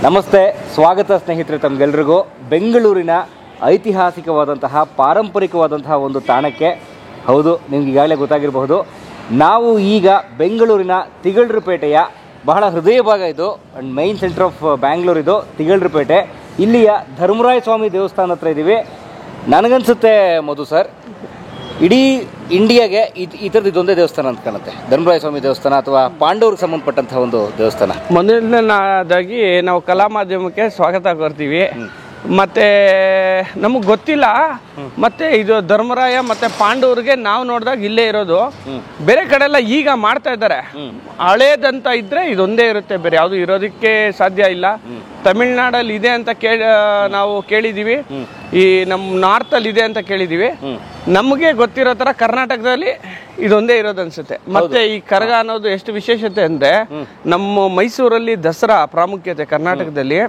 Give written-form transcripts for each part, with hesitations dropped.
ನಮಸ್ತೆ, ಸ್ವಾಗತ ಸ್ನೇಹಿತರೆ ತಮಗೆಲ್ಲರಿಗೂ ಬೆಂಗಳೂರಿನ ಐತಿಹಾಸಿಕವಾದಂತಹ ಪಾರಂಪರಿಕವಾದಂತಹ ಒಂದು ತಾಣಕ್ಕೆ. ಹೌದು, ನಿಮ್ಗೆ ಈಗಾಗಲೇ ಗೊತ್ತಾಗಿರಬಹುದು, ನಾವು ಈಗ ಬೆಂಗಳೂರಿನ ತಿಗಳ್ರುಪೇಟೆಯ ಬಹಳ ಹೃದಯ ಭಾಗ ಇದು, and main centre of Bangalore ಇದು ತಿಗಳ್ರುಪೇಟೆ. ಇಲ್ಲಿಯ ಧರ್ಮರಾಯ ಸ್ವಾಮಿ ದೇವಸ್ಥಾನ ಹತ್ರ ಇದ್ದೀವಿ. ನನಗನ್ಸುತ್ತೆ ಮಧು ಸರ್, ಇಡೀ ಇಂಡಿಯಾಗೆ ಈ ಥರದ್ದು ಇದೊಂದೇ ದೇವಸ್ಥಾನ ಅಂತ ಕಾಣುತ್ತೆ, ಧರ್ಮರಾಯ ಸ್ವಾಮಿ ದೇವಸ್ಥಾನ ಅಥವಾ ಪಾಂಡವ್ರಿಗೆ ಸಂಬಂಧಪಟ್ಟಂತಹ ಒಂದು ದೇವಸ್ಥಾನ. ಮೊದಲನೇದಾಗಿ ನಾವು ಕಲಾ ಮಾಧ್ಯಮಕ್ಕೆ ಸ್ವಾಗತ ಕೋರ್ತೀವಿ. ಮತ್ತೆ ನಮಗೆ ಗೊತ್ತಿಲ್ಲ, ಮತ್ತೆ ಇದು ಧರ್ಮರಾಯ ಮತ್ತೆ ಪಾಂಡವ್ರಿಗೆ ನಾವು ನೋಡಿದಾಗ ಇಲ್ಲೇ ಇರೋದು. ಬೇರೆ ಕಡೆ ಎಲ್ಲ ಈಗ ಮಾಡ್ತಾ ಇದ್ದಾರೆ, ಹಳೇದಂತ ಇದ್ರೆ ಇದೊಂದೇ ಇರುತ್ತೆ, ಬೇರೆ ಯಾವುದು ಇರೋದಕ್ಕೆ ಸಾಧ್ಯ ಇಲ್ಲ. ತಮಿಳ್ನಾಡಲ್ಲಿ ಇದೆ ಅಂತ ನಾವು ಕೇಳಿದೀವಿ, ಈ ನಮ್ಮ ನಾರ್ತ್ ಅಲ್ಲಿ ಇದೆ ಅಂತ ಕೇಳಿದೀವಿ. ನಮಗೆ ಗೊತ್ತಿರೋ ತರ ಕರ್ನಾಟಕದಲ್ಲಿ ಇದೊಂದೇ ಇರೋದು ಅನ್ಸುತ್ತೆ. ಮತ್ತೆ ಈ ಕರಗ ಅನ್ನೋದು ಎಷ್ಟು ವಿಶೇಷತೆ ಅಂದ್ರೆ, ನಮ್ಮ ಮೈಸೂರಲ್ಲಿ ದಸರಾ ಪ್ರಾಮುಖ್ಯತೆ ಕರ್ನಾಟಕದಲ್ಲಿ,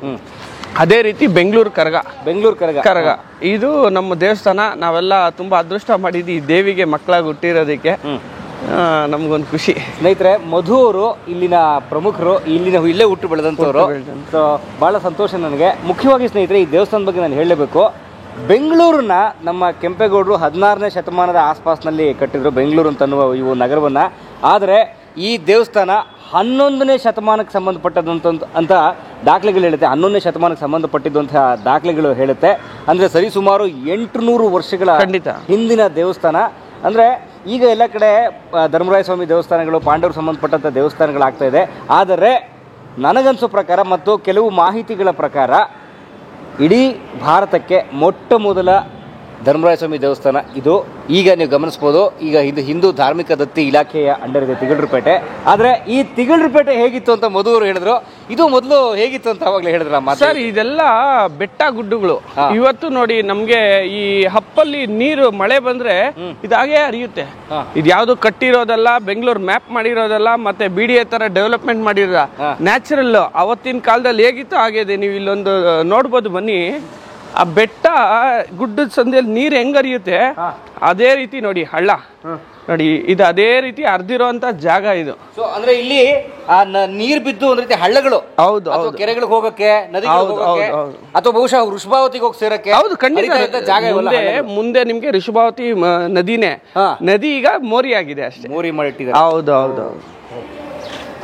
ಅದೇ ರೀತಿ ಬೆಂಗಳೂರು ಕರಗ ಇದು ನಮ್ಮ ದೇವಸ್ಥಾನ. ನಾವೆಲ್ಲ ತುಂಬಾ ಅದೃಷ್ಟ ಮಾಡಿದ್ವಿ ಈ ದೇವಿಗೆ ಮಕ್ಕಳಾಗಿ ಹುಟ್ಟಿರೋದಕ್ಕೆ, ನಮ್ಗೊಂದು ಖುಷಿ. ಸ್ನೇಹಿತರೆ, ಮಧು ಅವರು ಇಲ್ಲಿನ ಪ್ರಮುಖರು, ಇಲ್ಲೇ ಹುಟ್ಟು ಬೆಳೆದಂಥವ್ರು. ಸೊ ಭಾಳ ಸಂತೋಷ ನನಗೆ. ಮುಖ್ಯವಾಗಿ ಸ್ನೇಹಿತರೆ, ಈ ದೇವಸ್ಥಾನದ ಬಗ್ಗೆ ನಾನು ಹೇಳಲೇಬೇಕು. ಬೆಂಗಳೂರನ್ನ ನಮ್ಮ ಕೆಂಪೇಗೌಡರು 16ನೇ ಶತಮಾನದ ಆಸ್ಪಾಸ್ನಲ್ಲಿ ಕಟ್ಟಿದ್ರು, ಬೆಂಗಳೂರು ಅಂತನ್ನುವ ಇವು ನಗರವನ್ನು. ಆದರೆ ಈ ದೇವಸ್ಥಾನ 11ನೇ ಶತಮಾನಕ್ಕೆ ಸಂಬಂಧಪಟ್ಟದಂತ ದಾಖಲೆಗಳು ಹೇಳುತ್ತೆ. 11ನೇ ಶತಮಾನಕ್ಕೆ ಸಂಬಂಧಪಟ್ಟಿದ್ದಂತಹ ದಾಖಲೆಗಳು ಹೇಳುತ್ತೆ. ಅಂದರೆ ಸರಿಸುಮಾರು 800 ವರ್ಷಗಳ ಹಿಂದಿನ ದೇವಸ್ಥಾನ. ಅಂದರೆ ಈಗ ಎಲ್ಲ ಕಡೆ ಧರ್ಮರಾಯ ಸ್ವಾಮಿ ದೇವಸ್ಥಾನಗಳು, ಪಾಂಡವರು ಸಂಬಂಧಪಟ್ಟಂಥ ದೇವಸ್ಥಾನಗಳಾಗ್ತಾ ಇದೆ. ಆದರೆ ನನಗನ್ಸೋ ಪ್ರಕಾರ ಮತ್ತು ಕೆಲವು ಮಾಹಿತಿಗಳ ಪ್ರಕಾರ ಇಡೀ ಭಾರತಕ್ಕೆ ಮೊಟ್ಟ ಮೊದಲ ಧರ್ಮರಾಯ ಸ್ವಾಮಿ ದೇವಸ್ಥಾನ ಇದು. ಈಗ ನೀವು ಗಮನಿಸ್ಬೋದು, ಈಗ ಇದು ಹಿಂದೂ ಧಾರ್ಮಿಕ ದತ್ತಿ ಇಲಾಖೆಯ ಅಂಡರ್ ಇದೆ ತಿಗಳ್ರುಪೇಟೆ. ಆದರೆ ಈ ತಿಗಳ್ರುಪೇಟೆ ಹೇಗಿತ್ತು ಅಂತ ಮಧು ಅವರು ಹೇಳಿದ್ರು, ಇದು ಮೊದಲು ಹೇಗಿತ್ತು ಅಂತ ಅವಾಗಲೇ ಹೇಳಿದ್ರ ಸರ್. ಇದೆಲ್ಲ ಬೆಟ್ಟ ಗುಡ್ಡಗಳು. ಇವತ್ತು ನೋಡಿ, ನಮ್ಗೆ ಈ ಹಪ್ಪಲ್ಲಿ ನೀರು ಮಳೆ ಬಂದ್ರೆ ಇದಾಗೆ ಹರಿಯುತ್ತೆ. ಇದು ಯಾವ್ದು ಕಟ್ಟಿರೋದಲ್ಲ, ಬೆಂಗಳೂರು ಮ್ಯಾಪ್ ಮಾಡಿರೋದಲ್ಲ, ಮತ್ತೆ BDA ತರ ಡೆವಲಪ್ಮೆಂಟ್ ಮಾಡಿರೋದ, ನ್ಯಾಚುರಲ್. ಅವತ್ತಿನ ಕಾಲದಲ್ಲಿ ಹೇಗಿತ್ತು ಹಾಗಿದೆ. ನೀವು ಇಲ್ಲೊಂದು ನೋಡ್ಬೋದು, ಬನ್ನಿ, ಆ ಬೆಟ್ಟ ಗುಡ್ಡದ ಸಂದಿಯಲ್ಲಿ ನೀರು ಹೆಂಗ್ ಹರಿಯುತ್ತೆ ಅದೇ ರೀತಿ ನೋಡಿ. ಹಳ್ಳ ನೋಡಿ, ಇದು ಅದೇ ರೀತಿ ಹರಿದಿರೋ ಅಂತ ಜಾಗ ಇದು. ಸೊ ಅಂದ್ರೆ ಇಲ್ಲಿ ನೀರ್ ಬಿದ್ದು ಒಂದ್ ರೀತಿ ಹಳ್ಳಗಳು. ಹೌದು, ಕೆರೆಗಳಿಗೆ ಹೋಗಕ್ಕೆ, ನದಿಗಳಿಗೆ ಅಥವಾ ಬಹುಶಃ ವೃಷಭಾವತಿಗೆ ಹೋಗಿ ಸೇರಕ್ಕೆ. ಹೌದು, ಖಂಡಿತ ಜಾಗ. ಮುಂದೆ ನಿಮ್ಗೆ ವೃಷಭಾವತಿ ನದಿನೇ, ನದಿ ಈಗ ಮೋರಿ ಆಗಿದೆ ಅಷ್ಟೇ, ಮೋರಿ ಮಾಡಿಟ್ಟಿದ್ದಾರೆ. ಹೌದು.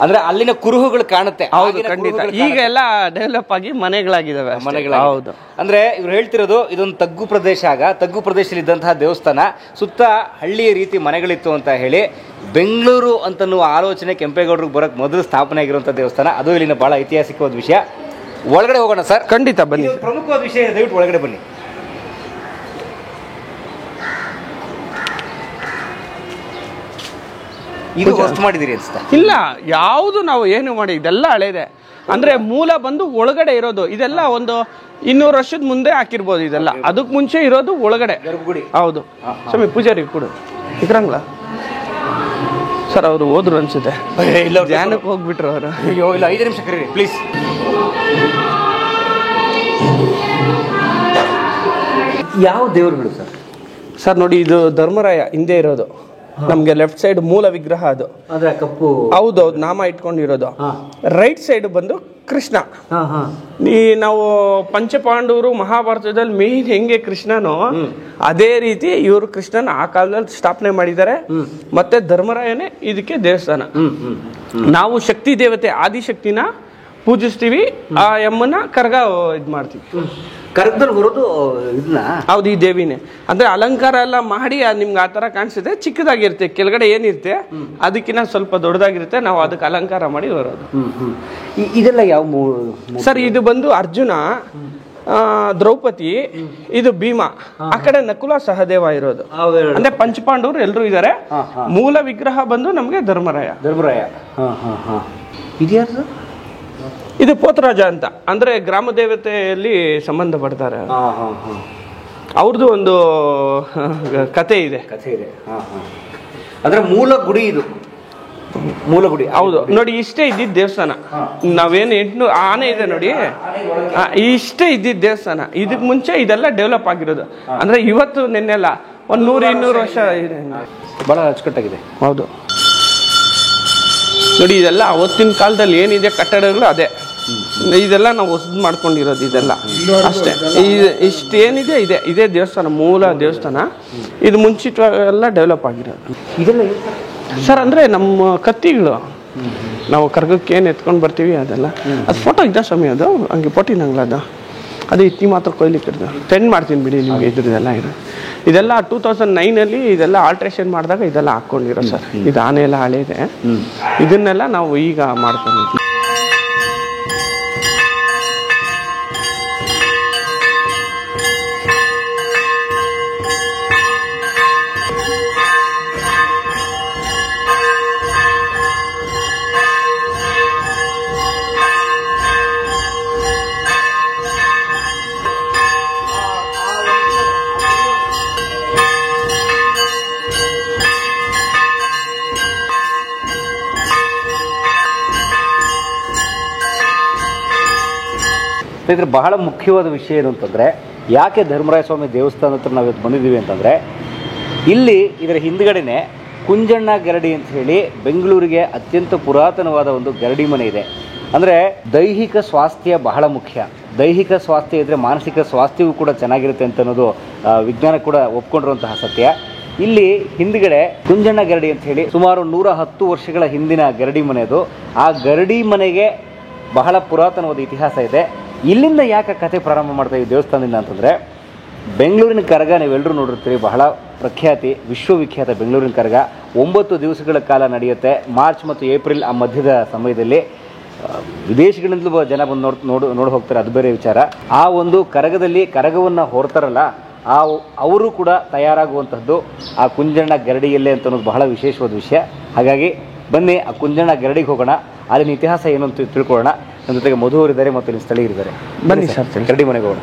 ಅಂದ್ರೆ ಅಲ್ಲಿನ ಕುರುಹುಗಳು ಕಾಣುತ್ತೆ. ಹೌದು, ಖಂಡಿತ. ಈಗ ಎಲ್ಲ ಡೆವಲಪ್ ಆಗಿ ಮನೆಗಳಾಗಿದ್ದಾವೆ. ಹೌದು. ಅಂದ್ರೆ ಇವ್ರು ಹೇಳ್ತಿರೋದು, ಇದೊಂದು ತಗ್ಗು ಪ್ರದೇಶ. ತಗ್ಗು ಪ್ರದೇಶದಲ್ಲಿ ಇದ್ದಂತಹ ದೇವಸ್ಥಾನ, ಸುತ್ತ ಹಳ್ಳಿಯ ರೀತಿ ಮನೆಗಳಿತ್ತು ಅಂತ ಹೇಳಿ. ಬೆಂಗಳೂರು ಅಂತನ್ನುವ ಆಲೋಚನೆ ಕೆಂಪೇಗೌಡರಿಗೆ ಬರೋಕ್ಕೆ ಮೊದಲು ಸ್ಥಾಪನೆ ಆಗಿರುವಂತಹ ದೇವಸ್ಥಾನ. ಅದು ಇಲ್ಲಿನ ಬಹಳ ಐತಿಹಾಸಿಕವಾದ ವಿಷಯ. ಒಳಗಡೆ ಹೋಗೋಣ ಸರ್? ಖಂಡಿತ ಬನ್ನಿ. ಪ್ರಮುಖವಾದ ವಿಷಯ, ದಯವಿಟ್ಟು ಒಳಗಡೆ ಬನ್ನಿ. ಇದು ಹೊಸ್ತು ಮಾಡಿದಿರಿ ಅನ್ಸುತ್ತಾ? ಇಲ್ಲ, ಯಾವುದು ನಾವು ಏನು ಮಾಡಿ, ಇದೆಲ್ಲ ಹಳೇದೆ. ಅಂದ್ರೆ ಮೂಲ ಬಂದು ಒಳಗಡೆ ಇರೋದು. ಇದೆಲ್ಲ ಒಂದು 200 ವರ್ಷದ ಮುಂದೆ ಹಾಕಿರ್ಬೋದು ಇದೆಲ್ಲ. ಅದಕ್ಕೆ ಮುಂಚೆ ಇರೋದು ಒಳಗಡೆ. ಹೌದು. ಸ್ವಾಮಿ ಪೂಜಾರಿ ಕೊಡು ಇದ್ರಂಗ್ಲ ಸರ್. ಅವರು ಹೋದ್ರು ಅನ್ಸುತ್ತೆ, ಧ್ಯಾನಕ್ಕೆ ಹೋಗ್ಬಿಟ್ರು ಅವರು. ಅಯ್ಯೋ ಇಲ್ಲ, 5 ನಿಮಿಷ ಕರೀರಿ ಪ್ಲೀಸ್. ಯಾವ ದೇವರುಗಳು ಸರ್? ಸರ್ ನೋಡಿ, ಇದು ಧರ್ಮರಾಯ ಹಿಂದೆ ಇರೋದು. ನಮ್ಗೆ ಲೆಫ್ಟ್ ಸೈಡ್ ಮೂಲ ವಿಗ್ರಹ ಅದು, ಕಪ್ಪು. ಹೌದೌದು, ನಾಮ ಇಟ್ಕೊಂಡಿರೋದು. ರೈಟ್ ಸೈಡ್ ಬಂದು ಕೃಷ್ಣ. ನಾವು ಪಂಚಪಾಂಡವರು ಮಹಾಭಾರತದಲ್ಲಿ ಮೇನ್ ಹೆಂಗೆ ಕೃಷ್ಣನು, ಅದೇ ರೀತಿ ಇವರು ಕೃಷ್ಣನ ಆ ಕಾಲದಲ್ಲಿ ಸ್ಥಾಪನೆ ಮಾಡಿದ್ದಾರೆ. ಮತ್ತೆ ಧರ್ಮರಾಯನೇ ಇದಕ್ಕೆ ದೇವಸ್ಥಾನ. ನಾವು ಶಕ್ತಿ ದೇವತೆ ಆದಿಶಕ್ತಿನ ಪೂಜಿಸ್ತೀವಿ, ಆ ಯಮ್ಮನ ಕರಗ ಇದ್ ಮಾಡ್ತೀವಿ. ಕರಗದಲ್ಲಿ ಬರೋದು ಇದನ್ನ? ಹೌದು, ಈ ದೇವಿನೇ. ಅಂದ್ರೆ ಅಲಂಕಾರ ಎಲ್ಲ ಮಾಡಿ ನಿಮ್ಗೆ ಆ ತರ ಕಾಣಿಸುತ್ತೆ. ಚಿಕ್ಕದಾಗಿರುತ್ತೆ, ಕೆಳಗಡೆ ಏನಿರುತ್ತೆ ಅದಕ್ಕಿಂತ ಸ್ವಲ್ಪ ದೊಡ್ಡದಾಗಿರುತ್ತೆ. ನಾವು ಅದಕ್ಕೆ ಅಲಂಕಾರ ಮಾಡಿ ಬರೋದು. ಇದೆಲ್ಲ ಯಾವ ಸರ್? ಇದು ಬಂದು ಅರ್ಜುನ, ದ್ರೌಪದಿ, ಇದು ಭೀಮ, ಆ ಕಡೆ ನಕುಲ ಸಹದೇವ ಇರೋದು. ಅಂದ್ರೆ ಪಂಚಪಾಂಡವರು ಎಲ್ಲರೂ ಇದ್ದಾರೆ. ಮೂಲ ವಿಗ್ರಹ ಬಂದು ನಮ್ಗೆ ಧರ್ಮರಾಯ. ಇದ್ಯಾರು? ಇದು ಪೋತರಾಜ ಅಂತ, ಅಂದ್ರೆ ಗ್ರಾಮ ದೇವತೆಯಲ್ಲಿ ಸಂಬಂಧ ಪಡ್ತಾರೆ. ಅವ್ರದ್ದು ಒಂದು ಕತೆ ಇದೆ. ಅಂದ್ರೆ ಮೂಲ ಗುಡಿ ಇದು. ಮೂಲ ಗುಡಿ. ಹೌದು ನೋಡಿ, ಇಷ್ಟೇ ಇದ್ದಿದ್ದ ದೇವಸ್ಥಾನ. ನಾವೇನು 800 ಆನೆ ಇದೆ ನೋಡಿ, ಇಷ್ಟೇ ಇದ್ದಿದ್ದ ದೇವಸ್ಥಾನ. ಇದಕ್ ಮುಂಚೆ ಇದೆಲ್ಲ ಡೆವಲಪ್ ಆಗಿರೋದು. ಅಂದ್ರೆ ಇವತ್ತು ನಿನ್ನೆಲ್ಲ 100-200 ವರ್ಷ ಇದೆ. ಬಹಳ ಅಚ್ಚುಕಟ್ಟಾಗಿದೆ. ಹೌದು ನೋಡಿ, ಇದೆಲ್ಲ ಅವತ್ತಿನ ಕಾಲದಲ್ಲಿ ಏನಿದೆ ಕಟ್ಟಡಗಳು ಅದೇ. ಇದೆಲ್ಲ ನಾವು ಹೊಸದು ಮಾಡ್ಕೊಂಡಿರೋದು ಇದೆಲ್ಲ ಅಷ್ಟೇ. ಇಷ್ಟೇನಿದೆ ಇದೇ ದೇವಸ್ಥಾನ, ಮೂಲ ದೇವಸ್ಥಾನ. ಇದು ಮುಂಚಿತವಾಗೆಲ್ಲ ಡೆವಲಪ್ ಆಗಿರೋದು ಇದೆಲ್ಲ ಸರ್. ಅಂದರೆ ನಮ್ಮ ಕತ್ತಿಗಳು ನಾವು ಕರ್ಗಕ್ಕೆ ಏನು ಎತ್ಕೊಂಡು ಬರ್ತೀವಿ ಅದೆಲ್ಲ, ಅದು ಫೋಟೋ ಇದ್ದ ಸ್ವಾಮಿ, ಅದು ಹಂಗೆ ಫೋಟೋ ನಂಗಲ್ಲ ಅದು ಇತ್ತಿ ಮಾತ್ರ ಕೊಯ್ಲಿಕ್ಕಿರ್ದು ಸೆಂಡ್ ಮಾಡ್ತೀನಿ ಬಿಡಿ ನಿಮಗೆ. ಇದ್ರದ್ದೆಲ್ಲ ಇದೆಲ್ಲ 2009 ಇದೆಲ್ಲ ಆಲ್ಟ್ರೇಷನ್ ಮಾಡಿದಾಗ ಇದೆಲ್ಲ ಹಾಕ್ಕೊಂಡಿರೋ ಸರ್. ಇದು ಆನೆ ಎಲ್ಲ ಹಳೇದೆ, ಇದನ್ನೆಲ್ಲ ನಾವು ಈಗ ಮಾಡ್ಕೊಂಡಿದ್ವಿ. ಇದ್ರ ಬಹಳ ಮುಖ್ಯವಾದ ವಿಷಯ ಏನು ಅಂತಂದರೆ, ಯಾಕೆ ಧರ್ಮರಾಯ ಸ್ವಾಮಿ ದೇವಸ್ಥಾನ ಹತ್ರ ನಾವು ಬಂದಿದ್ದೀವಿ ಅಂತಂದರೆ, ಇಲ್ಲಿ ಇದರ ಹಿಂದ್ಗಡೆನೆ ಕುಂಜಣ್ಣ ಗರಡಿ ಅಂತ ಹೇಳಿ ಬೆಂಗಳೂರಿಗೆ ಅತ್ಯಂತ ಪುರಾತನವಾದ ಒಂದು ಗರಡಿ ಮನೆ ಇದೆ. ಅಂದರೆ ದೈಹಿಕ ಸ್ವಾಸ್ಥ್ಯ ಬಹಳ ಮುಖ್ಯ. ದೈಹಿಕ ಸ್ವಾಸ್ಥ್ಯ ಇದ್ದರೆ ಮಾನಸಿಕ ಸ್ವಾಸ್ಥ್ಯವೂ ಕೂಡ ಚೆನ್ನಾಗಿರುತ್ತೆ ಅಂತ ಅನ್ನೋದು ವಿಜ್ಞಾನ ಕೂಡ ಒಪ್ಕೊಂಡಿರುವಂತಹ ಸತ್ಯ. ಇಲ್ಲಿ ಹಿಂದ್ಗಡೆ ಕುಂಜಣ್ಣ ಗರಡಿ ಅಂತ ಹೇಳಿ ಸುಮಾರು 110 ವರ್ಷಗಳ ಹಿಂದಿನ ಗರಡಿ ಮನೆ ಅದು. ಆ ಗರಡಿ ಮನೆಗೆ ಬಹಳ ಪುರಾತನವಾದ ಇತಿಹಾಸ ಇದೆ. ಇಲ್ಲಿಂದ ಯಾಕೆ ಕತೆ ಪ್ರಾರಂಭ ಮಾಡ್ತಾ ಈ ದೇವಸ್ಥಾನದಿಂದ ಅಂತಂದರೆ, ಬೆಂಗಳೂರಿನ ಕರಗ ನೀವೆಲ್ಲರೂ ನೋಡಿರ್ತೀರಿ, ಬಹಳ ಪ್ರಖ್ಯಾತಿ, ವಿಶ್ವವಿಖ್ಯಾತ ಬೆಂಗಳೂರಿನ ಕರಗ 9 ದಿವಸಗಳ ಕಾಲ ನಡೆಯುತ್ತೆ. ಮಾರ್ಚ್ ಮತ್ತು ಏಪ್ರಿಲ್ ಆ ಮಧ್ಯದ ಸಮಯದಲ್ಲಿ ವಿದೇಶಗಳಿಂದಲೂ ಜನ ಬಂದು ನೋಡಿ ಹೋಗ್ತಾರೆ, ಅದು ಬೇರೆ ವಿಚಾರ. ಆ ಒಂದು ಕರಗದಲ್ಲಿ ಕರಗವನ್ನು ಹೊರತಾರಲ್ಲ, ಅವರು ಕೂಡ ತಯಾರಾಗುವಂಥದ್ದು ಆ ಕುಂಜಣ್ಣ ಗರಡಿಯಲ್ಲೇ ಅಂತ ಅನ್ನೋದು ಬಹಳ ವಿಶೇಷವಾದ ವಿಷಯ. ಹಾಗಾಗಿ ಬನ್ನಿ ಆ ಕುಂಜಣ್ಣ ಗರಡಿಗೆ ಹೋಗೋಣ, ಅಲ್ಲಿನ ಇತಿಹಾಸ ಏನು ಅಂತ ತಿಳ್ಕೊಳ್ಳೋಣ. ನಮ್ಮ ಜೊತೆಗೆ ಮಧು ಅವರಿದ್ದಾರೆ ಮತ್ತು ಇಲ್ಲಿ ಸ್ಥಳೀಯರಿದ್ದಾರೆ. ಬನ್ನಿ ಸರ್, ಗರಡಿ ಮನೆಗೆ ಹೋಗೋಣ.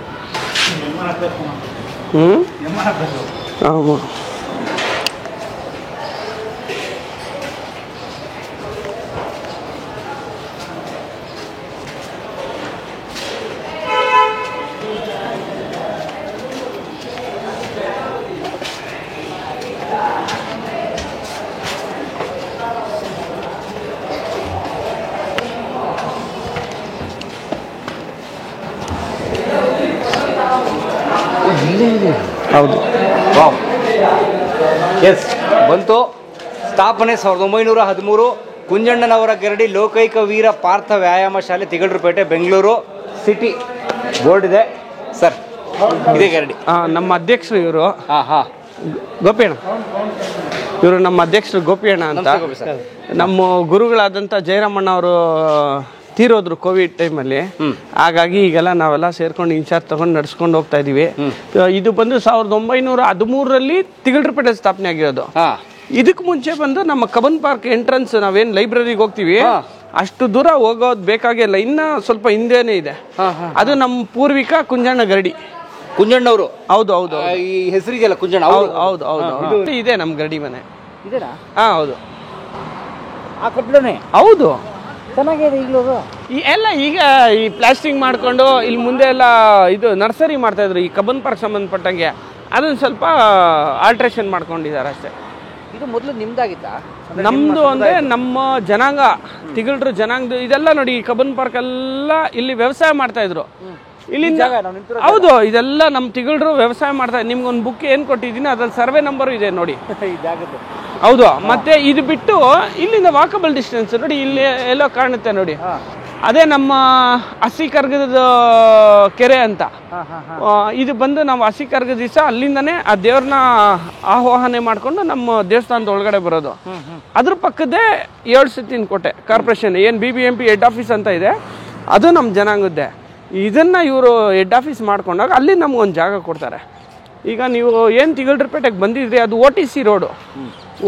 ಹೌದು, ವಾವ್, ಎಸ್, ಬಂತು. ಸ್ಥಾಪನೆ 1913. ಕುಂಜಣ್ಣನವರ ಗರಡಿ ಲೋಕೈಕ ವೀರ ಪಾರ್ಥ ವ್ಯಾಯಾಮ ಶಾಲೆ, ತಿಗಳರಪೇಟೆ, ಬೆಂಗಳೂರು ಸಿಟಿ. ಬೋರ್ಡ್ ಇದೆ ಸರ್, ಇದೇ ಗರಡಿ. ನಮ್ಮ ಅಧ್ಯಕ್ಷರು ಇವರು. ಗೋಪಿಯಣ್ಣ ಇವರು ನಮ್ಮ ಅಧ್ಯಕ್ಷರು ಗೋಪಿಯಣ್ಣ ಅಂತ. ನಮ್ಮ ಗುರುಗಳಾದಂಥ ಜಯರಾಮಣ್ಣ ಅವರು ತೀರೋದ್ರು ಕೋವಿಡ್ ಟೈಮಲ್ಲಿ. ಹಾಗಾಗಿ ಈಗೆಲ್ಲ ನಾವೆಲ್ಲ ಸೇರ್ಕೊಂಡು ಇನ್ಚಾರ್ಜ್ ತಗೊಂಡು ನಡ್ಸ್ಕೊಂಡು ಹೋಗ್ತಾ ಇದೀವಿ. ಇದು ಬಂದು 1913 ತಿಗಳರಪೇಟೆ ಸ್ಥಾಪನೆ ಆಗಿರೋದು. ಇದಕ್ಕೆ ಮುಂಚೆ ಬಂದು ನಮ್ಮ ಕಬ್ಬನ್ ಪಾರ್ಕ್ ಎಂಟ್ರೆನ್ಸ್, ನಾವೇನ್ ಲೈಬ್ರರಿಗೆ ಹೋಗ್ತೀವಿ ಅಷ್ಟು ದೂರ ಹೋಗೋದು ಬೇಕಾಗಿಲ್ಲ, ಇನ್ನ ಸ್ವಲ್ಪ ಹಿಂದೆನೇ ಇದೆ. ಅದು ನಮ್ಮ ಪೂರ್ವಿಕ ಕುಂಜಣ್ಣ ಗರಡಿ. ಕುಂಜಣ್ಣವರು? ಹೌದು ಹೌದು. ಈ ಹೆಸರಿದೆಯಲ್ಲ ಕುಂಜಣ್ಣ? ಹೌದು ಹೌದು, ಇದೆ ನಮ್ಮ ಗರಡಿ ಮನೆ. ಇದೆನಾ? ಹೌದು, ಆ ಕಟ್ಟಡನೇ. ಹೌದು, ಚೆನ್ನಾಗಿದೆ. ಈಗಲೂ ಎಲ್ಲ ಈಗ ಈ ಪ್ಲಾಸ್ಟಿಂಗ್ ಮಾಡ್ಕೊಂಡು ಇಲ್ಲಿ ಮುಂದೆ ಎಲ್ಲ ಇದು ನರ್ಸರಿ ಮಾಡ್ತಾ ಇದ್ರು, ಈ ಕಬ್ಬನ್ ಪಾರ್ಕ್ ಸಂಬಂಧಪಟ್ಟಂಗೆ. ಅದನ್ನ ಸ್ವಲ್ಪ ಆಲ್ಟ್ರೇಷನ್ ಮಾಡ್ಕೊಂಡಿದ್ದಾರೆ ಅಷ್ಟೇ. ಇದು ಮೊದಲು ನಿಮ್ದಾಗಿತ್ತ? ನಮ್ದು ಅಂದ್ರೆ ನಮ್ಮ ಜನಾಂಗ, ತಿಗಳರು ಜನಾಂಗದ ಇದೆಲ್ಲ ನೋಡಿ. ಈ ಕಬ್ಬನ್ ಪಾರ್ಕ್ ಎಲ್ಲ ಇಲ್ಲಿ ವ್ಯವಸಾಯ ಮಾಡ್ತಾ ಇದ್ರು ಇಲ್ಲಿಂದ. ಹೌದು, ಇದೆಲ್ಲ ನಮ್ಮ ತಿಗಳರು ವ್ಯವಸಾಯ ಮಾಡ್ತಾ. ನಿಮ್ಗೊಂದು ಬುಕ್ ಏನ್ ಕೊಟ್ಟಿದ್ದೀನಿ ಅದ್ರಲ್ಲಿ ಸರ್ವೆ ನಂಬರು ಇದೆ ನೋಡಿ. ಹೌದು, ಮತ್ತೆ ಇದು ಬಿಟ್ಟು ಇಲ್ಲಿಂದ ವಾಕಬಲ್ ಡಿಸ್ಟೆನ್ಸ್ ನೋಡಿ, ಇಲ್ಲಿ ಎಲ್ಲೋ ಕಾಣುತ್ತೆ ನೋಡಿ, ಅದೇ ನಮ್ಮ ಹಸಿ ಕರ್ಗದ ಕೆರೆ ಅಂತ. ಇದು ಬಂದು ನಾವು ಹಸಿ ಕರ್ಗದ ದಿವಸ ಅಲ್ಲಿಂದನೇ ಆ ದೇವ್ರನ್ನ ಆಹ್ವಾನ ಮಾಡ್ಕೊಂಡು ನಮ್ಮ ದೇವಸ್ಥಾನದ ಒಳಗಡೆ ಬರೋದು. ಅದ್ರ ಪಕ್ಕದೇ 7 ಸುತ್ತಿನ ಕೋಟೆ ಕಾರ್ಪೊರೇಷನ್, ಏನ್ BBMP ಹೆಡ್ ಆಫೀಸ್ ಅಂತ ಇದೆ, ಅದು ನಮ್ಮ ಜನಾಂಗದ್ದೇ. ಇದನ್ನ ಇವರು ಹೆಡ್ ಆಫೀಸ್ ಮಾಡ್ಕೊಂಡಾಗ ಅಲ್ಲಿ ನಮ್ಗೊಂದು ಜಾಗ ಕೊಡ್ತಾರೆ. ಈಗ ನೀವು ಏನು ತಿಗಳರಪೇಟೆಗೆ ಬಂದಿದ್ರಿ, ಅದು OTC road,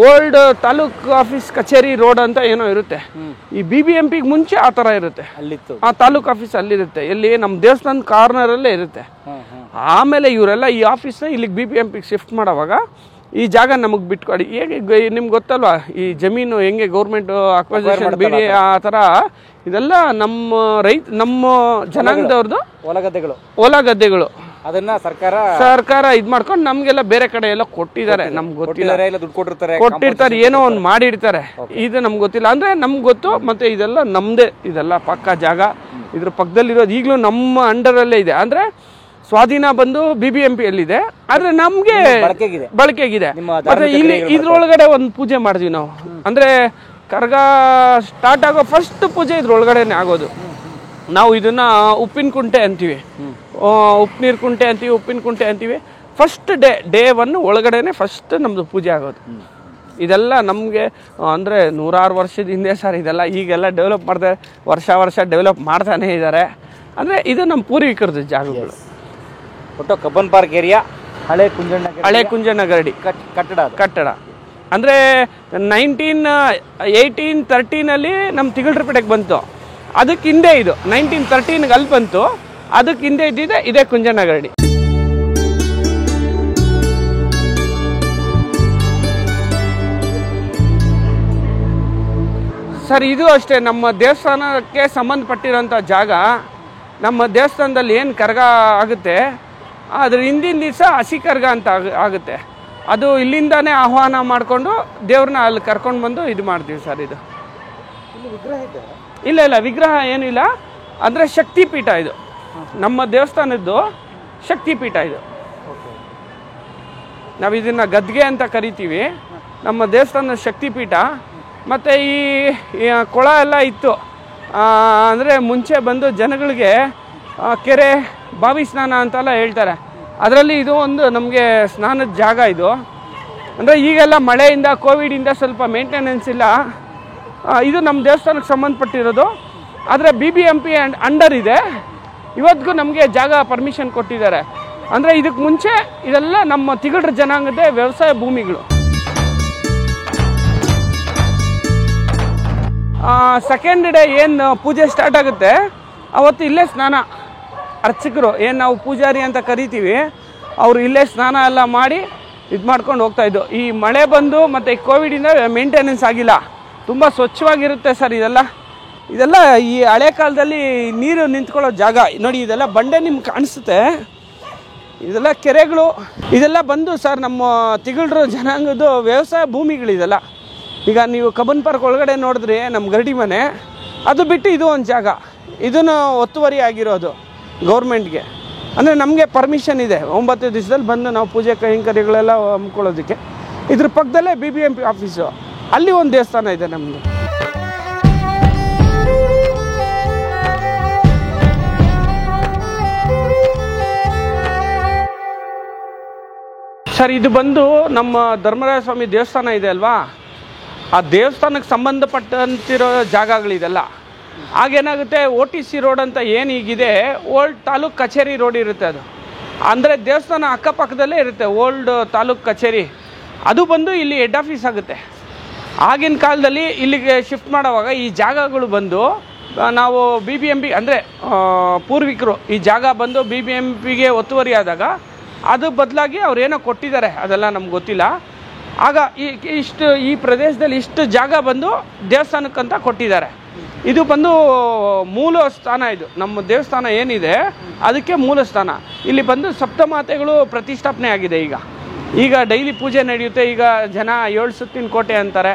old taluk office ಕಚೇರಿ ರೋಡ್ ಅಂತ ಏನೋ ಇರುತ್ತೆ. ಈ BBMPಗೆ ಮುಂಚೆ ಆ ಥರ ಇರುತ್ತೆ. ಆ ತಾಲೂಕ್ ಆಫೀಸ್ ಅಲ್ಲಿರುತ್ತೆ, ಎಲ್ಲಿ ನಮ್ಮ ದೇವಸ್ಥಾನ ಕಾರ್ನರಲ್ಲೇ ಇರುತ್ತೆ. ಆಮೇಲೆ ಇವರೆಲ್ಲ ಈ ಆಫೀಸ್ನ ಇಲ್ಲಿಗೆ BBMPಗೆ ಶಿಫ್ಟ್ ಮಾಡೋವಾಗ ಈ ಜಾಗ ನಮಗೆ ಬಿಟ್ಕೊಡಿ. ಹೇಗೆ ನಿಮ್ಗೆ ಗೊತ್ತಲ್ವಾ ಈ ಜಮೀನು ಹೆಂಗೆ ಗೌರ್ಮೆಂಟ್ ಅಕ್ವೈಸೇಷನ್ ಬಿಡಿ ಆ ಥರ, ಇದೆಲ್ಲ ನಮ್ಮ ಜನಾಂಗದವ್ರದ್ದು ಹೊಲ ಗದ್ದೆಗಳು. ಅದನ್ನ ಸರ್ಕಾರ ಇದ್ ಮಾಡ್ಕೊಂಡು ನಮ್ಗೆಲ್ಲ ಬೇರೆ ಕಡೆ ಎಲ್ಲ ಕೊಟ್ಟಿದ್ದಾರೆ. ನಮ್ಗೆ ಗೊತ್ತಿಲ್ಲ, ಕೊಟ್ಟಿರ್ತಾರೆ, ಏನೋ ಒಂದು ಮಾಡಿರ್ತಾರೆ. ಇದು ನಮ್ಗೆ ಗೊತ್ತಿಲ್ಲ. ಅಂದ್ರೆ ನಮ್ಗೆ ಗೊತ್ತು, ಮತ್ತೆ ಇದೆಲ್ಲ ನಮ್ದೇ, ಇದೆಲ್ಲ ಪಕ್ಕ ಜಾಗ. ಇದ್ರ ಪಕ್ಕದಲ್ಲಿರೋದು ಈಗಲೂ ನಮ್ಮ ಅಂಡರಲ್ಲೇ ಇದೆ. ಅಂದರೆ ಸ್ವಾಧೀನ ಬಂದು BBMPಯಲ್ಲಿದೆ, ಆದರೆ ನಮಗೆ ಬಳಕೆಗಿದೆ. ಮತ್ತೆ ಇಲ್ಲಿ ಇದ್ರೊಳಗಡೆ ಒಂದು ಪೂಜೆ ಮಾಡಿದ್ವಿ ನಾವು. ಅಂದರೆ ಕರ್ಗ ಸ್ಟಾರ್ಟ್ ಆಗೋ ಫಸ್ಟ್ ಪೂಜೆ ಇದ್ರೊಳಗಡೆನೆ ಆಗೋದು. ನಾವು ಇದನ್ನ ಉಪ್ಪಿನ ಕುಂಟೆ ಅಂತೀವಿ, ಉಪ್ಪು ಕುಂಟೆ ಅಂತೀವಿ, ಉಪ್ಪಿನ ಕುಂಟೆ ಅಂತೀವಿ. ಫಸ್ಟ್ ಡೇ 1 ಒಳಗಡೆನೆ ಫಸ್ಟ್ ನಮ್ಮದು ಪೂಜೆ ಆಗೋದು. ಇದೆಲ್ಲ ನಮಗೆ ಅಂದರೆ 100 ವರ್ಷದ ಹಿಂದೆ ಸರ್. ಇದೆಲ್ಲ ಈಗೆಲ್ಲ ಡೆವಲಪ್ ಮಾಡ್ತಾರೆ, ವರ್ಷ ಡೆವಲಪ್ ಮಾಡ್ತಾನೆ ಇದ್ದಾರೆ. ಅಂದರೆ ಇದು ನಮ್ಮ ಪೂರ್ವಿಕರದ್ದು ಜಾಗಗಳು. ಒಟ್ಟು ಕಬ್ಬನ್ ಪಾರ್ಕ್ ಏರಿಯಾ ಹಳೆ ಕುಂಜಣ್ಣ ಗರಡಿ ಕಟ್ಟಡ. ಅಂದರೆ 1813 ನಮ್ಮ ತಿಗಳರಪೇಟೆಗೆ ಬಂತು. ಅದಕ್ಕೆ ಹಿಂದೆ ಇದು 1913 ಅಲ್ಲಿ ಬಂತು. ಅದಕ್ಕೆ ಹಿಂದೆ ಇದ್ದಿದೆ ಇದೇ ಕುಂಜಣ್ಣ ಗರಡಿ. ಸರ್ ಇದು ಅಷ್ಟೇ, ನಮ್ಮ ದೇವಸ್ಥಾನಕ್ಕೆ ಸಂಬಂಧಪಟ್ಟಿರೋಂಥ ಜಾಗ. ನಮ್ಮ ದೇವಸ್ಥಾನದಲ್ಲಿ ಏನು ಕರ್ಗ ಆಗುತ್ತೆ ಅದ್ರ ಹಿಂದಿನ ದಿವಸ ಹಸಿ ಕರ್ಗ ಅಂತ ಆಗುತ್ತೆ. ಅದು ಇಲ್ಲಿಂದಾನೇ ಆಹ್ವಾನ ಮಾಡಿಕೊಂಡು ದೇವ್ರನ್ನ ಅಲ್ಲಿ ಕರ್ಕೊಂಡು ಬಂದು ಇದು ಮಾಡ್ತೀವಿ ಸರ್. ಇದು ಇಲ್ಲ ವಿಗ್ರಹ ಏನಿಲ್ಲ, ಅಂದರೆ ಶಕ್ತಿಪೀಠ ಇದು. ನಮ್ಮ ದೇವಸ್ಥಾನದ್ದು ಶಕ್ತಿಪೀಠ ಇದು. ನಾವು ಇದನ್ನು ಗದ್ಗೆ ಅಂತ ಕರಿತೀವಿ. ನಮ್ಮ ದೇವಸ್ಥಾನದ ಶಕ್ತಿಪೀಠ. ಮತ್ತು ಈ ಕೊಳ ಎಲ್ಲ ಇತ್ತು. ಅಂದರೆ ಮುಂಚೆ ಬಂದು ಜನಗಳಿಗೆ ಕೆರೆ ಬಾವಿ ಸ್ನಾನ ಅಂತೆಲ್ಲ ಹೇಳ್ತಾರೆ. ಅದರಲ್ಲಿ ಇದು ಒಂದು ನಮಗೆ ಸ್ನಾನದ ಜಾಗ ಇದು. ಅಂದರೆ ಈಗೆಲ್ಲ ಮಳೆಯಿಂದ ಕೋವಿಡಿಂದ ಸ್ವಲ್ಪ ಮೇಂಟೆನೆನ್ಸ್ ಇಲ್ಲ. ಇದು ನಮ್ಮ ದೇವಸ್ಥಾನಕ್ಕೆ ಸಂಬಂಧಪಟ್ಟಿರೋದು. ಆದರೆ BBMP ಅಂಡರ್ ಇದೆ. ಇವತ್ತಿಗೂ ನಮಗೆ ಜಾಗ ಪರ್ಮಿಷನ್ ಕೊಟ್ಟಿದ್ದಾರೆ. ಅಂದರೆ ಇದಕ್ಕೆ ಮುಂಚೆ ಇದೆಲ್ಲ ನಮ್ಮ ತಿಗಳರ ಜನಾಂಗದ ವ್ಯವಸಾಯ ಭೂಮಿಗಳು. ಸೆಕೆಂಡ್ ಡೇ ಏನು ಪೂಜೆ ಸ್ಟಾರ್ಟ್ ಆಗುತ್ತೆ ಅವತ್ತು ಇಲ್ಲೇ ಸ್ನಾನ. ಅರ್ಚಕರು ಏನು ನಾವು ಪೂಜಾರಿ ಅಂತ ಕರಿತೀವಿ, ಅವರು ಇಲ್ಲೇ ಸ್ನಾನ ಎಲ್ಲ ಮಾಡಿ ಇದು ಮಾಡ್ಕೊಂಡು ಹೋಗ್ತಾಯಿದ್ದು. ಈ ಮಳೆ ಬಂದು ಮತ್ತು ಈ ಕೋವಿಡಿಂದ ಮೇಂಟೆನೆನ್ಸ್ ಆಗಿಲ್ಲ. ತುಂಬ ಸ್ವಚ್ಛವಾಗಿರುತ್ತೆ ಸರ್. ಇದೆಲ್ಲ ಈ ಹಳೆ ಕಾಲದಲ್ಲಿ ನೀರು ನಿಂತ್ಕೊಳ್ಳೋ ಜಾಗ ನೋಡಿ. ಇದೆಲ್ಲ ಬಂಡೆ ನಿಮ್ಗೆ ಕಾಣಿಸುತ್ತೆ. ಇದೆಲ್ಲ ಕೆರೆಗಳು. ಇದೆಲ್ಲ ಬಂದು ಸರ್ ನಮ್ಮ ತಿಗಳರು ಜನಾಂಗದ ವ್ಯವಸಾಯ ಭೂಮಿಗಳಿದೆಲ್ಲ. ಈಗ ನೀವು ಕಬ್ಬನ್ ಪಾರ್ಕ್ ಒಳಗಡೆ ನೋಡಿದ್ರಿ ನಮ್ಮ ಗರಡಿ ಮನೆ, ಅದು ಬಿಟ್ಟು ಇದು ಒಂದು ಜಾಗ. ಇದನ್ನು ಒತ್ತುವರಿ ಆಗಿರೋದು ಗೌರ್ಮೆಂಟ್ಗೆ. ಅಂದರೆ ನಮಗೆ ಪರ್ಮಿಷನ್ ಇದೆ 9 ದಿವಸದಲ್ಲಿ ಬಂದು ನಾವು ಪೂಜೆ ಕೈಂಕರ್ಯಗಳೆಲ್ಲ ಹಮ್ಮಿಕೊಳ್ಳೋದಕ್ಕೆ. ಇದ್ರ ಪಕ್ಕದಲ್ಲೇ BBMP ಆಫೀಸು, ಅಲ್ಲಿ ಒಂದು ದೇವಸ್ಥಾನ ಇದೆ ನಮ್ಮದು. ಸರ್ ಇದು ಬಂದು ನಮ್ಮ ಧರ್ಮರಾಯ ಸ್ವಾಮಿ ದೇವಸ್ಥಾನ ಇದೆ ಅಲ್ವಾ, ಆ ದೇವಸ್ಥಾನಕ್ಕೆ ಸಂಬಂಧಪಟ್ಟಂತಿರೋ ಜಾಗಗಳಿದೆಲ್ಲ. ಆಗೇನಾಗುತ್ತೆ, OTC ರೋಡ್ ಅಂತ ಏನು ಈಗಿದೆ, ಓಲ್ಡ್ ತಾಲೂಕ್ ಕಚೇರಿ ರೋಡ್ ಇರುತ್ತೆ. ಅದು ಅಂದರೆ ದೇವಸ್ಥಾನ ಅಕ್ಕಪಕ್ಕದಲ್ಲೇ ಇರುತ್ತೆ ಓಲ್ಡ್ ತಾಲೂಕ್ ಕಚೇರಿ. ಅದು ಬಂದು ಇಲ್ಲಿ ಹೆಡ್ ಆಫೀಸ್ ಆಗುತ್ತೆ. ಆಗಿನ ಕಾಲದಲ್ಲಿ ಇಲ್ಲಿಗೆ ಶಿಫ್ಟ್ ಮಾಡೋವಾಗ ಈ ಜಾಗಗಳು ಬಂದು ನಾವು BBMP ಅಂದರೆ ಪೂರ್ವಿಕರು ಈ ಜಾಗ ಬಂದು BBMPಗೆ ಒತ್ತುವರಿ ಆದಾಗ ಅದು ಬದಲಾಗಿ ಅವ್ರೇನೋ ಕೊಟ್ಟಿದ್ದಾರೆ, ಅದೆಲ್ಲ ನಮ್ಗೆ ಗೊತ್ತಿಲ್ಲ. ಆಗ ಈ ಪ್ರದೇಶದಲ್ಲಿ ಇಷ್ಟು ಜಾಗ ಬಂದು ದೇವಸ್ಥಾನಕ್ಕಂತ ಕೊಟ್ಟಿದ್ದಾರೆ. ಇದು ಬಂದು ಮೂಲ ಸ್ಥಾನ. ಇದು ನಮ್ಮ ದೇವಸ್ಥಾನ ಏನಿದೆ ಅದಕ್ಕೆ ಮೂಲ ಸ್ಥಾನ. ಇಲ್ಲಿ ಬಂದು ಸಪ್ತಮಾತೆಗಳು ಪ್ರತಿಷ್ಠಾಪನೆ ಆಗಿದೆ. ಈಗ ಡೈಲಿ ಪೂಜೆ ನಡೆಯುತ್ತೆ. ಈಗ ಜನ 7 ಸುತ್ತಿನ ಕೋಟೆ ಅಂತಾರೆ.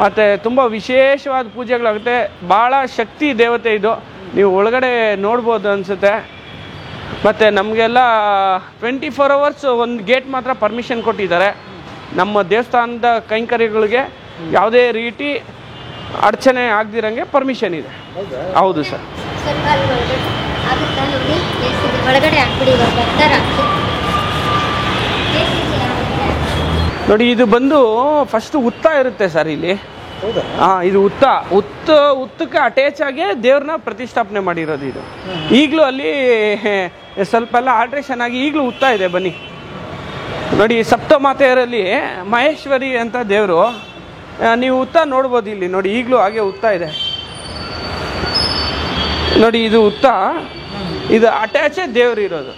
ಮತ್ತು ತುಂಬ ವಿಶೇಷವಾದ ಪೂಜೆಗಳಾಗುತ್ತೆ. ಭಾಳ ಶಕ್ತಿ ದೇವತೆ ಇದು, ನೀವು ಒಳಗಡೆ ನೋಡ್ಬೋದು ಅನಿಸುತ್ತೆ. ಮತ್ತು ನಮಗೆಲ್ಲ 24 hours ಒಂದು ಗೇಟ್ ಮಾತ್ರ ಪರ್ಮಿಷನ್ ಕೊಟ್ಟಿದ್ದಾರೆ. ನಮ್ಮ ದೇವಸ್ಥಾನದ ಕೈಂಕರ್ಯಗಳಿಗೆ ಯಾವುದೇ ರೀತಿ ಅಡಚಣೆ ಆಗದಿರಂಗೆ ಪರ್ಮಿಷನ್ ಇದೆ. ಹೌದು ಸರ್. ನೋಡಿ ಇದು ಬಂದು ಫಸ್ಟ್ ಹುತ್ತ ಇರುತ್ತೆ ಸರ್ ಇಲ್ಲಿ. ಇದು ಹುತ್ತಕ್ಕೆ ಅಟ್ಯಾಚ್ ಆಗಿ ದೇವ್ರನ್ನ ಪ್ರತಿಷ್ಠಾಪನೆ ಮಾಡಿರೋದು ಇದು. ಈಗಲೂ ಅಲ್ಲಿ ಸ್ವಲ್ಪ ಎಲ್ಲ ಆಲ್ಟ್ರೇಷನ್ ಆಗಿ ಈಗಲೂ ಹುತ್ತ ಇದೆ. ಬನ್ನಿ ನೋಡಿ, ಸಪ್ತಮಾತೆಯರಲ್ಲಿ ಮಹೇಶ್ವರಿ ಅಂತ ದೇವರು. ನೀವು ಹುತ್ತ ನೋಡ್ಬೋದು ಇಲ್ಲಿ ನೋಡಿ, ಈಗಲೂ ಹಾಗೆ ಹುತ್ತ ಇದೆ ನೋಡಿ. ಇದು ಹುತ್ತ, ಇದು ಅಟ್ಯಾಚೇ ದೇವ್ರು ಇರೋದು.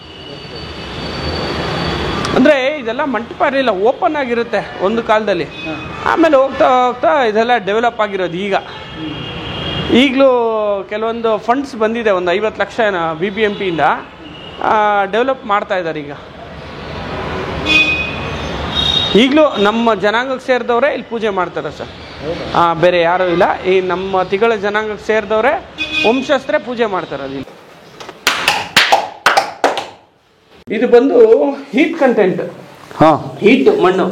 ಅಂದರೆ ಇದೆಲ್ಲ ಮಂಟಪ ಇರಲಿಲ್ಲ, ಓಪನ್ ಆಗಿರುತ್ತೆ ಒಂದು ಕಾಲದಲ್ಲಿ. ಆಮೇಲೆ ಹೋಗ್ತಾ ಹೋಗ್ತಾ ಇದೆಲ್ಲ ಡೆವಲಪ್ ಆಗಿರೋದು. ಈಗಲೂ ಕೆಲವೊಂದು ಫಂಡ್ಸ್ ಬಂದಿದೆ, ಒಂದು 50 ಲಕ್ಷ BBMPಯಿಂದ ಡೆವಲಪ್ ಮಾಡ್ತಾ ಇದ್ದಾರೆ. ಈಗಲೂ ನಮ್ಮ ಜನಾಂಗಕ್ಕೆ ಸೇರಿದವರೇ ಇಲ್ಲಿ ಪೂಜೆ ಮಾಡ್ತಾರೆ ಸರ್. ಬೇರೆ ಯಾರೂ ಇಲ್ಲ. ಈ ನಮ್ಮ ತಿಗಳ ಜನಾಂಗಕ್ಕೆ ಸೇರಿದವರೇ ವಂಶಸ್ಥರೇ ಪೂಜೆ ಮಾಡ್ತಾರೆ ಅಲ್ಲಿ. ಇದು ಬಂದು ಹೀಟ್ ಕಂಟೆಂಟ್, ಹೀಟ್ ಮಣ್ಣು.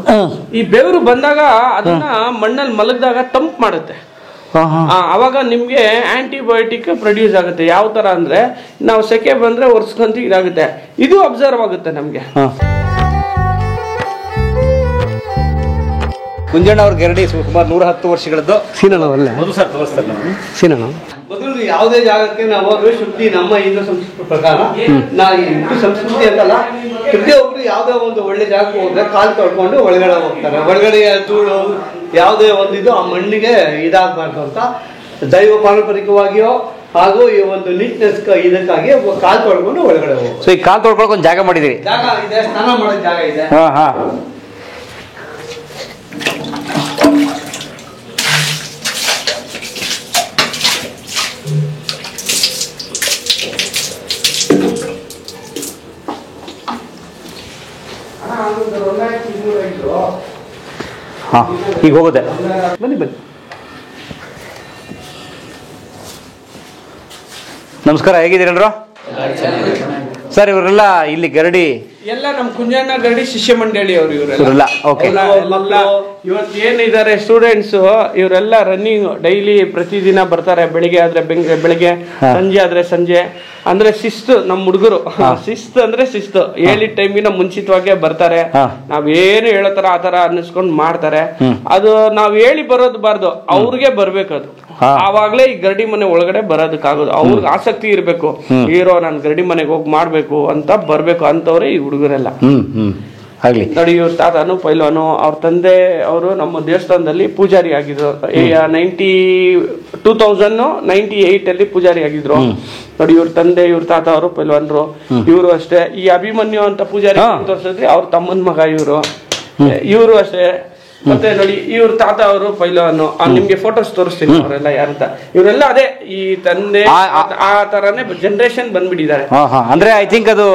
ಈ ಬೆವರು ಬಂದಾಗ ಅದನ್ನ ಮಣ್ಣಲ್ಲಿ ಮಲಗಿದಾಗ ತಂಪ್ ಮಾಡುತ್ತೆ. ಅವಾಗ ನಿಮ್ಗೆ ಆಂಟಿಬಯೋಟಿಕ್ ಪ್ರೊಡ್ಯೂಸ್ ಆಗುತ್ತೆ. ಯಾವ ತರ ಅಂದ್ರೆ ನಾವು ಸೆಕೆ ಬಂದ್ರೆ ಒರ್ಸ್ಕೊಂತ ಇದಾಗುತ್ತೆ. ಇದು ಅಬ್ಸರ್ವ್ ಆಗುತ್ತೆ ನಮ್ಗೆ. ಕುಂಜಣ್ಣ ಅವ್ರ ಗರಡಿ ಸುಮಾರು 110 ವರ್ಷಗಳದ್ದು. ಮೊದಲು ಯಾವುದೇ ಜಾಗಕ್ಕೆ ನಾವು ಶುದ್ಧಿ, ನಮ್ಮ ಹಿಂದೂ ಸಂಸ್ಕೃತಿ ಪ್ರಕಾರ ಸಂಸ್ಕೃತಿ ಅಂತಲ್ಲ, ಪ್ರತಿಯೊಬ್ರು ಯಾವುದೇ ಒಂದು ಒಳ್ಳೆ ಜಾಗಕ್ಕೆ ಹೋದ್ರೆ ಕಾಲು ತೊಳ್ಕೊಂಡು ಒಳಗಡೆ ಹೋಗ್ತಾರೆ. ಒಳಗಡೆ ಧೂಳು ಯಾವುದೇ ಒಂದಿದು ಆ ಮಣ್ಣಿಗೆ ಇದಾಗಬಾರ್ದು ಅಂತ ದೈವ ಪಾರಂಪರಿಕವಾಗಿಯೋ ಹಾಗೂ ಈ ಒಂದು ನೀಟ್ನೆಸ್ ಇದಕ್ಕಾಗಿ ಕಾಲು ತೊಳ್ಕೊಂಡು ಒಳಗಡೆ ಹೋಗ್ತಾರೆ. ಸೊ ಈ ಕಾಲು ತೊಳ್ಕೊಳಕ್ ಒಂದು ಜಾಗ ಮಾಡಿದಿರಿ? ಜಾಗ ಇದೆ, ಸ್ನಾನ ಮಾಡೋ ಜಾಗ ಇದೆ. ಈಗ ಹೋಗುತ್ತೆ. ಬನ್ನಿ. ನಮಸ್ಕಾರ, ಹೇಗಿದ್ದೀರಲ್ರು ಸರ್? ಇವರೆಲ್ಲ ಇಲ್ಲಿ ಗರಡಿ ಎಲ್ಲ ನಮ್ಮ ಕುಂಜಣ್ಣ ಗರಡಿ ಶಿಷ್ಯ ಮಂಡಳಿ ಅವರು. ಇವರೆಲ್ಲ ಇವತ್ತು ಏನಿದ್ದಾರೆ ಸ್ಟೂಡೆಂಟ್ಸ್, ಇವರೆಲ್ಲ ರನ್ನಿಂಗ್ ಡೈಲಿ ಪ್ರತಿದಿನ ಬರ್ತಾರೆ. ಬೆಳಿಗ್ಗೆ ಆದ್ರೆ ಬೆಳಿಗ್ಗೆ, ಸಂಜೆ ಆದ್ರೆ ಸಂಜೆ. ಅಂದ್ರೆ ಶಿಸ್ತು ನಮ್ಮ ಹುಡುಗರು. ಶಿಸ್ತು ಅಂದ್ರೆ ಶಿಸ್ತು. ಹೇಳಿದ ಟೈಮಿನ ಮುಂಚಿತವಾಗೇ ಬರ್ತಾರೆ. ನಾವೇನು ಹೇಳೋತರ ಆತರ ಅನ್ನಿಸ್ಕೊಂಡು ಮಾಡ್ತಾರೆ. ಅದು ನಾವ್ ಹೇಳಿ ಬರೋದು ಬಾರ್ದು, ಅವ್ರಿಗೆ ಬರ್ಬೇಕು. ಅದು ಆವಾಗ್ಲೇ ಈ ಗರಡಿ ಮನೆ ಒಳಗಡೆ ಬರೋದಕ್ಕಾಗೋದು. ಅವ್ರಿಗೆ ಆಸಕ್ತಿ ಇರ್ಬೇಕು. ಹೀರೋ ನಾನು ಗರಡಿ ಮನೆಗೆ ಹೋಗಿ ಮಾಡ್ಬೇಕು ಅಂತ ಬರ್ಬೇಕು ಅಂತವ್ರೆ ಈ ಹುಡುಗರೆಲ್ಲ. ನೋಡಿ, ಇವ್ರ ತಾತನು ಪೈಲ್ವಾನು, ಅವ್ರ ತಂದೆ ಅವರು ನಮ್ಮ ದೇವಸ್ಥಾನದಲ್ಲಿ ಪೂಜಾರಿ ಆಗಿದ್ರು. 2098 ಅಲ್ಲಿ ಪೂಜಾರಿ ಆಗಿದ್ರು. ನೋಡಿ, ಇವ್ರ ತಂದೆ ಇವ್ರ ತಾತ ಅವರು ಪೈಲ್ವಾನ್ರು. ಇವರು ಅಷ್ಟೇ. ಈ ಅಭಿಮನ್ಯು ಅಂತ ಪೂಜಾರಿ ತೋರಿಸಿದ್ರಿ, ಅವ್ರ ತಮ್ಮನ ಮಗ ಇವರು. ಇವರು ಅಷ್ಟೇ. ಮತ್ತೆ ನೋಡಿ, ಇವ್ರ ತಾತ ಅವರು ಪೈಲ್ವಾನು. ನಿಮ್ಗೆ ಫೋಟೋಸ್ ತೋರಿಸ್ತೀನಿ ಅವರೆಲ್ಲ ಯಾರಂತ. ಇವರೆಲ್ಲ ಅದೇ ಈ ತಂದೆ ಆ ತರಾನೇ ಜನರೇಷನ್ ಬಂದ್ಬಿಟ್ಟಿದ್ದಾರೆ. ಅಂದ್ರೆ ಐ ಥಿಂಕ್ ಅದು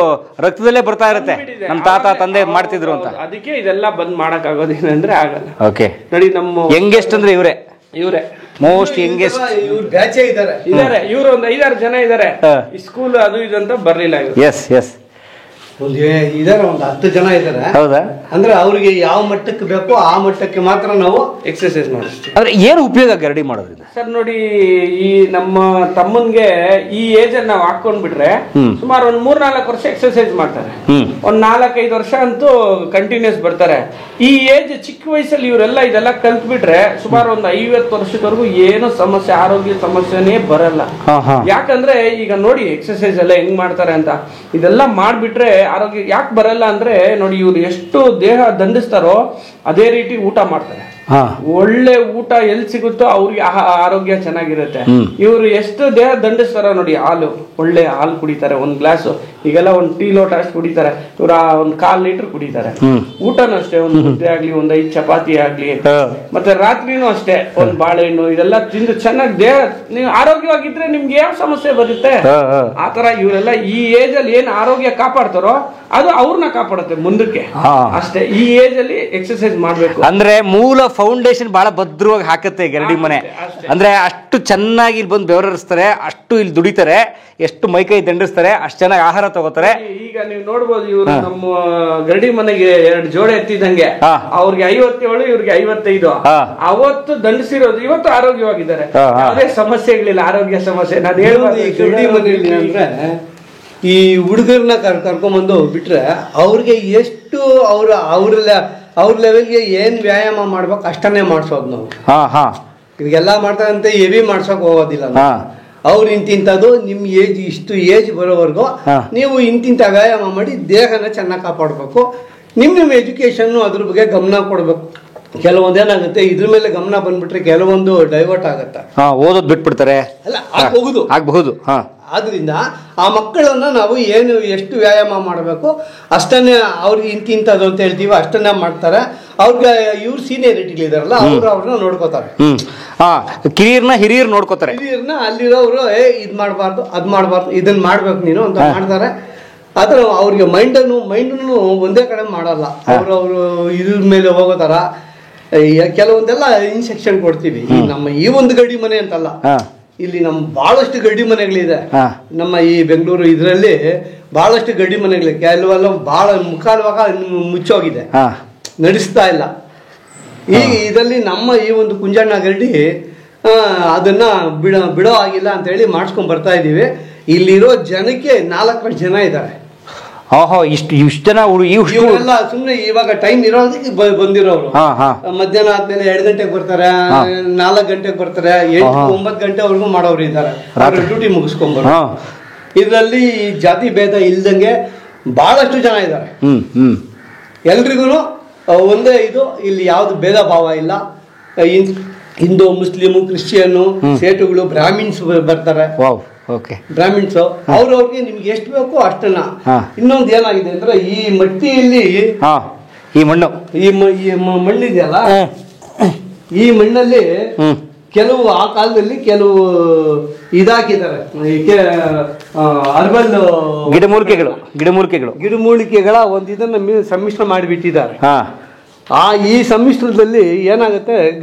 ರಕ್ತದಲ್ಲೇ ಬರ್ತಾ ಇರುತ್ತೆ, ನಮ್ ತಾತ ತಂದೆ ಮಾಡ್ತಿದ್ರು ಅಂತ. ಅದಕ್ಕೆ ಇದೆಲ್ಲ ಬಂದ್ ಮಾಡಕ್ ಆಗೋದೇನಂದ್ರೆ ಆಗಲ್ಲ. ಓಕೆ, ನೋಡಿ, ನಮ್ಮ ಯಂಗೆಸ್ಟ್ ಅಂದ್ರೆ ಇವರೇ ಮೋಸ್ಟ್ ಯಂಗೆಸ್ಟ್. ಇವ್ರು ಬ್ಯಾಚೇ ಇದ್ದಾರೆ. ಇವ್ರು ಒಂದು 5-6 ಜನ ಇದಾರೆ. ಸ್ಕೂಲ್ ಅದು ಇದಂತ ಬರ್ಲಿಲ್ಲ. ಎಸ್ ಇದಾರೆ, ಒಂದು 10 ಜನ ಇದಾರೆ. ಹೌದಾ? ಅಂದ್ರೆ ಅವ್ರಿಗೆ ಯಾವ ಮಟ್ಟಕ್ಕೆ ಬೇಕೋ ಆ ಮಟ್ಟಕ್ಕೆ ಮಾತ್ರ ನಾವು ಎಕ್ಸರ್ಸೈಸ್ ಮಾಡಿಸ್ತೀವಿ. ಅಂದ್ರೆ ಏನು ಉಪಯೋಗ ಗರಡಿ ಮಾಡೋದ್ರಿಂದ? ಸರ್ ನೋಡಿ, ಈ ನಮ್ಮ ತಮ್ಮನ್ಗೆ ಈ ಏಜ್ ಅಲ್ಲಿ ನಾವು ಹಾಕೊಂಡ್ಬಿಟ್ರೆ ಸುಮಾರು ಒಂದ್ 3-4 ವರ್ಷ ಎಕ್ಸರ್ಸೈಸ್ ಮಾಡ್ತಾರೆ. ಒಂದ್ 4-5 ವರ್ಷ ಅಂತೂ ಕಂಟಿನ್ಯೂಸ್ ಬರ್ತಾರೆ. ಈ ಏಜ್ ಚಿಕ್ಕ ವಯಸ್ಸಲ್ಲಿ ಇವರೆಲ್ಲ ಇದೆಲ್ಲ ಕಲ್ತ್ಬಿಟ್ರೆ ಸುಮಾರು ಒಂದು 50 ವರ್ಷದವರೆಗೂ ಏನು ಸಮಸ್ಯೆ, ಆರೋಗ್ಯ ಸಮಸ್ಯೆನೇ ಬರಲ್ಲ. ಯಾಕಂದ್ರೆ ಈಗ ನೋಡಿ ಎಕ್ಸರ್ಸೈಸ್ ಎಲ್ಲ ಹೆಂಗ್ ಮಾಡ್ತಾರೆ ಅಂತ. ಇದೆಲ್ಲ ಮಾಡ್ಬಿಟ್ರೆ ಆರೋಗ್ಯ ಯಾಕೆ ಬರಲ್ಲ ಅಂದ್ರೆ, ನೋಡಿ, ಇವ್ರು ಎಷ್ಟು ದೇಹ ದಂಡಿಸ್ತಾರೋ ಅದೇ ರೀತಿ ಊಟ ಮಾಡ್ತಾರೆ. ಒಳ್ಳೆ ಊಟ ಎಲ್ಲಿ ಸಿಗುತ್ತೋ ಅವ್ರಿಗೆ ಆರೋಗ್ಯ ಚೆನ್ನಾಗಿರುತ್ತೆ. ಇವ್ರು ಎಷ್ಟು ದೇಹ ದಂಡಿಸ್ತಾರ ನೋಡಿ. ಹಾಲು, ಒಳ್ಳೆ ಹಾಲು ಕುಡಿತಾರೆ. 1 ಗ್ಲಾಸ್, ಈಗೆಲ್ಲ 1 ಟೀ ಲೋಟ ಅಷ್ಟು ಕುಡಿತಾರೆ. ಇವ್ರ 1/4 ಲೀಟರ್ ಕುಡಿತಾರೆ. ಊಟನೂ ಅಷ್ಟೇ, 1 ಮುದ್ದೆ ಆಗ್ಲಿ, 1 5 ಚಪಾತಿ ಆಗ್ಲಿ, ಮತ್ತೆ ರಾತ್ರಿನೂ ಅಷ್ಟೇ 1 ಬಾಳೆಹಣ್ಣು, ಇದೆಲ್ಲ ತಿಂದು ಚೆನ್ನಾಗಿ ದೇಹ ನೀವು ಆರೋಗ್ಯವಾಗಿದ್ರೆ ನಿಮ್ಗೆ ಯಾವ ಸಮಸ್ಯೆ ಬರುತ್ತೆ. ಆತರ ಇವರೆಲ್ಲ ಈ ಏಜ್ ಅಲ್ಲಿ ಏನ್ ಆರೋಗ್ಯ ಕಾಪಾಡ್ತಾರೋ ಅದು ಅವ್ರನ್ನ ಕಾಪಾಡುತ್ತೆ ಮುಂದಕ್ಕೆ ಅಷ್ಟೇ. ಈ ಏಜ್ ಅಲ್ಲಿ ಎಕ್ಸರ್ಸೈಸ್ ಮಾಡ್ಬೇಕು. ಅಂದ್ರೆ ಮೂಲ ಫೌಂಡೇಶನ್ ಬಹಳ ಭದ್ರವಾಗಿ ಹಾಕುತ್ತೆ ಗರಡಿ ಮನೆ. ಅಂದ್ರೆ ಅಷ್ಟು ಚೆನ್ನಾಗಿ ಇಲ್ಲಿ ಬಂದು ಬೆವರಿಸ್ತಾರೆ, ಅಷ್ಟು ಇಲ್ಲಿ ದುಡಿತಾರೆ, ಎಷ್ಟು ಮೈಕೈ ದಂಡಿಸ್ತಾರೆ, ಅಷ್ಟು ಚೆನ್ನಾಗಿ ಆಹಾರ ತಗೋತಾರೆ. ಈಗ ನೀವು ನೋಡ್ಬೋದು, ಇವ್ರು ನಮ್ಮ ಗರಡಿ ಮನೆಗೆ 2 ಜೋಡೆ ಎತ್ತಿದಂಗೆ. ಅವ್ರಿಗೆ 57, ಇವ್ರಿಗೆ 55. ಅವತ್ತು ದಂಡಿಸಿರೋದು, ಇವತ್ತು ಆರೋಗ್ಯವಾಗಿದ್ದಾರೆ. ಯಾವುದೇ ಸಮಸ್ಯೆಗಳಿಲ್ಲ, ಆರೋಗ್ಯ ಸಮಸ್ಯೆ. ನಾನು ಹೇಳ್ಬೋದು ಗರಡಿ ಮನೆಯಲ್ಲಿ ಅಂದ್ರೆ ಈ ಹುಡುಗರನ್ನ ಕರ್ಕೊಂಬಂದು ಬಿಟ್ರೆ ಅವ್ರಿಗೆ ಎಷ್ಟು ಅವ್ರ ಲೆವೆಲ್ಗೆ ಏನ್ ವ್ಯಾಯಾಮ ಮಾಡ್ಬೇಕು ಅಷ್ಟನ್ನೇ ಮಾಡ್ಸೋದು ನಾವು. ಇವಾಗೆಲ್ಲ ಮಾಡ್ತಾರಂತೆ ಹೆವಿ ಮಾಡ್ಸೋಕ್ ಹೋಗೋದಿಲ್ಲ. ಅವ್ರು ಇಂತಿಂಥದ್ದು ನಿಮ್ ಏಜ್, ಇಷ್ಟು ಏಜ್ ಬರೋವರೆಗೂ ನೀವು ಇಂತಿಂಥ ವ್ಯಾಯಾಮ ಮಾಡಿ ದೇಹನ ಚೆನ್ನಾಗಿ ಕಾಪಾಡ್ಬೇಕು. ನಿಮ್ಮ ಎಜುಕೇಶನ್ ಅದ್ರ ಬಗ್ಗೆ ಗಮನ ಕೊಡ್ಬೇಕು. ಕೆಲವೊಂದೇನಾಗುತ್ತೆ, ಇದ್ರ ಮೇಲೆ ಗಮನ ಬಂದ್ಬಿಟ್ರೆ ಕೆಲವೊಂದು ಡೈವರ್ಟ್ ಆಗತ್ತೆ. ಓದೋದ್ ಬಿಟ್ಬಿಡ್ತಾರೆ, ಅಲ್ಲ ಆಗಬಹುದು. ಆದ್ರಿಂದ ಆ ಮಕ್ಕಳನ್ನ ನಾವು ಏನು ಎಷ್ಟು ವ್ಯಾಯಾಮ ಮಾಡಬೇಕು ಅಷ್ಟನ್ನೇ, ಅವ್ರಿಗೆ ಇಂತಿಂಥದ್ದು ಅಂತ ಹೇಳ್ತೀವಿ ಅಷ್ಟನ್ನೇ ಮಾಡ್ತಾರೆ. ಅವ್ರಿಗೆ ಇವ್ರು ಸೀನಿಯರಿಟಿಗಳಿದಾರಲ್ಲ ಅವ್ರನ್ನ ನೋಡ್ಕೋತಾರೆ. ಹಿರಿಯರ್ನ ನೋಡ್ಕೋತಾರೆ. ಹಿರಿಯರ್ನ ಅಲ್ಲಿರೋರು ಇದ್ ಮಾಡ್ಬಾರ್ದು, ಅದ್ ಮಾಡ್ಬಾರ್ದು, ಇದನ್ನ ಮಾಡ್ಬೇಕು ನೀನು ಅಂತ ಮಾಡ್ತಾರೆ. ಆದ್ರೆ ಅವ್ರಿಗೆ ಮೈಂಡನ್ನು ಒಂದೇ ಕಡೆ ಮಾಡಲ್ಲ. ಅವ್ರವ್ರು ಇದ್ರ ಮೇಲೆ ಹೋಗೋತಾರ. ಕೆಲವೊಂದೆಲ್ಲ ಇನ್ಸೆಕ್ಷನ್ ಕೊಡ್ತೀವಿ. ನಮ್ಮ ಈ ಒಂದು ಗಡಿ ಮನೆ ಅಂತಲ್ಲ, ಇಲ್ಲಿ ನಮ್ಮ ಬಹಳಷ್ಟು ಗಡ್ಡಿ ಮನೆಗಳಿದೆ. ನಮ್ಮ ಈ ಬೆಂಗಳೂರು ಇದರಲ್ಲಿ ಬಹಳಷ್ಟು ಗಡ್ಡಿ ಮನೆಗಳಿದೆ. ಕೆಲವೆಲ್ಲ ಬಹಳ ಮುಖಾಲ್ವಾಗ ಮುಚ್ಚೋಗಿದೆ, ನಡೆಸ್ತಾ ಇಲ್ಲ. ಈಗ ಇದರಲ್ಲಿ ನಮ್ಮ ಈ ಒಂದು ಕುಂಜಣ್ಣ ಗಡ್ಡಿ ಅದನ್ನ ಬಿಡೋ ಆಗಿಲ್ಲ ಅಂತ ಹೇಳಿ ಮಾಡಿಸ್ಕೊಂಡ್ ಬರ್ತಾ ಇದೀವಿ. ಇಲ್ಲಿರೋ ಜನಕ್ಕೆ 4 ಜನ ಇದ್ದಾರೆ. ಇಷ್ಟು ಜನ ಇವರೆಲ್ಲ ಸುಮ್ನೆ ಇವಾಗ ಟೈಮ್ ಇರೋದಕ್ಕೆ ಬಂದಿರೋರು. ಮಧ್ಯಾಹ್ನ ಆದ್ಮೇಲೆ 2 ಗಂಟೆಗೆ ಬರ್ತಾರೆ, 4 ಗಂಟೆಗೆ ಬರ್ತಾರೆ, 8-9 ಗಂಟೆವರೆಗೂ ಮಾಡೋರು ಇದ್ದಾರೆ. ಡ್ಯೂಟಿ ಮುಗಿಸ್ಕೊಂಡ್ಬರು. ಇದರಲ್ಲಿ ಜಾತಿ ಭೇದ ಇಲ್ದಂಗೆ ಬಹಳಷ್ಟು ಜನ ಇದ್ದಾರೆ. ಎಲ್ರಿಗೂ ಒಂದೇ ಇದು, ಇಲ್ಲಿ ಯಾವ್ದು ಭೇದ ಭಾವ ಇಲ್ಲ. ಹಿಂದೂ, ಮುಸ್ಲಿಮು, ಕ್ರಿಶ್ಚಿಯನ್ನು, ಸೇಟುಗಳು, ಬ್ರಾಹ್ಮಿನ್ಸ್ ಬರ್ತಾರೆ. ಬ್ರಾಹ್ಮಿನ್ಸ್ ಅವ್ರವ್ರಿಗೆ ನಿಮ್ಗೆ ಎಷ್ಟು ಬೇಕೋ ಅಷ್ಟನ್ನ. ಇನ್ನೊಂದು ಏನಾಗಿದೆ ಅಂದ್ರೆ ಈ ಮಟ್ಟಿಯಲ್ಲಿ ಈ ಮಣ್ಣು ಮಣ್ಣಿದೆಯಲ್ಲ, ಈ ಮಣ್ಣಲ್ಲಿ ಕೆಲವು ಆ ಕಾಲದಲ್ಲಿ ಕೆಲವು ಇದಾಕಿದ್ದಾರೆ, ಅರ್ಬಲ್ ಗಿಡಮೂಲಿಕೆಗಳ ಒಂದು ಇದನ್ನ ಸಮ್ಮಿಶ್ರ ಮಾಡಿಬಿಟ್ಟಿದ್ದಾರೆ. ಈ ಸಮ್ಮಿಶ್ರದಲ್ಲಿ ಏನಾಗುತ್ತೆ,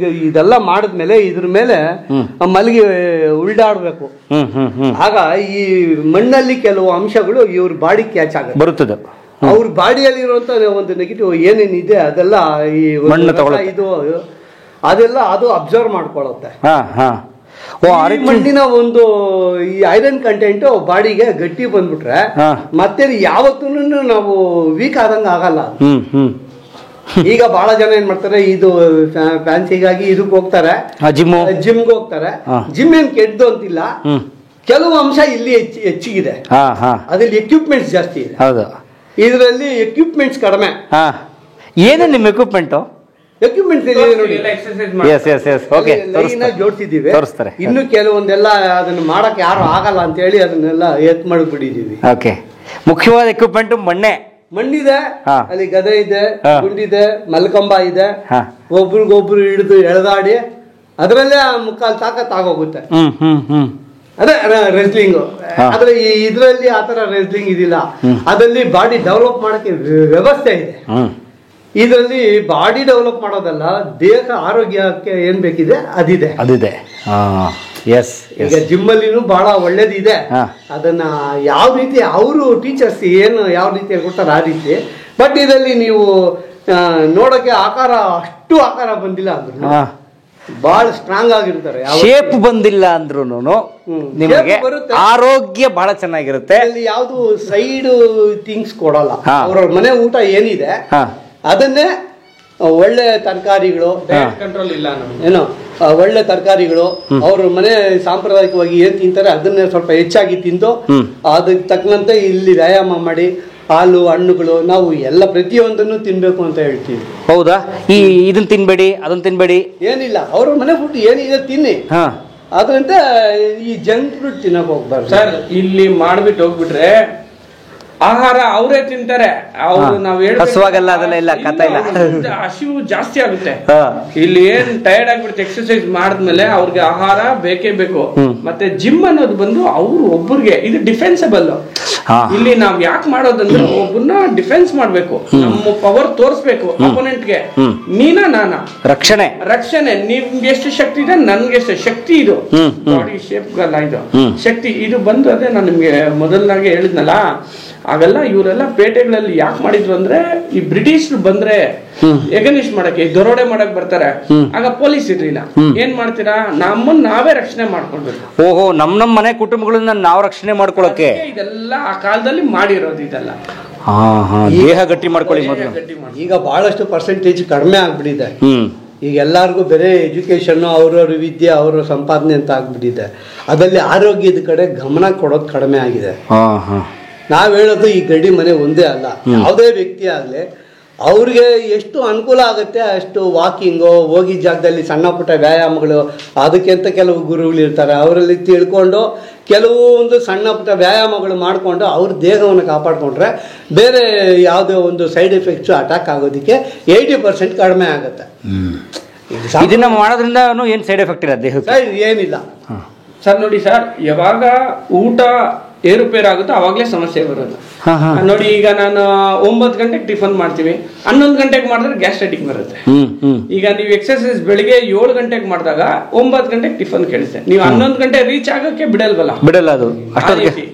ಇದೆಲ್ಲ ಮಾಡಿದ್ಮೇಲೆ ಇದ್ರ ಮೇಲೆ ಮಲಗಿ ಉಲ್ಡಾಡ್ಬೇಕು. ಆಗ ಈ ಮಣ್ಣಲ್ಲಿ ಕೆಲವು ಅಂಶಗಳು ಇವ್ರ ಬಾಡಿ ಕ್ಯಾಚ್ ಬರುತ್ತದೆ. ಅವ್ರ ಬಾಡಿಯಲ್ಲಿ ಇರುವಂತ ಒಂದು ನೆಗೆಟಿವ್ ಏನೇನಿದೆ ಅದೆಲ್ಲ ಈ ಇದು ಅದೆಲ್ಲ ಅದು ಅಬ್ಸರ್ವ್ ಮಾಡ್ಕೊಳ್ಳುತ್ತೆ. ಮಣ್ಣಿನ ಒಂದು ಈ ಐರನ್ ಕಂಟೆಂಟ್ ಬಾಡಿಗೆ ಗಟ್ಟಿ ಬಂದ್ಬಿಟ್ರೆ ಮತ್ತೆ ಯಾವತ್ತೂ ನಾವು ವೀಕ್ ಆದಂಗ ಆಗಲ್ಲ. ಈಗ ಬಹಳ ಜನ ಏನ್ ಮಾಡ್ತಾರೆ, ಇದು ಫ್ಯಾನ್ಸಿಗಾಗಿ ಇದಕ್ಕೆ ಹೋಗ್ತಾರೆ, ಜಿಮ್ಗೆ ಹೋಗ್ತಾರೆ. ಜಿಮ್ ಏನ್ ಕೆಡ್ದು ಅಂತಿಲ್ಲ, ಕೆಲವು ಅಂಶ ಇಲ್ಲಿ ಹೆಚ್ಚಿಗಿದೆ. ಅದ್ರಲ್ಲಿ ಎಕ್ವಿಪ್ಮೆಂಟ್ಸ್ ಜಾಸ್ತಿ ಇದೆ, ಇದರಲ್ಲಿ ಎಕ್ವಿಪ್ಮೆಂಟ್ಸ್ ಕಡಿಮೆ. ಏನು ನಿಮ್ಮ ಎಕ್ವಿಪ್ಮೆಂಟ್ ಜೋಡಿಸಿದೀವಿ. ಇನ್ನು ಕೆಲವೊಂದೆಲ್ಲ ಅದನ್ನ ಮಾಡಕ್ ಯಾರು ಆಗಲ್ಲ ಅಂತ ಹೇಳಿ ಅದನ್ನೆಲ್ಲ ಎತ್ ಮಾಡಿಬಿಟ್ಟಿದೀವಿ. ಮುಖ್ಯವಾದ ಎಕ್ವಿಪ್ಮೆಂಟ್ ಮಣ್ಣಿದೆ, ಅಲ್ಲಿ ಗದೆ ಇದೆ, ಗುಂಡಿದೆ, ಮಲ್ಕಂಬ ಇದೆ. ಒಬ್ರಿಗೊಬ್ರು ಹಿಡಿದು ಎಳೆದಾಡಿ ಅದರಲ್ಲೇ ಮುಕ್ಕಾಲು ತಾಕತ್ ಆಗೋಗುತ್ತೆ. ಅದೇ ರೆಸ್ಲಿಂಗ್. ಆದ್ರೆ ಇದ್ರಲ್ಲಿ ಆತರ ರೆಸ್ಲಿಂಗ್ ಇದಿಲ್ಲ. ಅದರಲ್ಲಿ ಬಾಡಿ ಡೆವಲಪ್ ಮಾಡಕ್ಕೆ ವ್ಯವಸ್ಥೆ ಇದೆ. ಇದರಲ್ಲಿ ಬಾಡಿ ಡೆವಲಪ್ ಮಾಡೋದಲ್ಲ, ದೇಹ ಆರೋಗ್ಯಕ್ಕೆ ಏನ್ ಬೇಕಿದೆ ಅದಿದೆ. ಈಗ ಜಿಮ್ ಅಲ್ಲಿನೂ ಬಹಳ ಒಳ್ಳೇದಿದೆ. ಅದನ್ನ ಯಾವ ರೀತಿ ಅವರು ಟೀಚರ್ಸ್ ಏನು ಯಾವ ರೀತಿ ಹೇಳ್ಕೊಡ್ತಾರೆ ಆ ರೀತಿ. ಬಟ್ ಇದರಲ್ಲಿ ನೀವು ನೋಡಕ್ಕೆ ಅಷ್ಟು ಆಕಾರ ಬಂದಿಲ್ಲ ಅಂದ್ರು ಬಹಳ ಸ್ಟ್ರಾಂಗ್ ಆಗಿರ್ತಾರೆ. ಶೇಪ್ ಬಂದಿಲ್ಲ ಅಂದ್ರು ನಿಮಗೆ ಆರೋಗ್ಯ ಬಹಳ ಚೆನ್ನಾಗಿರುತ್ತೆ. ಅಲ್ಲಿ ಯಾವ್ದು ಸೈಡ್ ಥಿಂಗ್ಸ್ ಕೊಡಲ್ಲ. ಅವ್ರವ್ರ ಮನೆ ಊಟ ಏನಿದೆ ಅದನ್ನೇ ಒಳ್ಳೆ ತರಕಾರಿಗಳು, ಕಂಟ್ರೋಲ್ ಇಲ್ಲ ಏನೋ ಒಳ್ಳೆ ತರಕಾರಿಗಳು, ಅವ್ರ ಮನೆ ಸಾಂಪ್ರದಾಯಿಕವಾಗಿ ಏನ್ ತಿಂತಾರೆ ಅದನ್ನೇ ಸ್ವಲ್ಪ ಹೆಚ್ಚಾಗಿ ತಿಂದು ಅದಕ್ಕೆ ತಕ್ಕಂತೆ ಇಲ್ಲಿ ವ್ಯಾಯಾಮ ಮಾಡಿ ಹಾಲು, ಹಣ್ಣುಗಳು ನಾವು ಎಲ್ಲ ಪ್ರತಿಯೊಂದನ್ನು ತಿನ್ಬೇಕು ಅಂತ ಹೇಳ್ತೀವಿ. ಹೌದಾ? ಇದನ್ನ ತಿನ್ಬೇಡಿ, ಅದನ್ನ ತಿನ್ಬೇಡಿ ಏನಿಲ್ಲ, ಅವ್ರ ಮನೆ ಫುಡ್ ಏನಿದೆ ತಿನ್ನಿ. ಅದ್ರಂತೆ ಈ ಜಂಕ್ ಫುಡ್ ತಿನ್ನಕ್ ಹೋಗ್ಬಾರ್ದು ಸರ್. ಇಲ್ಲಿ ಮಾಡ್ಬಿಟ್ಟು ಹೋಗ್ಬಿಟ್ರೆ ಆಹಾರ ಅವರೇ ತಿಂತಾರೆ. ಅವ್ರು ನಾವ್ ಹಸುವಾಗಲ್ಲ, ಅದೆಲ್ಲ ಇಲ್ಲ, ಕಥೆ ಇಲ್ಲ, ಹಸಿವು ಜಾಸ್ತಿ ಆಗುತ್ತೆ. ಇಲ್ಲಿ ಏನ್ ಟಯರ್ಡ್ ಆಗ್ಬಿಡುತ್ತೆ ಎಕ್ಸರ್ಸೈಸ್ ಮಾಡಿದ್ಮೇಲೆ ಅವ್ರಿಗೆ ಆಹಾರ ಬೇಕೇ ಬೇಕು. ಮತ್ತೆ ಜಿಮ್ ಅನ್ನೋದು ಬಂದು ಅವ್ರು ಒಬ್ಬರಿಗೆ ಇದು ಡಿಫೆನ್ಸಬಲ್. ಇಲ್ಲಿ ನಾವ್ ಯಾಕೆ ಮಾಡೋದಂದ್ರೆ ಒಬ್ಬರನ್ನ ಡಿಫೆನ್ಸ್ ಮಾಡ್ಬೇಕು, ನಮ್ಮ ಪವರ್ ತೋರಿಸ್ಬೇಕು ಅಪೋನೆಂಟ್ಗೆ. ನಾನಾ ರಕ್ಷಣೆ ನಿಮ್ಗೆ ಎಷ್ಟು ಶಕ್ತಿ ಇದೆ, ನನ್ಗೆ ಎಷ್ಟು ಶಕ್ತಿ. ಇದು ಬಾಡಿ ಶೇಪ್ ಗಲ್ಲ, ಇದು ಶಕ್ತಿ. ಇದು ಬಂದು ಅದೇ ನಾನು ನಿಮ್ಗೆ ಮೊದಲನಾಗೆ ಹೇಳಿದ್ನಲ್ಲ, ಆಗೆಲ್ಲ ಇವರೆಲ್ಲ ಪೇಟೆಗಳಲ್ಲಿ ಯಾಕೆ ಮಾಡಿದ್ರು ಅಂದ್ರೆ ಈ ಬ್ರಿಟಿಷರು ಬಂದ್ರೆ ಎಗನಿಸ್ಟ್ ಮಾಡಕ್ಕೆ, ದರೋಡೆ ಮಾಡಕ್ ಬರ್ತಾರೆ. ಆಗ ಪೊಲೀಸ್ ಇರ್ಲಿಲ್ಲ. ಏನ್ ಮಾಡ್ತೀರಾ, ನಮ್ಮನ್ನ ನಾವೇ ರಕ್ಷಣೆ ಮಾಡ್ಕೊಳ್ಬೇಕು. ಓಹೋ, ನಮ್ಮ ಮನೆ ಕುಟುಂಬಗಳನ್ನ ನಾವು ರಕ್ಷಣೆ ಮಾಡ್ಕೊಳಕ್ಕೆ ಇದೆಲ್ಲ ಆ ಕಾಲದಲ್ಲಿ ಮಾಡಿರೋದು. ಇದೆಲ್ಲ ದೇಹ ಗಟ್ಟಿ ಮಾಡ್ಕೊಳ್ಳಿ ಮೊದಲು. ಈಗ ಬಹಳಷ್ಟು ಪರ್ಸೆಂಟೇಜ್ ಕಡಿಮೆ ಆಗ್ಬಿಟ್ಟಿದೆ. ಈಗ ಎಲ್ಲರಿಗೂ ಬೇರೆ ಎಜುಕೇಶನ್, ಅವ್ರವ್ರ ವಿದ್ಯೆ, ಅವ್ರ ಸಂಪಾದನೆ ಅಂತ ಆಗ್ಬಿಟ್ಟಿದೆ. ಅದರಲ್ಲಿ ಆರೋಗ್ಯದ ಕಡೆ ಗಮನ ಕೊಡೋದು ಕಡಿಮೆ ಆಗಿದೆ. ನಾವ್ ಹೇಳೋದು ಈ ಗಡ್ಡಿ ಮನೆ ಒಂದೇ ಅಲ್ಲ, ಯಾವುದೇ ವ್ಯಕ್ತಿ ಆಗ್ಲಿ ಅವ್ರಿಗೆ ಎಷ್ಟು ಅನುಕೂಲ ಆಗುತ್ತೆ ಅಷ್ಟು ವಾಕಿಂಗು, ಹೋಗಿ ಜಾಗದಲ್ಲಿ ಸಣ್ಣ ಪುಟ್ಟ ವ್ಯಾಯಾಮಗಳು, ಅದಕ್ಕಿಂತ ಕೆಲವು ಗುರುಗಳು ಇರ್ತಾರೆ, ಅವರಲ್ಲಿ ತಿಳ್ಕೊಂಡು ಕೆಲವೊಂದು ಸಣ್ಣ ಪುಟ್ಟ ವ್ಯಾಯಾಮಗಳು ಮಾಡಿಕೊಂಡು ಅವ್ರ ದೇಹವನ್ನು ಕಾಪಾಡಿಕೊಂಡ್ರೆ ಬೇರೆ ಯಾವುದೇ ಒಂದು ಸೈಡ್ ಎಫೆಕ್ಟ್ಸ್ ಅಟ್ಯಾಕ್ ಆಗೋದಕ್ಕೆ 80% ಕಡಿಮೆ ಆಗುತ್ತೆ. ಇದನ್ನ ಮಾಡೋದ್ರಿಂದ ಏನು ಸೈಡ್ ಎಫೆಕ್ಟ್ ಇಲ್ಲ ದೇಹಕ್ಕೆ? ಏನಿಲ್ಲ ಸರ್. ನೋಡಿ ಸರ್, ಯಾವಾಗ ಊಟ ಏರುಪೇರು ಆಗುತ್ತೋ ಅವಾಗಲೇ ಸಮಸ್ಯೆ ಬರೋದು. ನೋಡಿ ಈಗ ನಾನು 9 ಗಂಟೆಗೆ ಟಿಫನ್ ಮಾಡ್ತೀವಿ, 11 ಗಂಟೆಗೆ ಮಾಡಿದ್ರೆ ಗ್ಯಾಸ್ಟ್ರೈಟಿಕ್ ಬರುತ್ತೆ. ಈಗ ನೀವು ಎಕ್ಸರ್ಸೈಸ್ ಬೆಳಿಗ್ಗೆ 7 ಗಂಟೆಗೆ ಮಾಡಿದಾಗ 9 ಗಂಟೆಗೆ ಟಿಫನ್ ಕೇಳುತ್ತೆ, ನೀವು 11 ಗಂಟೆ ರೀಚ್ ಆಗೋಕ್ಕೆ ಬಿಡಲ್ಲ ಅದು ಅಷ್ಟೊತ್ತಿಗೆ.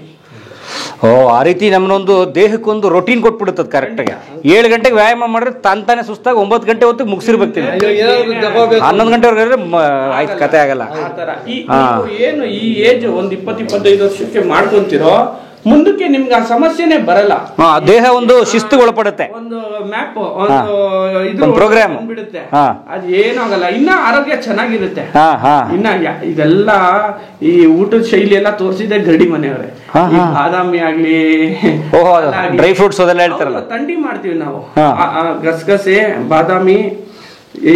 ಓ, ಆ ರೀತಿ ನಮ್ಮನ್ನೊಂದು ದೇಹಕ್ಕೊಂದು ರೊಟೀನ್ ಕೊಟ್ಬಿಡುತ್ತದೆ ಕರೆಕ್ಟಾಗಿ. 7 ಗಂಟೆಗೆ ವ್ಯಾಯಾಮ ಮಾಡಿದ್ರೆ ತಾನೇ ಸುಸ್ತಾಗಿ 9 ಗಂಟೆ ಹೊತ್ತಿಗೆ ಮುಗಿಸಿರ್ಬೇಕು. 11 ಗಂಟೆವರೆಗೆ ಆಯ್ತು, ಕತೆ ಆಗಲ್ಲ. ಏನು ಈ ಏಜ್ ಒಂದು 20-25 ವರ್ಷಕ್ಕೆ ಮಾಡ್ಕೊಂತಿರೋ ಮುಂದಕ್ಕೆ ನಿಮ್ಗೆ ಆ ಸಮಸ್ಯೆನೇ ಬರಲ್ಲ. ದೇಹ ಒಂದು ಶಿಸ್ತು ಒಳಪಡುತ್ತೆ, ಒಂದು ಮ್ಯಾಪ್, ಒಂದು ಪ್ರೋಗ್ರಾಮ್ ಬಿಡುತ್ತೆ, ಅದು ಏನಾಗಲ್ಲ. ಇನ್ನ ಆರೋಗ್ಯ ಚೆನ್ನಾಗಿರುತ್ತೆ. ಇನ್ನ ಇದೆಲ್ಲ ಈ ಊಟದ ಶೈಲಿ ಎಲ್ಲ ತೋರಿಸಿದೆ ಗರಡಿ ಮನೆಯವರೇ. ಬಾದಾಮಿ ಆಗ್ಲಿ, ಡ್ರೈ ಫ್ರೂಟ್ಸ್ ಅದೆಲ್ಲ ಹೇಳ್ತಾರಲ್ಲ, ತಂಡಿ ಮಾಡ್ತೀವಿ ನಾವು. ಗಸಗಸೆ, ಬಾದಾಮಿ,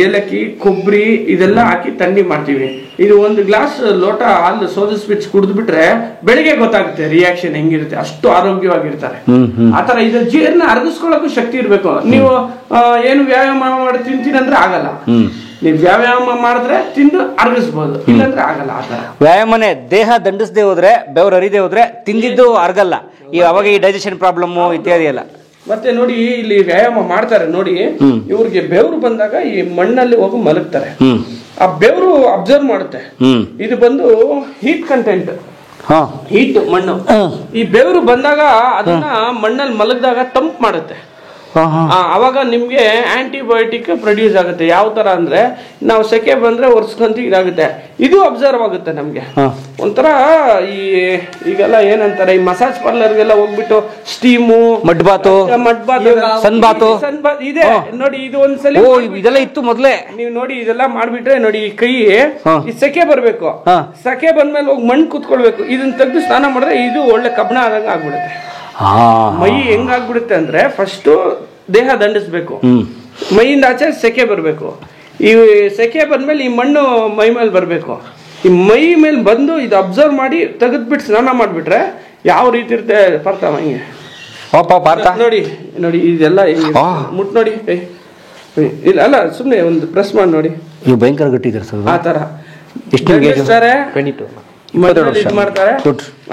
ಏಲಕ್ಕಿ, ಕೊಬ್ಬರಿ ಇದೆಲ್ಲ ಹಾಕಿ ತಂಡಿ ಮಾಡ್ತೀವಿ. ಇದು 1 ಗ್ಲಾಸ್ ಲೋಟ ಹಾಲು ಸೋದಿಸ್ಬಿಟ್ಟು ಕುಡಿದು ಬಿಟ್ರೆ ಬೆಳಿಗ್ಗೆ ಗೊತ್ತಾಗುತ್ತೆ ರಿಯಾಕ್ಷನ್ ಹೆಂಗಿರುತ್ತೆ. ಅಷ್ಟು ಆರೋಗ್ಯವಾಗಿರ್ತಾರೆ. ಆತರ ಇದು ಜೀರ್ಣ ಅರಗಿಸ್ಕೊಳ್ಳೋಕ್ಕೂ ಶಕ್ತಿ ಇರ್ಬೇಕು. ನೀವು ಏನು ವ್ಯಾಯಾಮ ಮಾಡಿ ತಿಂತೀನಿ ಅಂದ್ರೆ ಆಗಲ್ಲ. ನೀವು ವ್ಯಾಯಾಮ ಮಾಡಿದ್ರೆ ತಿಂದು ಅರಗಿಸ್ಬೋದು, ಇಲ್ಲಾಂದ್ರೆ ಆಗಲ್ಲ. ಆತರ ವ್ಯಾಯಾಮನೇ ದೇಹ ದಂಡಿಸದೆ ಹೋದ್ರೆ, ಬೆವರು ಹರಿದೆ ಹೋದ್ರೆ ತಿಂದಿದ್ದು ಅರಗಲ್ಲ. ಅವಾಗ ಈ ಡೈಜೆಷನ್ ಪ್ರಾಬ್ಲಮ್ ಇತ್ಯಾದಿ ಎಲ್ಲ. ಮತ್ತೆ ನೋಡಿ, ಇಲ್ಲಿ ವ್ಯಾಯಾಮ ಮಾಡ್ತಾರೆ ನೋಡಿ, ಇವ್ರಿಗೆ ಬೆವರು ಬಂದಾಗ ಈ ಮಣ್ಣಲ್ಲಿ ಹೋಗಿ ಮಲಗ್ತಾರೆ. ಆ ಬೆವರು ಅಬ್ಸರ್ವ್ ಮಾಡುತ್ತೆ. ಇದು ಬಂದು ಹೀಟ್ ಕಂಟೆಂಟ್, ಹೀಟ್ ಮಣ್ಣು. ಈ ಬೆವರು ಬಂದಾಗ ಅದನ್ನ ಮಣ್ಣಲ್ಲಿ ಮಲಗಿದಾಗ ತಂಪ್ ಮಾಡುತ್ತೆ. ಅವಾಗ ನಿಮ್ಗೆ ಆಂಟಿಬಯೋಟಿಕ್ ಪ್ರೊಡ್ಯೂಸ್ ಆಗುತ್ತೆ. ಯಾವ ತರ ಅಂದ್ರೆ, ನಾವು ಸೆಕೆ ಬಂದ್ರೆ ಒರ್ಸ್ಕೊಂತ ಇದಾಗುತ್ತೆ, ಇದು ಅಬ್ಸರ್ವ್ ಆಗುತ್ತೆ ನಮ್ಗೆ. ಒಂಥರ ಈಗೆಲ್ಲ ಏನಂತಾರೆ, ಈ ಮಸಾಜ್ ಪಾರ್ಲರ್ಗೆಲ್ಲ ಹೋಗ್ಬಿಟ್ಟು ಸ್ಟೀಮು, ಮಡ್ಬಾತು, ಸನ್ಬಾತು ಇದೆ ನೋಡಿ. ಇದು ಒಂದ್ಸಲ ಇದೆಲ್ಲ ಇತ್ತು ಮೊದ್ಲೇ. ನೀವು ನೋಡಿ ಇದೆಲ್ಲ ಮಾಡ್ಬಿಟ್ರೆ ನೋಡಿ, ಈ ಕೈ ಈ ಸೆಕೆ ಬರ್ಬೇಕು. ಸೆಕೆ ಬಂದ್ಮೇಲೆ ಹೋಗಿ ಮಣ್ಣು ಕೂತ್ಕೊಳ್ಬೇಕು. ಇದನ್ನ ತೆಗೆದು ಸ್ನಾನ ಮಾಡಿದ್ರೆ ಇದು ಒಳ್ಳೆ ಕಬ್ಬಣ ಆದಂಗ ಆಗ್ಬಿಡುತ್ತೆ. ಮೈ ಹೆಂಗಾಗ್ಬಿಡುತ್ತೆ ಅಂದ್ರೆ, ಫಸ್ಟ್ ದೇಹ ದಂಡಿಸ್ಬೇಕು, ಮೈಯಿಂದ ಆಚೆ ಸೆಕೆ ಬರ್ಬೇಕು. ಈ ಸೆಕೆ ಬಂದ್ಮೇಲೆ ಈ ಮಣ್ಣು ಮೈ ಮೇಲೆ ಬರ್ಬೇಕು. ಈ ಮೈ ಮೇಲೆ ಬಂದು ಇದು ಅಬ್ಸರ್ವ್ ಮಾಡಿ ತೆಗೆದ್ಬಿಟ್ಟು ಸ್ನಾನ ಮಾಡ್ಬಿಟ್ರೆ ಯಾವ ರೀತಿ ಇರುತ್ತೆ ಪಾರ್ಥ ಹಿಂಗೆ. ನೋಡಿ ನೋಡಿ ಇದೆಲ್ಲ ಮುಟ್ ನೋಡಿ, ಇಲ್ಲ ಅಲ್ಲ ಸುಮ್ಮನೆ ಒಂದು ಪ್ರೆಸ್ ಮಾಡಿ ನೋಡಿ. ಭಯಂಕರ ಗಟ್ಟಿದ್ದಾರೆ ಸರ್. ಆ ತರ ಮಾಡ್ತಾರೆ,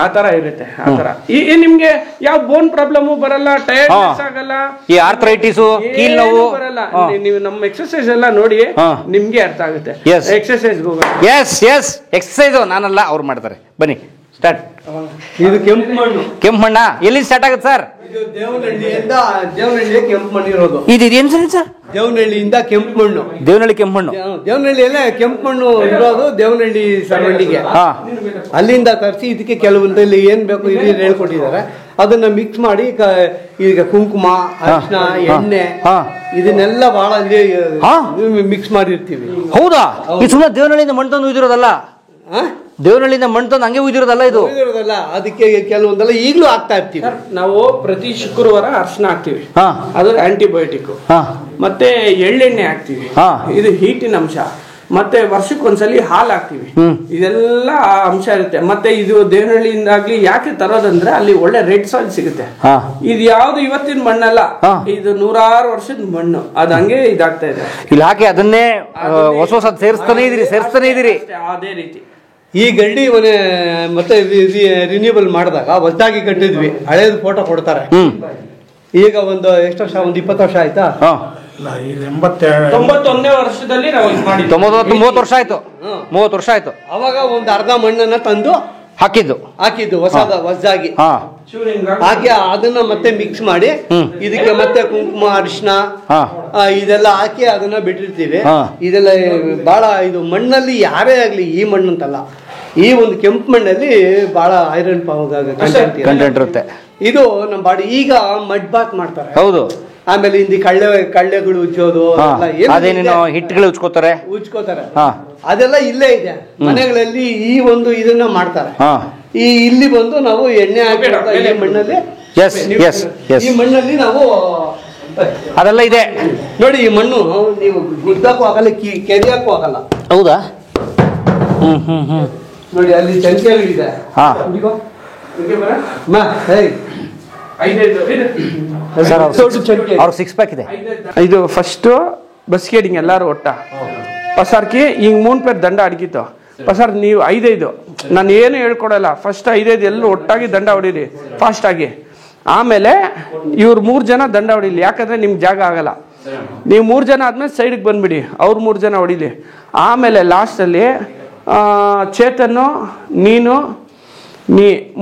ಆ ತರ ಇರುತ್ತೆ. ಆ ತರ ಈ ನಿಮ್ಗೆ ಯಾವ ಬೋನ್ ಪ್ರಾಬ್ಲಮ್ ಬರಲ್ಲ, ಟೈರ್ಡ್ನೆಸ್ ಆಗಲ್ಲ, ಈ ಆರ್ಥರೈಟಿಸ್, ಕೀಲ್ ನೋವು ಬರಲ್ಲ. ನೀವು ನಮ್ಮ ಎಕ್ಸರ್ಸೈಸ್ ಎಲ್ಲ ನೋಡಿ ನಿಮ್ಗೆ ಅರ್ಥ ಆಗುತ್ತೆ. ಎಕ್ಸರ್ಸೈಸ್ ಎಕ್ಸರ್ಸೈಸ್ ನಾನಲ್ಲ, ಅವ್ರು ಮಾಡ್ತಾರೆ. ಬನ್ನಿ ಸ್ಟಾರ್ಟ್. ಇದು ಕೆಂಪು ಮಣ್ಣು. ಕೆಂಪು ಮಣ್ಣ ಎಲ್ಲಿ ಸ್ಟಾರ್ಟ್ ಆಗುತ್ತೆ ಸರ್? ದೇವನಹಳ್ಳಿಯ ಕೆಂಪು ಮಣ್ಣು ಇರೋದು. ಏನ್ ಸರ್? ದೇವನಹಳ್ಳಿಯಿಂದ ಕೆಂಪು ಮಣ್ಣು. ದೇವನಹಳ್ಳಿ ಕೆಂಪು ಮಣ್ಣು. ದೇವನಹಳ್ಳಿಯಲ್ಲೇ ಕೆಂಪು ಮಣ್ಣು ಇರೋದು ದೇವನಹಳ್ಳಿ ಸರೌಂಡಿಗೆ. ಅಲ್ಲಿಂದ ತರಿಸಿ ಇದಕ್ಕೆ ಕೆಲವೊಂದು ಏನ್ ಬೇಕು ಇದು ಹೇಳ್ಕೊಟ್ಟಿದ್ದಾರೆ. ಅದನ್ನ ಮಿಕ್ಸ್ ಮಾಡಿ ಈಗ ಕುಂಕುಮ, ಅರಿಶಿನ, ಎಣ್ಣೆ ಇದನ್ನೆಲ್ಲ ಬಹಳ ಮಿಕ್ಸ್ ಮಾಡಿರ್ತೀವಿ. ಹೌದಾ? ಈ ಸುಮ್ಮನೆ ದೇವನಹಳ್ಳಿಯಿಂದ ಮಣ್ಣು ತಂದು ಉಯ್ದಿರೋದಲ್ಲ, ದೇವನಹಳ್ಳಿಯಿಂದ ಮಣ್ಣು ತಂದು ಹಂಗೆ ಉಯ್ದಿರೋದಲ್ಲ ಇದು. ಅದಕ್ಕೆ ಕೆಲವೊಂದೆಲ್ಲ ಈಗಲೂ ಆಗ್ತಾ ಇರ್ತೀವಿ ನಾವು. ಪ್ರತಿ ಶುಕ್ರವಾರ ಅರಿಶಿನ ಹಾಕ್ತಿವಿ, ಅದು ಆಂಟಿಬಯೋಟಿಕ್. ಮತ್ತೆ ಎಳ್ಳೆಣ್ಣೆ ಹಾಕ್ತಿವಿ, ಇದು ಹೀಟಿನ ಅಂಶ. ಮತ್ತೆ ವರ್ಷಕ್ಕೊಂದ್ಸಲಿ ಹಾಲು ಹಾಕ್ತಿವಿ, ಇದೆಲ್ಲ ಅಂಶ ಇರುತ್ತೆ. ಮತ್ತೆ ಇದು ದೇವನಹಳ್ಳಿಯಿಂದಾಗ್ಲಿ ಯಾಕೆ ತರೋದಂದ್ರೆ ಅಲ್ಲಿ ಒಳ್ಳೆ ರೆಡ್ ಸಾಯಿಲ್ ಸಿಗುತ್ತೆ. ಇದು ಯಾವ್ದು ಇವತ್ತಿನ ಮಣ್ಣಲ್ಲ, ಇದು 100 ವರ್ಷದ ಮಣ್ಣು. ಅದು ಹಂಗೆ ಇದಾಗ್ತಾ ಇದೆ. ಇಲ್ಲಿ ಹಾಕಿ ಅದನ್ನೇ ಹೊಸ ಹೊಸ ಸೇರಿಸ್ತಾನೆ ಇದೀರಿ. ಅದೇ ರೀತಿ ಈ ಗರಡಿ ಮನೆ ಮತ್ತೆ ರಿನ್ಯೂವಲ್ ಮಾಡಿದಾಗ ಹೊಸದಾಗಿ ಕಟ್ಟಿದ್ವಿ. ಹಳೇದು ಫೋಟೋ ಕೊಡ್ತಾರೆ. ಈಗ ಒಂದು ಎಷ್ಟು ವರ್ಷ, ಒಂದು 20 ವರ್ಷ ಆಯ್ತಾ? 91ನೇ ವರ್ಷದಲ್ಲಿ ನಾವು 30 ವರ್ಷ ಆಯ್ತು. 30 ವರ್ಷ ಆಯ್ತು. ಅವಾಗ ಒಂದು ಅರ್ಧ ಮಣ್ಣನ್ನ ತಂದು ಹಾಕಿದ್ದು ಹೊಸದಾಗಿ ಹಾಕಿ ಅದನ್ನ ಮತ್ತೆ ಮಿಕ್ಸ್ ಮಾಡಿ ಇದಕ್ಕೆ ಮತ್ತೆ ಕುಂಕುಮ, ಅರಿಶಿನ ಇದೆಲ್ಲ ಹಾಕಿ ಅದನ್ನ ಬಿಟ್ಟಿರ್ತೀವಿ. ಇದೆಲ್ಲ ಬಹಳ ಇದು ಮಣ್ಣಲ್ಲಿ ಯಾರೇ ಆಗ್ಲಿ, ಈ ಮಣ್ಣು ಅಂತಲ್ಲ, ಈ ಒಂದು ಕೆಂಪು ಮಣ್ಣಲ್ಲಿ ಬಹಳ ಐರನ್ ಕಂಟೆಂಟ್ ಇರುತ್ತೆ. ಇದು ನಮ್ಮ ಬಾಡಿ. ಈಗ ಮಡ್ ಬಾತ್ ಮಾಡ್ತಾರೆ. ಹೌದು. ಆಮೇಲೆ ಹಿಂದಿ ಕಳ್ಳೆಗಳು ಉಜ್ಜೋದು, ಹಿಟ್ಟುಗಳು ಉಜ್ಕೋತಾರೆ. ಅದೆಲ್ಲ ಇಲ್ಲೇ ಇದೆ ಮನೆಗಳಲ್ಲಿ. ಈ ಒಂದು ಇದನ್ನ ಮಾಡ್ತಾರೆ. ಇಲ್ಲಿ ಬಂದು ನಾವು ಎಣ್ಣೆ ಹಾಕಿ ಈ ಮಣ್ಣಲ್ಲಿ, ಈ ಮಣ್ಣಲ್ಲಿ ನಾವು ಅದೆಲ್ಲ ಇದೆ ನೋಡಿ. ಈ ಮಣ್ಣು ನೀವು ಗುದ್ದಕ್ಕೂ ಆಗಲ್ಲ, ಕೆರಿಯಕ್ಕೂ ಆಗಲ್ಲ. ಹೌದಾ? ನೋಡಿ ಅಲ್ಲಿ ಚಂಕೆಗಳಿದೆ. ಸಿಕ್ಸ್ ಪ್ಯಾಕ್ ಇದೆ. ಇದು ಫಸ್ಟ್ ಬಸ್ಕೇಟಿಂಗ್ ಎಲ್ಲಾರು ಒಟ್ಟ ಪಸಾರ್ಕಿ ಹಿಂಗ್ 3 ಪೇರ್ ದಂಡ ಅಡಗಿತ್ತು. ಪಸಾರ್ ನೀವು 5 ನಾನು ಏನು ಹೇಳ್ಕೊಡಲ್ಲ. ಫಸ್ಟ್ 5 ಎಲ್ಲೂ ಒಟ್ಟಾಗಿ ದಂಡ ಹೊಡೀರಿ ಫಾಸ್ಟಾಗಿ. ಆಮೇಲೆ ಇವ್ರು 3 ಜನ ದಂಡ ಹೊಡಿಲಿ, ಯಾಕಂದರೆ ನಿಮ್ಗೆ ಜಾಗ ಆಗಲ್ಲ. ನೀವು 3 ಜನ ಆದಮೇಲೆ ಸೈಡಿಗೆ ಬಂದುಬಿಡಿ, ಅವ್ರು 3 ಜನ ಹೊಡಿಲಿ. ಆಮೇಲೆ ಲಾಸ್ಟಲ್ಲಿ ಚೇತನ್ನು ನೀನು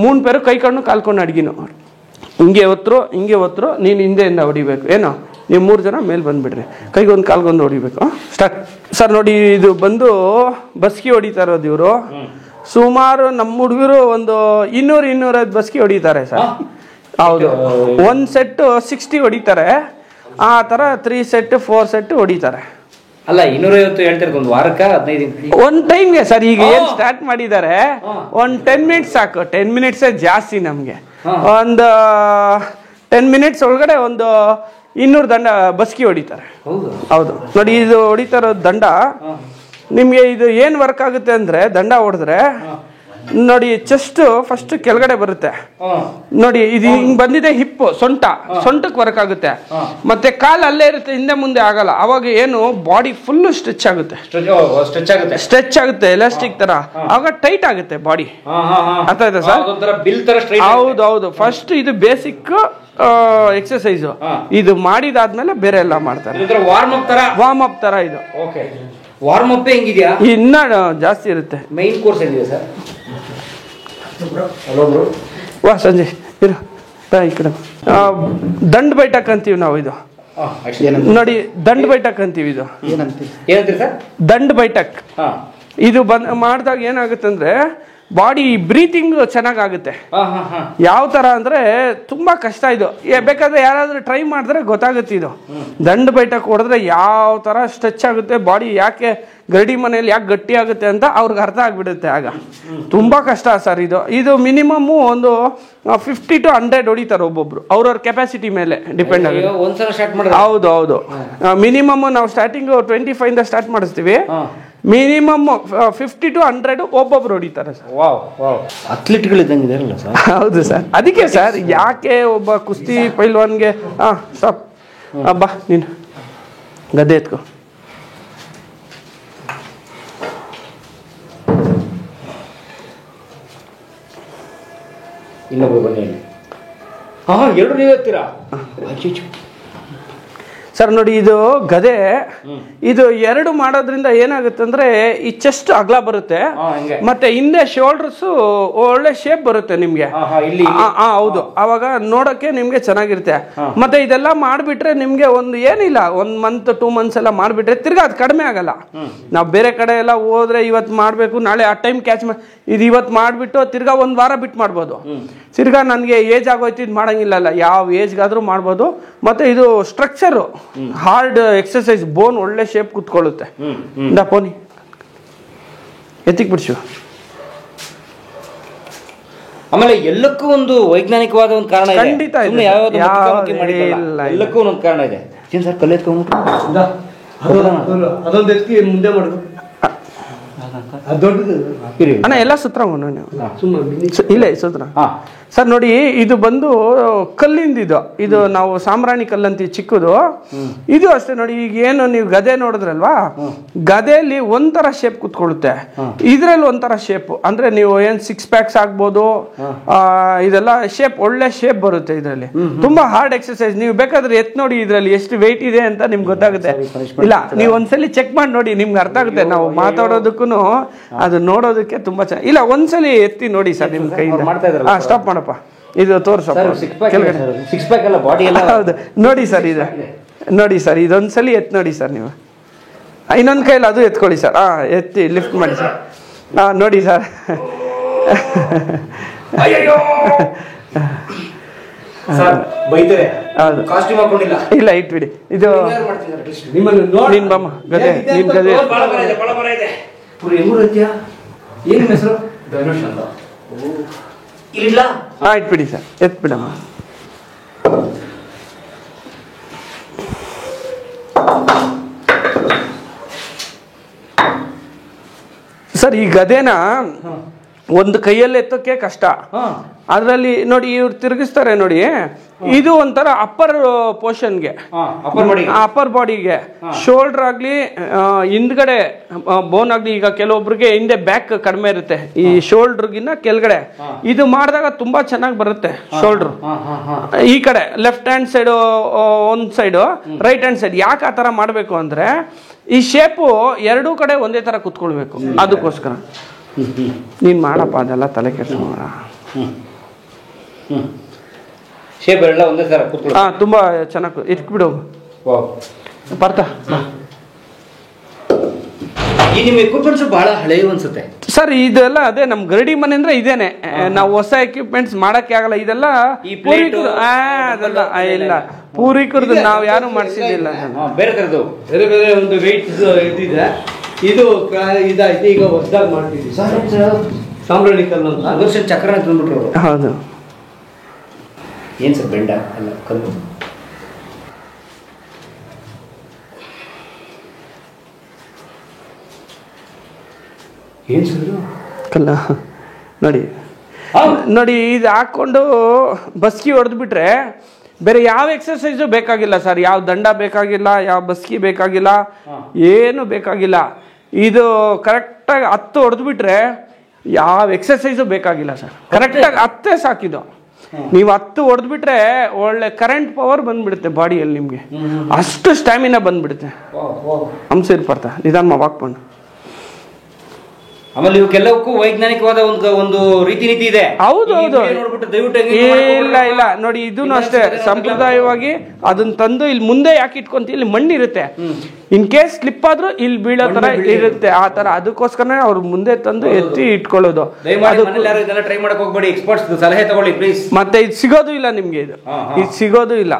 3 ಪೇರು ಕೈ ಕಣ್ಣು ಕಾಲ್ಕೊಂಡು ಅಡ್ಗಿನು ಹಿಂಗೆ ಹೊತ್ತರು ನೀನು ಹಿಂದೆಯಿಂದ ಹೊಡಿಬೇಕು. ಏನೋ ನೀವು 3 ಜನ ಮೇಲೆ ಬಂದುಬಿಡ್ರಿ, ಕೈಗೊಂದು ಕಾಲ್ಗೊಂದು ಹೊಡಿಬೇಕು. ಸ್ಟಾರ್ಟ್. ಸರ್ ನೋಡಿ, ಇದು ಬಂದು ಬಸ್ಕಿ ಹೊಡಿತಾ ಇರೋದು ಇವರು. ಸುಮಾರು ನಮ್ಮ ಹುಡುಗರು ಒಂದು 200-250 ಬಸ್ಕಿ ಹೊಡಿತಾರೆ ಸರ್. ಹೌದು, 1 ಸೆಟ್ಟು 60 ಹೊಡಿತಾರೆ. ಆ ಥರ 3 ಸೆಟ್ 4 ಸೆಟ್ ಹೊಡಿತಾರೆ. ಅಲ್ಲ 250 ಹೇಳ್ತಿರೋದು ಒಂದು ವಾರಕ್ಕೆ 15 ಒಂದು ಟೈಮ್ಗೆ ಸರ್. ಈಗ ಏನು ಸ್ಟಾರ್ಟ್ ಮಾಡಿದ್ದಾರೆ, ಒಂದು 10 ಮಿನಿಟ್ಸ್ ಸಾಕು. 10 ಮಿನಿಟ್ಸೇ ಜಾಸ್ತಿ ನಮಗೆ. ಒಂದು 10 ಮಿನಿಟ್ಸ್ ಒಳಗಡೆ ಒಂದು 200 ದಂಡ ಬಸ್ಕಿ ಹೊಡಿತಾರೆ. ಹೌದು ನೋಡಿ, ಇದು ಹೊಡಿತಾ ಇರೋ ದಂಡ ನಿಮಗೆ ಇದು ಏನು ವರ್ಕ್ ಆಗುತ್ತೆ ಅಂದರೆ, ದಂಡ ಹೊಡೆದ್ರೆ ನೋಡಿ ಚೆಸ್ಟ್ ಫಸ್ಟ್ ಕೆಳಗಡೆ ಬರುತ್ತೆ ನೋಡಿ. ಇದು ಹಿಂಗ್ ಬಂದಿದೆ ಹಿಪ್ಪು, ಸೊಂಟಕ್ಕೆ ವರ್ಕ್ ಆಗುತ್ತೆ. ಮತ್ತೆ ಕಾಲು ಅಲ್ಲೇ ಇರುತ್ತೆ, ಹಿಂದೆ ಮುಂದೆ ಆಗಲ್ಲ. ಅವಾಗ ಏನು ಬಾಡಿ ಫುಲ್ ಸ್ಟ್ರೆಚ್ ಆಗುತ್ತೆ, ಎಲಾಸ್ಟಿಕ್ ತರ. ಆವಾಗ ಟೈಟ್ ಆಗುತ್ತೆ ಬಾಡಿ. ಅರ್ಥ ಆಯ್ತಾ ಸರ್? ಹೌದು. ಫಸ್ಟ್ ಇದು ಬೇಸಿಕ್ ಎಕ್ಸರ್ಸೈಸ್. ಇದು ಮಾಡಿದಾದ್ಮೇಲೆ ಬೇರೆ ಎಲ್ಲ ಮಾಡ್ತಾರೆ. ವಾರ್ಮ್ ಅಪ್ ತರ ಇದು. ವಾರ್ಮ್ ಅಪ್ ಹೆಂಗಿದ್ಯಾ? ಇನ್ನ ಜಾಸ್ತಿ ಇರುತ್ತೆ. ಮೈನ್ ಕೋರ್ಸ್ ಏನಿದೆ ಸರ್? ವಾ ಸಂಜಯ್ ಇರು ಈ ಕಡೆ. ದಂಡ್ ಬೈಟಕ್ ಅಂತೀವಿ ನಾವು. ಇದು ನೋಡಿ, ದಂಡ್ ಬೈಟಕ್ ಅಂತೀವಿ. ಇದು ಏನಂತೀರಿ ಸರ್? ದಂಡ್ ಬೈಟಕ್. ಇದು ಮಾಡಿದಾಗ ಏನಾಗುತ್ತೆ ಅಂದ್ರೆ ಬಾಡಿ ಬ್ರೀತಿಂಗ್ ಚೆನ್ನಾಗಾಗುತ್ತೆ. ಯಾವ ತರ ಅಂದ್ರೆ ತುಂಬಾ ಕಷ್ಟ ಇದು. ಬೇಕಾದ್ರೆ ಯಾರಾದ್ರೂ ಟ್ರೈ ಮಾಡಿದ್ರೆ ಗೊತ್ತಾಗುತ್ತೆ. ಇದು ದಂಡ್ ಬೈಟಕ್ ಹೊಡೆದ್ರೆ ಯಾವ ತರ ಸ್ಟ್ರೆಚ್ ಆಗುತ್ತೆ ಬಾಡಿ, ಯಾಕೆ ಗರಡಿ ಮನೆಯಲ್ಲಿ ಯಾಕೆ ಗಟ್ಟಿ ಆಗುತ್ತೆ ಅಂತ ಅವ್ರಿಗೆ ಅರ್ಥ ಆಗ್ಬಿಡುತ್ತೆ. ಆಗ ತುಂಬಾ ಕಷ್ಟ ಸರ್. ಇದು ಮಿನಿಮಮ್ ಒಂದು 50 to 100 ಹೊಡಿತಾರೆ ಒಬ್ಬೊಬ್ರು, ಅವ್ರವ್ರ ಕೆಪಾಸಿಟಿ ಮೇಲೆ ಡಿಪೆಂಡ್ ಆಗುತ್ತೆ. ಹೌದು. ಮಿನಿಮಮ್ ನಾವು ಸ್ಟಾರ್ಟಿಂಗ್ 25 ಸ್ಟಾರ್ಟ್ ಮಾಡಿಸ್ತೀವಿ. ಮಿನಿಮಮ್ 50 to 100 ಒಬ್ಬೊಬ್ರು ಹೊಡಿತಾರೆ ಸರ್. ಅಥ್ಲೀಟ್ಗಳಿದ್ದಂಗಿದಾರಲ್ಲ ಸರ್? ಹೌದು ಸರ್. ಅದಕ್ಕೆ ಸರ್, ಯಾಕೆ ಒಬ್ಬ ಕುಸ್ತಿ ಪೈಲ್ವಾನ್ಗೆ ಸ್ಟಾಪ್ ಬಾ ನೀನು ಗದ್ದೆ ಎತ್ಕೋ. ಇನ್ನೊಬ್ರು ಬನ್ನಿ. ಎರಡು ನೀವು ಎತ್ತೀರಾ ಸರ್? ನೋಡಿ, ಇದು ಗದೆ. ಇದು 2 ಮಾಡೋದ್ರಿಂದ ಏನಾಗುತ್ತೆ ಅಂದ್ರೆ ಈ ಚೆಸ್ಟ್ ಅಗಲ ಬರುತ್ತೆ, ಮತ್ತೆ ಹಿಂದೆ ಶೋಲ್ಡರ್ಸ್ ಒಳ್ಳೆ ಶೇಪ್ ಬರುತ್ತೆ ನಿಮ್ಗೆ. ಹೌದು, ಅವಾಗ ನೋಡಕ್ಕೆ ನಿಮ್ಗೆ ಚೆನ್ನಾಗಿರುತ್ತೆ. ಮತ್ತೆ ಇದೆಲ್ಲ ಮಾಡ್ಬಿಟ್ರೆ ನಿಮ್ಗೆ ಒಂದು ಏನಿಲ್ಲ, 1 ಮಂತ್ 2 ಮಂತ್ಸ್ ಎಲ್ಲ ಮಾಡ್ಬಿಟ್ರೆ ತಿರ್ಗಾ ಅದು ಕಡಿಮೆ ಆಗಲ್ಲ. ನಾವು ಬೇರೆ ಕಡೆ ಎಲ್ಲ ಹೋದ್ರೆ ಇವತ್ತು ಮಾಡ್ಬೇಕು, ನಾಳೆ ಆ ಟೈಮ್ ಕ್ಯಾಚ್ ಇದು ಇವತ್ತು ಮಾಡ್ಬಿಟ್ಟು ತಿರ್ಗಾ 1 ವಾರ ಬಿಟ್ಟು ಮಾಡ್ಬೋದು. ತಿರ್ಗಾ ನನಗೆ ಏಜ್ ಆಗೋಯ್ತು ಇದು ಮಾಡಂಗಿಲ್ಲಲ್ಲ, ಯಾವ ಏಜ್ಗಾದ್ರೂ ಮಾಡ್ಬೋದು. ಮತ್ತೆ ಇದು ಸ್ಟ್ರಕ್ಚರು ಹಾರ್ಡ್ ಎಕ್ಸರ್ಸೈಸ್, ಬೋನ್ ಒಳ್ಳೆ ಶೇಪ್ ಕುತ್ಕೊಳ್ಳುತ್ತೆ. ಪೋನಿ ಎತ್ತಿಕ್ ಬಿಡ್ಸು. ಆಮೇಲೆ ಎಲ್ಲಕ್ಕೂ ಒಂದು ವೈಜ್ಞಾನಿಕವಾದ ಒಂದು ಕಾರಣ ಇದೆ. ಖಂಡಿತ ಇದೆ. ಎಲ್ಲಕ್ಕೂ ಒಂದು ಕಾರಣ ಇದೆ. ಸರ್ ಕಲ್ಲು ಎತ್ಕೊಂಡ್ಬಿಟ್ಟು ಅದೊಂದು ಎತ್ತಿ ಮುಂದೆ ಮಾಡೋದು. ಅಣ್ಣ ಎಲ್ಲ ಸುತ್ರ ಇಲ್ಲ ಸುತ್ರ. ಸರ್ ನೋಡಿ, ಇದು ಬಂದು ಕಲ್ಲಿಂದ. ಇದು ನಾವು ಸಾಂಬ್ರಾಣಿ ಕಲ್ಲಂತೀವಿ ಚಿಕ್ಕದು. ಇದು ಅಷ್ಟೇ ನೋಡಿ. ಈಗ ಏನು ನೀವು ಗದೆ ನೋಡಿದ್ರಲ್ವಾ, ಗದೆಯಲ್ಲಿ ಒಂಥರ ಶೇಪ್ ಕುತ್ಕೊಳ್ಳುತ್ತೆ, ಇದ್ರಲ್ಲಿ ಒಂಥರ ಶೇಪ್. ಅಂದ್ರೆ ನೀವು ಏನ್ 6 ಪ್ಯಾಕ್ಸ್ ಆಗ್ಬೋದು, ಇದೆಲ್ಲ ಶೇಪ್ ಒಳ್ಳೆ ಶೇಪ್ ಬರುತ್ತೆ ಇದರಲ್ಲಿ. ತುಂಬಾ ಹಾರ್ಡ್ ಎಕ್ಸರ್ಸೈಸ್. ನೀವು ಬೇಕಾದ್ರೆ ಎತ್ ನೋಡಿ ಇದ್ರಲ್ಲಿ ಎಷ್ಟು ವೆಯ್ಟ್ ಇದೆ ಅಂತ ನಿಮ್ಗೆ ಗೊತ್ತಾಗುತ್ತೆ. ಇಲ್ಲ, ನೀವು ಒಂದ್ಸಲಿ ಚೆಕ್ ಮಾಡಿ ನೋಡಿ, ನಿಮ್ಗೆ ಅರ್ಥ ಆಗುತ್ತೆ. ನಾವು ಮಾತಾಡೋದಕ್ಕೂ ಅದು ನೋಡೋದಕ್ಕೆ ತುಂಬಾ ಚೆನ್ನಾಗಿ. ಇಲ್ಲ, ಒಂದ್ಸಲಿ ಎತ್ತಿ ನೋಡಿ ಸರ್ ನಿಮ್ ಕೈಯಿಂದ. ಸ್ಟಾಪ್ ಮಾಡಪ್ಪ, ಇದು ತೋರ್ಸಪ್ಪ ಕೆಳಗಡೆ. ಹೌದು ನೋಡಿ ಸರ್, ಇದು ನೋಡಿ ಸರ್, ಇದೊಂದ್ಸಲಿ ಎತ್ ನೋಡಿ ಸರ್ ನೀವು. ಇನ್ನೊಂದು ಕೈಯಲ್ಲಿ ಅದು ಎತ್ಕೊಳ್ಳಿ ಸರ್. ಎತ್ತಿ ಲಿಫ್ಟ್ ಮಾಡಿ ಸರ್. ನೋಡಿ ಸರ್. ಇಲ್ಲ, ಇಟ್ಬಿಡಿ. ಇದು ನಿನ್ ಬಮ್ಮ ಗದೆ, ನಿನ್ ಗದೆ. ಇಟ್ಬಿಡಿ ಸರ್, ಎತ್ಬಿಡಮ್ಮ. ಸರ್, ಈ ಗದೆನ ಒಂದು ಕೈಯಲ್ಲಿ ಎತ್ತೋಕೆ ಕಷ್ಟ. ಅದರಲ್ಲಿ ನೋಡಿ ಇವ್ರು ತಿರುಗಿಸ್ತಾರೆ ನೋಡಿ, ಇದು ಒಂಥರ ಅಪ್ಪರ್ ಪೋರ್ಷನ್ಗೆ, ಅಪ್ಪರ್ ಬಾಡಿಗೆ, ಶೋಲ್ಡರ್ ಆಗ್ಲಿ ಹಿಂದ್ಗಡೆ ಬೋನ್ ಆಗ್ಲಿ. ಈಗ ಕೆಲವೊಬ್ರಿಗೆ ಹಿಂದೆ ಬ್ಯಾಕ್ ಕಡಿಮೆ ಇರುತ್ತೆ, ಈ ಶೋಲ್ಡರ್ಗಿನ್ನ ಕೆಳಗಡೆ ಇದು ಮಾಡಿದಾಗ ತುಂಬಾ ಚೆನ್ನಾಗಿ ಬರುತ್ತೆ. ಶೋಲ್ಡರ್ ಈ ಕಡೆ ಲೆಫ್ಟ್ ಹ್ಯಾಂಡ್ ಸೈಡ್ ಒಂದ್ ಸೈಡು, ರೈಟ್ ಹ್ಯಾಂಡ್ ಸೈಡ್. ಯಾಕೆ ಆ ತರ ಮಾಡ್ಬೇಕು ಅಂದ್ರೆ ಈ ಶೇಪು ಎರಡೂ ಕಡೆ ಒಂದೇ ತರ ಕುತ್ಕೊಳ್ಬೇಕು. ಅದಕ್ಕೋಸ್ಕರ ನೀನ್ ಮಾಡಪ್ಪ, ಅದೆಲ್ಲ ತಲೆ ಕೆಡಿಸ್ಕೋಬೇಡ. ಶೇಪ್ ಎಲ್ಲ ಒಂದೇ ತರ ಕೂತ್ಕೊಳ್ಳಿ. ತುಂಬಾ ಚೆನ್ನಾಗಿ ಇಟ್ಬಿಡು ಬರ್ತಾ. ಈ ನಿಮ್ಮ ಎಕ್ವಿಪ್ಮೆಂಟ್ಸ್ ಬಹಳ ಹಳೆಯ ಅನ್ಸುತ್ತೆ ಸರ್. ಇದೆಲ್ಲ ಅದೇ ನಮ್ ಗರಡಿ ಮನೆ ಅಂದ್ರೆ ಇದೇನೆ. ನಾವು ಹೊಸ ಎಕ್ವಿಪ್ಮೆಂಟ್ಸ್ ಮಾಡಕ್ಕೆ ಆಗಲ್ಲ. ಇದೆಲ್ಲ ಪೂರ್ವಿಕರು ಅದೆಲ್ಲ ಇಲ್ಲ, ಪೂರ್ವಿಕರದ್ದು ನಾವು ಯಾರು ಮಾಡಿಸಿದಿಲ್ಲ. ಬೇರೆ ತರದ್ದು ಬೇರೆ ಬೇರೆ ಒಂದು ವೆಯ್ಟ್ ಇದಿದೆ. ಇದು ಇದಾಯ್ತು, ಈಗ ಹೊಸದಾಗಿ ಮಾಡ್ತಿದ್ವಿ ಸಾಂಬ್ರಾಣಿ ಕಲ್ಲು ಅಂತ. ವರ್ಷ ಚಕ್ರ ತಂದ್ಬಿಟ್ರು. ಹೌದು. ಏನ್ ಸರ್ ಬೆಂಡ ಅಲ್ಲ ಕಲ್ಲು? ಏನ್ ಸರ್ ಕಲ್ಲ ನೋಡಿ ನೋಡಿ, ಇದು ಹಾಕೊಂಡು ಬಸ್ಕಿ ಹೊಡೆದ್ಬಿಟ್ರೆ ಬೇರೆ ಯಾವ ಎಕ್ಸರ್ಸೈಸು ಬೇಕಾಗಿಲ್ಲ ಸರ್. ಯಾವ ದಂಡ ಬೇಕಾಗಿಲ್ಲ, ಯಾವ ಬಸ್ಕಿ ಬೇಕಾಗಿಲ್ಲ, ಏನು ಬೇಕಾಗಿಲ್ಲ. ಇದು ಕರೆಕ್ಟಾಗಿ 10 ಹೊಡೆದ್ಬಿಟ್ರೆ ಯಾವ ಎಕ್ಸರ್ಸೈಸು ಬೇಕಾಗಿಲ್ಲ ಸರ್. ಕರೆಕ್ಟಾಗಿ 10 ಸಾಕಿದು. ನೀವು 10 ಹೊಡೆದ್ಬಿಟ್ರೆ ಒಳ್ಳೆ ಕರೆಂಟ್ ಪವರ್ ಬಂದ್ಬಿಡುತ್ತೆ ಬಾಡಿಯಲ್ಲಿ ನಿಮ್ಗೆ. ಅಷ್ಟು ಸ್ಟ್ಯಾಮಿನಾ ಬಂದ್ಬಿಡುತ್ತೆ. ಹಂಸ ಇರ್ಪರ್ತ ನಿಧಾನ ವಾಕ್ಕೊಂಡು. ಆಮೇಲೆ ಇವಕ್ಕೆಲ್ಲಕ್ಕೂ ವೈಜ್ಞಾನಿಕವಾದ ಒಂದು ರೀತಿ ನೀತಿ ಇದೆ. ಹೌದು ಹೌದು. ದಯವಿಟ್ಟು ಇಲ್ಲ ಇಲ್ಲ ನೋಡಿ, ಇದೂನು ಅಷ್ಟೇ ಸಂಪ್ರದಾಯವಾಗಿ ಅದನ್ನ ತಂದು ಇಲ್ಲಿ ಮುಂದೆ ಯಾಕೆ ಇಟ್ಕೊಂತ, ಇಲ್ಲಿ ಮಣ್ಣಿರುತ್ತೆ, ಇನ್ ಕೇಸ್ ಸ್ಲಿಪ್ ಆದ್ರೂ ಇಲ್ಲಿ ಬೀಳೋ ತರ ಇರುತ್ತೆ ಆ ತರ. ಅದಕ್ಕೋಸ್ಕರ ಅವ್ರು ಮುಂದೆ ತಂದು ಎತ್ತಿ ಇಟ್ಕೊಳ್ಳೋದು. ಟ್ರೈ ಮಾಡಕ್ ಹೋಗ್ಬೇಡಿ, ಎಕ್ಸ್ಪರ್ಟ್ಸ್ ಸಲಹೆ ತಗೊಳ್ಳಿ ಪ್ಲೀಸ್. ಮತ್ತೆ ಇದು ಸಿಗೋದು ಇಲ್ಲ ನಿಮ್ಗೆ, ಇದು ಸಿಗೋದು ಇಲ್ಲ.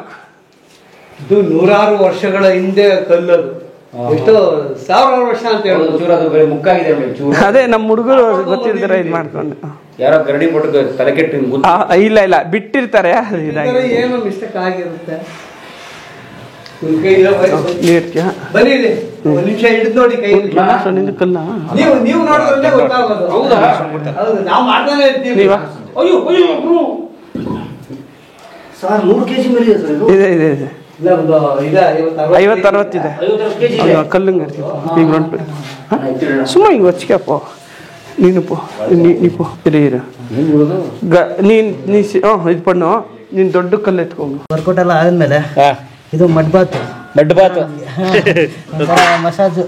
ಇದು 100 ವರ್ಷಗಳ ಹಿಂದೆ ಕಲ್ಲದು. ಎಷ್ಟೋ 1000 ವರ್ಷ ಅಂತ ಹೇಳೋದು. ಮುಕ್ಕಾಗಿದೆ. ಅದೇ ನಮ್ಮ ಹುಡುಗರು ಗೊತ್ತಿರ್ತಾರೆ ಇದು ಮಾಡ್ಕೊಂಡು. ಯಾರೋ ಗರಡಿ ಕೊಟ್ಟು ತಲೆ ಕೆಟ್ಟು ಇಲ್ಲ ಇಲ್ಲ ಬಿಟ್ಟಿರ್ತಾರೆ. ಏನೋ ಮಿಸ್ಟೇಕ್ ಆಗಿರುತ್ತೆ. ಬನ್ನಿ ಒಂದು ನಿಮಿಷ ಹಿಡಿದು ನೋಡಿ ಕೈ. ಕಲ್ಲ ನೀವು ನೋಡಿದ್ರೆ ಗೊತ್ತಾಗೋದು. ಹೌದಾ? ಹೌದು, ನಾವು ಮಾಡ್ತಾನೆ ಇರ್ತೀವಿ. ಅಯ್ಯೋ ಅಯ್ಯೋ ಸರ್ 100 kg ಮೇಲೆ ಇದೆ ಸರ್. ಇದೆ ಇದೆ ಇದೆ 50-60 ಇದೆ ಕಲ್ಲಂಗ. ಈಗ ನೋಡ್ಬಿಡಿ ಸುಮ್ಮ ಹಿಂಗೆ ಹೊಚ್ಕಪ್ಪ ನೀನು ಪೋ ನೀಪೋ ಇರ ನೀನು ಇದು ಪಣ್ಣು ನೀನು ದೊಡ್ಡ ಕಲ್ಲು ಎತ್ಕೊಂಡು. ವರ್ಕೌಟ್ ಎಲ್ಲ ಆದ್ಮೇಲೆ ಇದು ಮಡ್ಬಾತು ಮಸಾಜ್,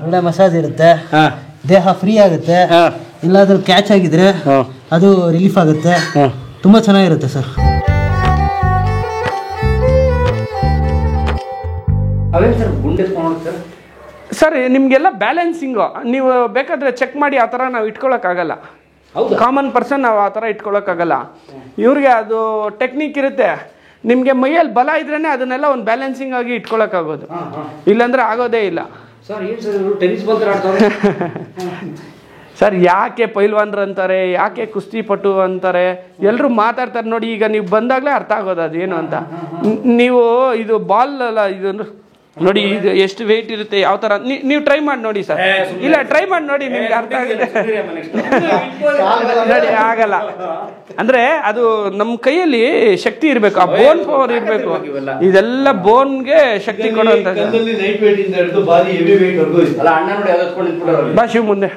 ಒಳ್ಳೆ ಮಸಾಜ್ ಇರುತ್ತೆ, ದೇಹ ಫ್ರೀ ಆಗುತ್ತೆ. ಎಲ್ಲಾದ್ರೂ ಕ್ಯಾಚ್ ಆಗಿದ್ರೆ ಅದು ರಿಲೀಫ್ ಆಗುತ್ತೆ, ತುಂಬಾ ಚೆನ್ನಾಗಿರುತ್ತೆ ಸರ್. ಸರ್ ನಿಮ್ಗೆಲ್ಲ ಬ್ಯಾಲೆನ್ಸಿಂಗು ನೀವು ಬೇಕಾದ್ರೆ ಚೆಕ್ ಮಾಡಿ. ಆ ಥರ ನಾವು ಇಟ್ಕೊಳಕ್ಕಾಗಲ್ಲ, ಕಾಮನ್ ಪರ್ಸನ್ ನಾವು ಆ ಥರ ಇಟ್ಕೊಳಕ್ಕಾಗಲ್ಲ. ಇವ್ರಿಗೆ ಅದು ಟೆಕ್ನಿಕ್ ಇರುತ್ತೆ. ನಿಮಗೆ ಮೈಯಲ್ಲಿ ಬಲ ಇದ್ರೇನೆ ಅದನ್ನೆಲ್ಲ ಒಂದು ಬ್ಯಾಲೆನ್ಸಿಂಗ್ ಆಗಿ ಇಟ್ಕೊಳಕ್ಕಾಗೋದು, ಇಲ್ಲಾಂದ್ರೆ ಆಗೋದೇ ಇಲ್ಲ. ಸರ್ ಯಾಕೆ ಪೈಲ್ವಾನ್ರು ಅಂತಾರೆ, ಯಾಕೆ ಕುಸ್ತಿಪಟು ಅಂತಾರೆ, ಎಲ್ಲರೂ ಮಾತಾಡ್ತಾರೆ ನೋಡಿ. ಈಗ ನೀವು ಬಂದಾಗಲೇ ಅರ್ಥ ಆಗೋದು ಅದೇನು ಅಂತ. ನೀವು ಇದು ಬಾಲ್ ಅಲ್ಲ, ಇದು ನೋಡಿ ಇದು ಎಷ್ಟು ವೆಯ್ಟ್ ಇರುತ್ತೆ, ಯಾವ ಥರ. ನೀವು ಟ್ರೈ ಮಾಡಿ ನೋಡಿ ಸರ್. ಇಲ್ಲ ಟ್ರೈ ಮಾಡಿ ನೋಡಿ, ನಿಮ್ಗೆ ಅರ್ಥ ಆಗುತ್ತೆ ನೋಡಿ. ಆಗಲ್ಲ ಅಂದ್ರೆ ಅದು ನಮ್ಮ ಕೈಯಲ್ಲಿ ಶಕ್ತಿ ಇರಬೇಕು, ಆ ಬೋನ್ ಪವರ್ ಇರಬೇಕು. ಇದೆಲ್ಲ ಬೋನ್ಗೆ ಶಕ್ತಿ ಕೊಡುವಂಥದ್ದು. ಬಾ ಶಿವ್ ಮುಂದೆ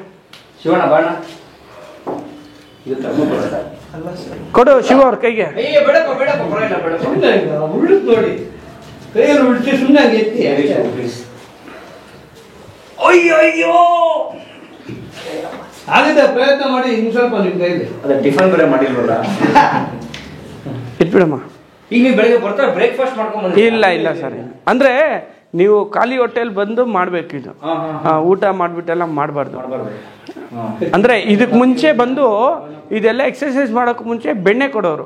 ಕೊಡು ಶಿವ ಅವ್ರ ಕೈಗೆ. ನೋಡಿ ಕೈಯಲ್ಲಿ ಉಳಿಸಿ ಸುಮ್ಮನೆ ಹಂಗೆ ಎತ್ತಿ. ಅಯ್ಯೋ ಆಗಿದೆ, ಪ್ರಯತ್ನ ಮಾಡಿ ಇನ್ನು ಸ್ವಲ್ಪ ನಿಮ್ಮ ಕೈಲಿ. ಅದೇ ಟಿಫನ್ ಬೇರೆ ಮಾಡಿಲ್ವಲ್ಲ, ಇಟ್ಬಿಡಮ್ಮ. ಈಗ ನೀವು ಬೆಳಗ್ಗೆ ಬರ್ತಾರೆ ಬ್ರೇಕ್ಫಾಸ್ಟ್ ಮಾಡ್ಕೊಂಡು? ಇಲ್ಲ ಇಲ್ಲ ಸರ್, ಅಂದ್ರೆ ನೀವು ಖಾಲಿ ಹೊಟ್ಟೆಲಿ ಬಂದು ಮಾಡ್ಬೇಕು ಇದು. ಊಟ ಮಾಡ್ಬಿಟ್ಟೆಲ್ಲ ಮಾಡಬಾರ್ದು. ಅಂದ್ರೆ ಇದಕ್ಕೆ ಮುಂಚೆ ಬಂದು ಇದೆಲ್ಲ ಎಕ್ಸರ್ಸೈಸ್ ಮಾಡೋಕೆ ಮುಂಚೆ ಬೆಣ್ಣೆ ಕೊಡೋರು.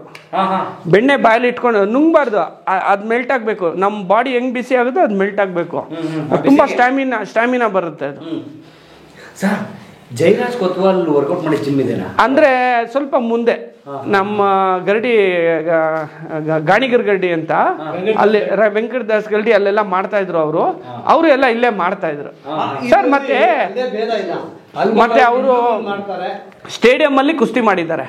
ಬೆಣ್ಣೆ ಬಾಯಲ್ಲಿ ಇಟ್ಕೊಂಡು ನುಂಗ್ಬಾರ್ದು, ಅದು ಮೆಲ್ಟ್ ಆಗಬೇಕು. ನಮ್ಮ ಬಾಡಿ ಹೆಂಗ್ ಬಿಸಿ ಆಗುತ್ತೋ ಅದು ಮೆಲ್ಟ್ ಆಗಬೇಕು. ತುಂಬಾ ಸ್ಟ್ಯಾಮಿನಾ ಬರುತ್ತೆ ಅದು. ಸರ್ ಜೈರಾಜ್ ಕೊತ್ವಾಲ್ ವರ್ಕೌಟ್ ಮಾಡಿ ಜಿಮ್ ಇದೆನಾ? ಅಂದ್ರೆ ಸ್ವಲ್ಪ ಮುಂದೆ ನಮ್ಮ ಗರಡಿ ಗಾಣಿಗರ್ ಗರಡಿ ಅಂತ, ಅಲ್ಲಿ ವೆಂಕಟದಾಸ್ ಗರಡಿ ಅಲ್ಲೆಲ್ಲ ಮಾಡ್ತಾ ಇದ್ರು ಅವರು ಎಲ್ಲ ಇಲ್ಲೇ ಮಾಡ್ತಾ ಇದ್ರು ಸರ್. ಮತ್ತೆ ಮತ್ತೆ ಅವರು ಸ್ಟೇಡಿಯಂ ಅಲ್ಲಿ ಕುಸ್ತಿ ಮಾಡಿದ್ದಾರೆ.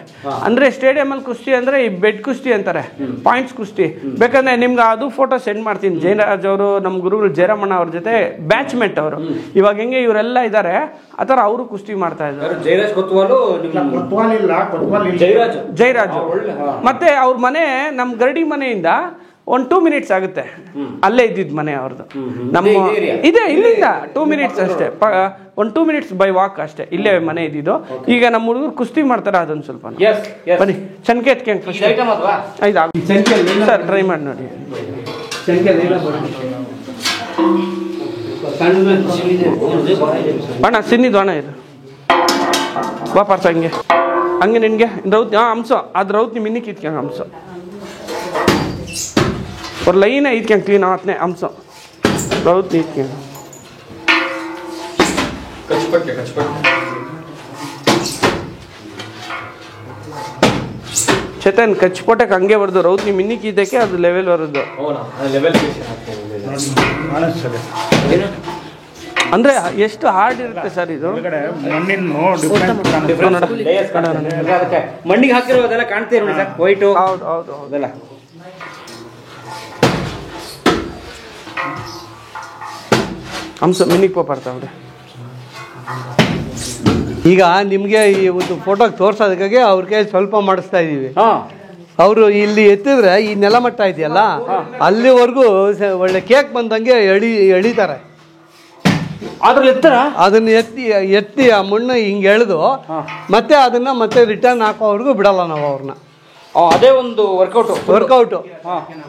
ಅಂದ್ರೆ ಸ್ಟೇಡಿಯಂ ಅಲ್ಲಿ ಕುಸ್ತಿ ಅಂದ್ರೆ ಈ ಬೆಡ್ ಕುಸ್ತಿ ಅಂತಾರೆ, ಪಾಯಿಂಟ್ಸ್ ಕುಸ್ತಿ. ಬೇಕಂದ್ರೆ ನಿಮ್ಗೆ ಅದು ಫೋಟೋ ಸೆಂಡ್ ಮಾಡ್ತೀನಿ. ಜಯರಾಜ್ ಅವರು ನಮ್ಮ ಗುರುಗಳು ಜಯರಾಮಣ್ಣ ಅವ್ರ ಜೊತೆ ಬ್ಯಾಚ್ಮೆಂಟ್ ಅವರು. ಇವಾಗ ಹೆಂಗೆ ಇವರೆಲ್ಲ ಇದ್ದಾರೆ ಆ ಥರ ಅವರು ಕುಸ್ತಿ ಮಾಡ್ತಾ ಇದ್ದಾರೆ. ಜಯರಾಜ್ ಮತ್ತೆ ಅವ್ರ ಮನೆ ನಮ್ಮ ಗರಡಿ ಮನೆಯಿಂದ 1-2 minutes ಆಗುತ್ತೆ. ಅಲ್ಲೇ ಇದ್ದಿದ್ದು ಮನೆ ಅವ್ರದ್ದು. ನಮ್ಮ ಇದೆ ಇಲ್ಲಿಂದ 2 minutes ಅಷ್ಟೇ, 1-2 minutes ಬೈ ವಾಕ್ ಅಷ್ಟೇ. ಇಲ್ಲೇ ಮನೆ ಇದ್ದಿದ್ದು. ಈಗ ನಮ್ಮ ಹುಡುಗರು ಕುಸ್ತಿ ಮಾಡ್ತಾರೆ, ಅದೊಂದು ಸ್ವಲ್ಪ ಬನ್ನಿ. ಚನ್ಕೆ ಎತ್ಕೊಂಡ್ ಸರ್ ಟ್ರೈ ಮಾಡಿ ನೋಡಿ. ಅಣ್ಣ ಸಿನ್ನಿದು ಅಣ್ಣ ಇದು ವಾಪಸ್ ಹಂಗೆ ಹಂಗೆ ನಿನ್ಗೆ ರೌತ್ ಅಂಶ ಅದು ರೌತ್ ನಿಮ್ಮ ಇನ್ನಿಕ್ಕೆ ಇತ್ಕೊಂಡ್ ಅಂಶ ஒரு லைனா இட்கேன் க்ளீன் ஆத்னே அம்சம் ரவுத் இட்கேன் கச்பட் ಚೇತನ್ ಕಚ್ಪೋಟಕ್ಕೆ ಹಂಗೆ ಬರೋದು. ರೌತ್ ನಿಮ್ಮ ಇನ್ನಿಕ್ಕೆ ಇದಕ್ಕೆ ಅದು ಲೆವೆಲ್ ಬರೋದು. ಅಂದ್ರೆ ಎಷ್ಟು ಹಾರ್ಡ್ ಇರುತ್ತೆ ಸರ್ ಇದು. ಮಣ್ಣಿಗೆ ಹಾಕಿರೋದೆಲ್ಲ ಕಾಣ್ತೀರಿ ನೋಡಿ ಸರ್, ವೈಟು. ಹೌದು ಹೌದು ಹೌದಲ್ಲ. ಅಂಶ ಮಿನಿಕ್ ಬರ್ತಾವ್ರೆ. ಈಗ ನಿಮಗೆ ಈ ಒಂದು ಫೋಟೋಗೆ ತೋರ್ಸೋದಕ್ಕಾಗಿ ಅವ್ರ ಕೈಯಲ್ಲಿ ಸ್ವಲ್ಪ ಮಾಡಿಸ್ತಾ ಇದ್ದೀವಿ. ಅವರು ಇಲ್ಲಿ ಎತ್ತಿದ್ರೆ ಈ ನೆಲಮಟ್ಟ ಇದೆಯಲ್ಲ ಅಲ್ಲಿವರೆಗೂ ಒಳ್ಳೆ ಕೇಕ್ ಬಂದಂಗೆ ಎಳಿತಾರೆ. ಅದ್ರಲ್ಲಿ ಅದನ್ನ ಎತ್ತಿ ಆ ಮಣ್ಣು ಹಿಂಗೆ ಎಳೆದು ಮತ್ತೆ ರಿಟರ್ನ್ ಹಾಕೋವರೆಗೂ ಬಿಡಲ್ಲ ನಾವು ಅವ್ರನ್ನ. ಅದೇ ಒಂದು ವರ್ಕೌಟ್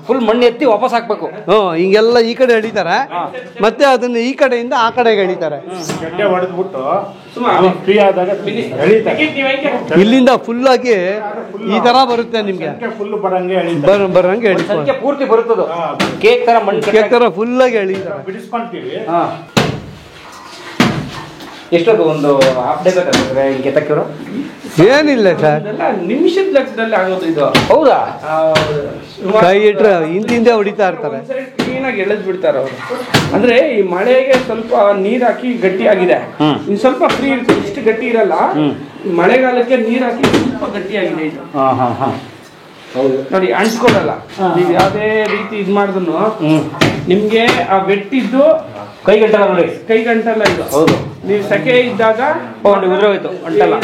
ಫುಲ್ ಮಣ್ಣು ಎತ್ತಿ ವಾಪಸ್ ಹಾಕ್ಬೇಕು. ಹಿಂಗೆಲ್ಲ ಈ ಕಡೆ ಎಳಿತಾರೆ, ಮತ್ತೆ ಅದನ್ನ ಈ ಕಡೆಯಿಂದ ಆ ಕಡೆಗೆ ಎಳಿತಾರೆ. ಇಲ್ಲಿಂದ ಫುಲ್ ಆಗಿ ಈ ತರ ಬರುತ್ತೆ ನಿಮ್ಗೆ, ಬರಂಗೆ ಪೂರ್ತಿ ಬರುತ್ತದು. ಕೇಕ್ ತರ ಫುಲ್ ಆಗಿ ಎಳಿತಾರೆ. ಎಷ್ಟೊಂದು ಒಂದು ಹಾಫ್ ಡೇ ಬೇಕಾದ್ರೆ ಕೆತ್ತಕ್ಕಿರೋ ಏನಿಲ್ಲ ಸರ್, ನಿಮಿಷದ ಲೆಕ್ಕದಲ್ಲಿ ಆಗೋದು ಇದು. ಹೌದಾ? ಕೈ ಇಟ್ರೆ ಹಿಂದೆ ಹೊಡಿತಾ ಇರ್ತಾರೆ. ಕ್ಲೀನಾಗಿ ಎಳೆದ್ ಬಿಡ್ತಾರೆ ಅವರು. ಅಂದ್ರೆ ಈ ಮಳೆಗೆ ಸ್ವಲ್ಪ ನೀರ್ ಹಾಕಿ ಗಟ್ಟಿ ಆಗಿದೆ, ಇನ್ ಸ್ವಲ್ಪ ಫ್ರೀ ಇರುತ್ತೆ, ಇಷ್ಟು ಗಟ್ಟಿ ಇರಲ್ಲ. ಮಳೆಗಾಲಕ್ಕೆ ನೀರ್ ಹಾಕಿ ಸ್ವಲ್ಪ ಗಟ್ಟಿ ಆಗಿದೆ ಇದು. ನೋಡಿ ಅಂಟ್ಕೊಡಲ್ಲ. ನೀವು ಯಾವ್ದೇ ರೀತಿ ಇದ್ ಮಾಡಿದ್ರು ನಿಮ್ಗೆ ಆ ವೆಟ್ಟಿದ್ದು ಕೈಗಂಟಲ್ಲ ನೋಡಿ, ಕೈಗಂಟಲ್ಲ ಇದು. ಹೌದು. ನೀವು ಸೆಕೆ ಇದ್ದಾಗ ಉದ್ರೋಯ್ತು ಅಂಟಲ್ಲ.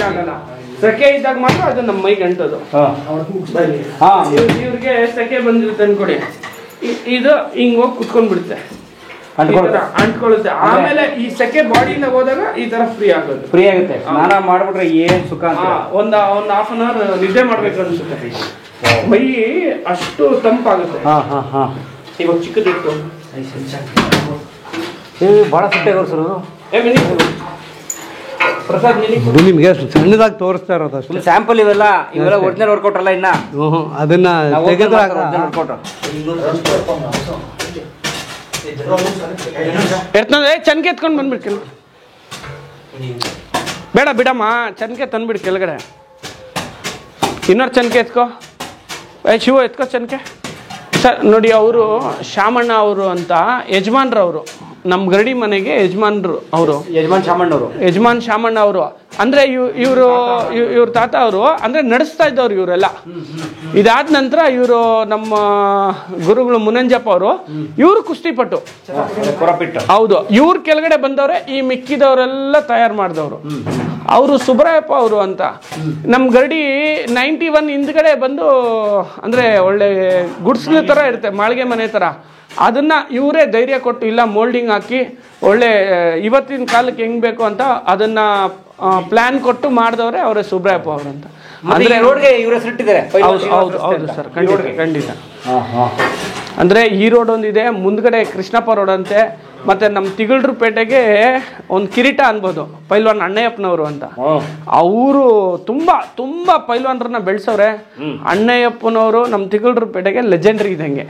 ಸೆಕೆ ಇದ್ದಾಗ ಮಾತ್ರ ಅದು ನಮ್ಮ ಮೈಗೆ ಅಂಟೋದು. ಇವ್ರಿಗೆ ಸೆಕೆ ಬಂದಿರುತ್ತೆ ಅನ್ಕೊಡಿ, ಇದು ಹಿಂಗ್ ಹೋಗಿ ಕುತ್ಕೊಂಡ್ ಬಿಡುತ್ತೆ, ಅಂಟ್ಕೊಳ್ಳುತ್ತೆ. ಆಮೇಲೆ ಈ ಸೆಕೆ ಬಾಡಿಯಿಂದ ಹೋದಾಗ ಈ ತರ ಫ್ರೀ ಆಗುತ್ತೆ. ಸ್ನಾನ ಮಾಡ್ಬಿಟ್ರೆ ಏನ್ ಸುಖ. ಒಂದು ಹಾಫ್ ಅನ್ ಅವರ್ ನಿದ್ದೆ ಮಾಡ್ಬೇಕು ಅನ್ಸುತ್ತೆ. ಮೈ ಅಷ್ಟು ತಂಪಾಗುತ್ತೆ. ಇವಾಗ ಚಿಕ್ಕದಿಟ್ಟು ಬಹಳ ಸಿಟ್ಟೆ ಸರ್. ಪ್ರಸಾದ್ ನಿಮ್ಗೆ ಸಣ್ಣದಾಗಿ ತೋರಿಸ್ತಾ ಇರೋದು ಅಷ್ಟೇ. ಸ್ಯಾಂಪಲ್ ಇವೆಲ್ಲ ಒರಿಜಿನಲ್ ವರ್ಕೌಟ್ ಅಲ್ಲ. ಇನ್ನ ಅದನ್ನ ತೆಗೆದ್ರೆ ಚನ್ಕೆ ಎತ್ಕೊಂಡ್ ಬಂದ್ಬಿಟ್ಟು ಬೇಡ ಬಿಡಮ್ಮ, ಚನ್ಕೆ ತಂದ್ಬಿಡು ಕೆಳಗಡೆ. ಇನ್ನೊಂದು ಚನ್ಕೆ ಎತ್ಕೋ, ಶಿವ ಎತ್ಕೋ ಚನ್ಕೆ. ಸರ್ ನೋಡಿ, ಅವರು ಶಾಮಣ್ಣ ಅವರು ಅಂತ ಯಜಮಾನ್ರವರು, ನಮ್ಮ ಗರಡಿ ಮನೆಗೆ ಯಜಮಾನ್ರು ಅವರು. ಯಜಮಾನ್ ಶಾಮಣ್ಣ ಅವರು ಅಂದ್ರೆ ಇವ್ರ ತಾತ ಅವರು ಅಂದ್ರೆ ನಡೆಸ್ತಾ ಇದ್ದವ್ರು ಇವರೆಲ್ಲ. ಇದಾದ ನಂತರ ಇವರು ನಮ್ಮ ಗುರುಗಳು ಮುನಂಜಪ್ಪ ಅವರು, ಇವರು ಕುಸ್ತಿಪಟ್ಟು. ಹೌದು, ಇವ್ರ ಕೆಳಗಡೆ ಬಂದವ್ರೆ ಈ ಮಿಕ್ಕಿದವರೆಲ್ಲ ತಯಾರು ಮಾಡಿದವರು. ಅವರು ಸುಬ್ರಾಯಪ್ಪ ಅವರು ಅಂತ ನಮ್ಮ ಗರಡಿ 91 ಹಿಂದ್ಗಡೆ ಬಂದು ಅಂದ್ರೆ ಒಳ್ಳೆ ಗುಡ್ಸ್ಲ ತರ ಇರುತ್ತೆ, ಮಾಳಿಗೆ ಮನೆ ತರ. ಅದನ್ನ ಇವರೇ ಧೈರ್ಯ ಕೊಟ್ಟು ಇಲ್ಲ ಮೋಲ್ಡಿಂಗ್ ಹಾಕಿ ಒಳ್ಳೆ ಇವತ್ತಿನ ಕಾಲಕ್ಕೆ ಹೆಂಗ್ ಬೇಕು ಅಂತ ಅದನ್ನ ಪ್ಲಾನ್ ಕೊಟ್ಟು ಮಾಡಿದವ್ರೆ ಅವರೇ ಸುಬ್ರಾಯಪ್ಪ ಅವರು ಅಂತ. ಅಂದ್ರೆ ರೋಡ್ಗೆ ಇವರೇ ಸಿಟ್ಟಿದ್ದಾರೆ. ಹೌದು ಸರ್, ಖಂಡಿತ. ಅಂದ್ರೆ ಈ ರೋಡ್ ಒಂದಿದೆ, ಮುಂದ್ಗಡೆ ಕೃಷ್ಣಪ್ಪ ರೋಡ್ ಅಂತೆ. ಮತ್ತೆ ನಮ್ಮ ತಿಗಳೂರು ಪೇಟೆಗೆ ಒಂದು ಕಿರೀಟ ಅನ್ಬೋದು, ಪೈಲ್ವಾನ್ ಅಣ್ಣಯ್ಯಪ್ಪನವರು ಅಂತ. ಅವರು ತುಂಬಾ ಪೈಲ್ವಾನ್ರನ್ನ ಬೆಳೆಸವ್ರೆ. ಅಣ್ಣಯ್ಯಪ್ಪನವರು ನಮ್ಮ ತಿಗಳೂರು ಪೇಟೆಗೆ ಲೆಜೆಂಡ್ರಿ ಇದ್ದಂಗೆ.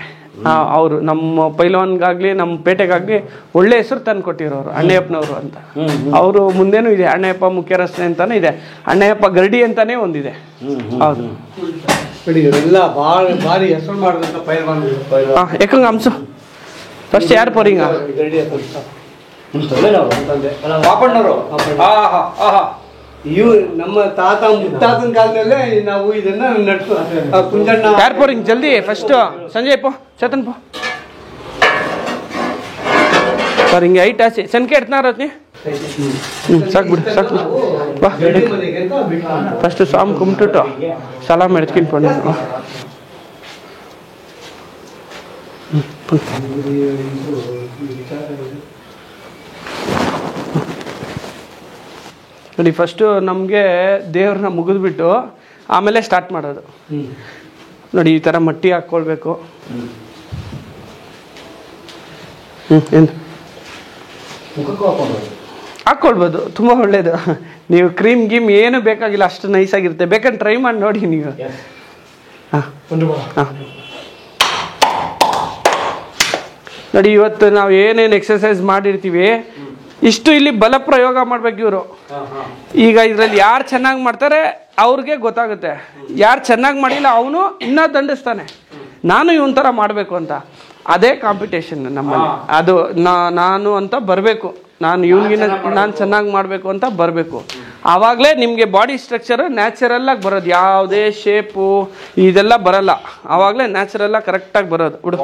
ಅವರು ನಮ್ಮ ಪೈಲ್ವಾನ್ಗಾಗ್ಲಿ ನಮ್ಮ ಪೇಟೆಗಾಗ್ಲಿ ಒಳ್ಳೆ ಹೆಸರು ತಂದು ಕೊಟ್ಟಿರೋರು ಅಣ್ಣಯ್ಯಪ್ಪನವರು ಅಂತ. ಅವರು ಮುಂದೇನು ಇದೆ, ಅಣ್ಣಯ್ಯಪ್ಪ ಮುಖ್ಯ ರಸ್ತೆ ಅಂತಾನೆ ಇದೆ, ಅಣ್ಣಯ್ಯಪ್ಪ ಗರಡಿ ಅಂತಾನೆ ಒಂದಿದೆ. ಹೌದು, ಎಲ್ಲ ಭಾರಿ ಹೆಸರು ಮಾಡಿದಂತ ಪೈಲ್ವಾನ್. ಯಾಕಂಗ ಅಂಶ ಫಸ್ಟ್ ಯಾರು ಪೋರಿಂಗ ಪಾಪಣ್ಣವರು ಇವ್ ನಮ್ಮ ತಾತ ಮುತ್ತಾತನ ಕಾಲದಲ್ಲೇ ನಾವು ಇದನ್ನ ನಡ್ಕೊ ಕುಂಜಣ್ಣ ಯಾರು ಪೋ ಹಿಂಗೆ ಜಲ್ದಿ ಫಸ್ಟ್ ಸಂಜಯ್ ಪೋ ಚೇತನ್ ಪೋ ಸರ್ ಹಿಂಗೆ ಐಟ್ ಆಸೆ ಸನ್ಕೆ ಎಡ್ತಾರತ್ನಿ ಸಾಕು ಬಿಡು ಸಾಕು ಬಿಡು ಬಾ ಫಸ್ಟ್ ಸ್ವಾಮಿ ಕುಂಬಿಟ್ಟು ಸಲಾಮ್ ಎಡ್ಸ್ಕೊಂಡು ಪೋ ನೋಡಿ ಫಸ್ಟು ನಮಗೆ ದೇವ್ರನ್ನ ಮುಗಿದ್ಬಿಟ್ಟು ಆಮೇಲೆ ಸ್ಟಾರ್ಟ್ ಮಾಡೋದು. ನೋಡಿ ಈ ಥರ ಮಟ್ಟಿ ಹಾಕ್ಕೊಳ್ಬೇಕು. ಏನು ಹಾಕ್ಕೊಳ್ಬೋದು, ತುಂಬ ಒಳ್ಳೇದು. ನೀವು ಕ್ರೀಮ್ ಗೀಮ್ ಏನು ಬೇಕಾಗಿಲ್ಲ, ಅಷ್ಟು ನೈಸಾಗಿರುತ್ತೆ. ಬೇಕಂದ್ರೆ ಟ್ರೈ ಮಾಡಿ ನೋಡಿ ನೀವು. ಹಾಂ ಹಾಂ ನೋಡಿ, ಇವತ್ತು ನಾವು ಏನೇನು ಎಕ್ಸಸೈಸ್ ಮಾಡಿರ್ತೀವಿ ಇಷ್ಟು ಇಲ್ಲಿ ಬಲ ಪ್ರಯೋಗ ಮಾಡ್ಬೇಕು ಇವರು. ಈಗ ಇದರಲ್ಲಿ ಯಾರು ಚೆನ್ನಾಗಿ ಮಾಡ್ತಾರೆ ಅವ್ರಿಗೆ ಗೊತ್ತಾಗುತ್ತೆ, ಯಾರು ಚೆನ್ನಾಗಿ ಮಾಡಿಲ್ಲ ಅವನು ಇನ್ನೂ ದಂಡಿಸ್ತಾನೆ, ನಾನು ಇವನ್ ಥರ ಮಾಡಬೇಕು ಅಂತ. ಅದೇ ಕಾಂಪಿಟೇಷನ್ ನಮ್ಮಲ್ಲಿ. ಅದು ನಾನು ಅಂತ ಬರಬೇಕು, ನಾನು ಇವನಿಗಿನ್ನ ನಾನು ಚೆನ್ನಾಗಿ ಮಾಡಬೇಕು ಅಂತ ಬರಬೇಕು. ಆವಾಗಲೇ ನಿಮಗೆ ಬಾಡಿ ಸ್ಟ್ರಕ್ಚರು ನ್ಯಾಚುರಲ್ಲಾಗಿ ಬರೋದು, ಯಾವುದೇ ಶೇಪು ಇದೆಲ್ಲ ಬರಲ್ಲ. ಆವಾಗಲೇ ನ್ಯಾಚುರಲ್ಲಾಗಿ ಕರೆಕ್ಟಾಗಿ ಬರೋದು. ಬಿಡು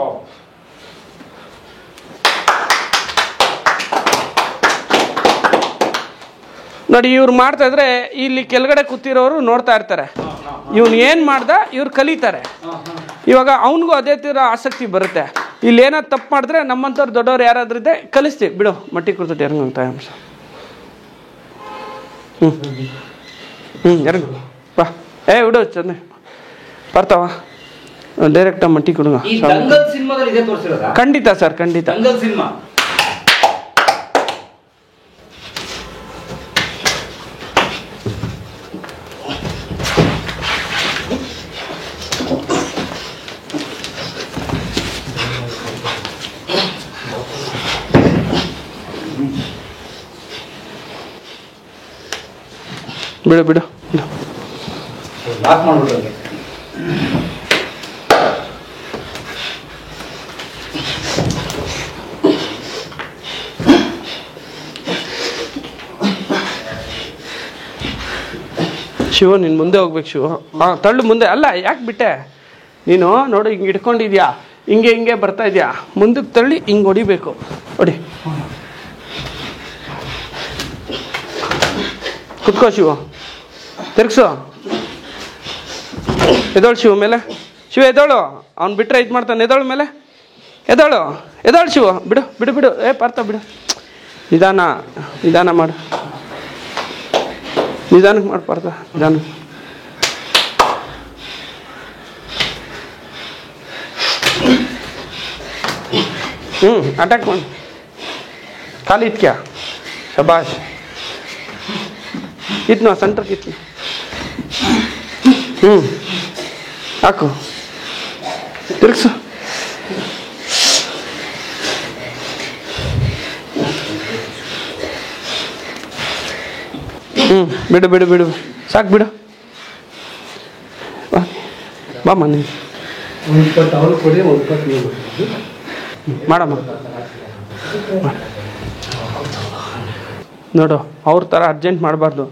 ನೋಡಿ, ಇವ್ರು ಮಾಡ್ತಾ ಇದ್ರೆ ಇಲ್ಲಿ ಕೆಳಗಡೆ ಕೂತಿರೋರು ನೋಡ್ತಾ ಇರ್ತಾರೆ, ಇವ್ನು ಏನು ಮಾಡ್ದ ಇವ್ರು ಕಲಿತಾರೆ. ಇವಾಗ ಅವನಿಗೂ ಅದೇ ತೀರ ಆಸಕ್ತಿ ಬರುತ್ತೆ. ಇಲ್ಲಿ ಏನಾದ್ರು ತಪ್ಪು ಮಾಡಿದ್ರೆ ನಮ್ಮಂಥವ್ರು ದೊಡ್ಡವ್ರು ಯಾರಾದ್ರೂ ಇದ್ದೆ ಕಲಿಸ್ತೀವಿ. ಬಿಡು ಮಟ್ಟಿ ಕುಡ್ತೈತೆ ಎರಗು ಅಂತ ಅಂಶ. ಎರಗು ಬಾ, ಬಿಡು ಚಂದ ಬರ್ತಾವ ಡೈರೆಕ್ಟಾಗಿ ಮಟ್ಟಿ ಕೊಡುಗ. ಖಂಡಿತ ಸರ್, ಖಂಡಿತ. ಬಿಡು ಬಿಡು ಬಿಡು. ಶಿವ ನೀನು ಮುಂದೆ ಹೋಗ್ಬೇಕು ಶಿವ. ಹಾಂ ತಳ್ಳು ಮುಂದೆ. ಅಲ್ಲ ಯಾಕೆ ಬಿಟ್ಟೆ ನೀನು? ನೋಡು ಹಿಂಗೆ ಇಟ್ಕೊಂಡಿದ್ಯಾ, ಹಿಂಗೆ ಹಿಂಗೆ ಬರ್ತಾ ಇದೆಯಾ, ಮುಂದಕ್ಕೆ ತಳ್ಳಿ ಹಿಂಗೆ ಹೊಡಿಬೇಕು. ಹೊಡಿ, ಕುತ್ಕೋ ಶಿವ, ತಿರ್ಗ್ಸು, ಎದೋಳು ಶಿವ ಮೇಲೆ. ಶಿವ ಎದೋಳು, ಅವ್ನು ಬಿಟ್ಟರೆ ಇದು ಮಾಡ್ತಾನೆ. ಎದೋಳು ಮೇಲೆ, ಎದೋಳು ಎದೋಳು ಶಿವ. ಬಿಡು ಬಿಡು ಬಿಡು. ಪಾರ್ಥ ಬಿಡು, ನಿಧಾನ ನಿಧಾನ ಮಾಡು, ನಿಧಾನಕ್ಕೆ ಮಾಡಿ ಪಾರ್ಥ, ನಿಧಾನ. ಅಟ್ಯಾಕ್ ಮಾಡಿ, ಖಾಲಿ ಇತ್ಕ್ಯಾ, ಶಬಾಷ್. ಕಿತ್ನ ಸೆಂಟ್ರ್ ಕಿತ್ನ. ಹಾಕು, ತಿರ್ಗ್ಸು. ಬಿಡು ಬಿಡು ಬಿಡು, ಸಾಕು ಬಿಡು. ಬಾಮ್ಮ ನೀನು ಮಾಡಮ್ಮ. ನೋಡು, ಅವ್ರ ಥರ ಅರ್ಜೆಂಟ್ ಮಾಡಬಾರ್ದು,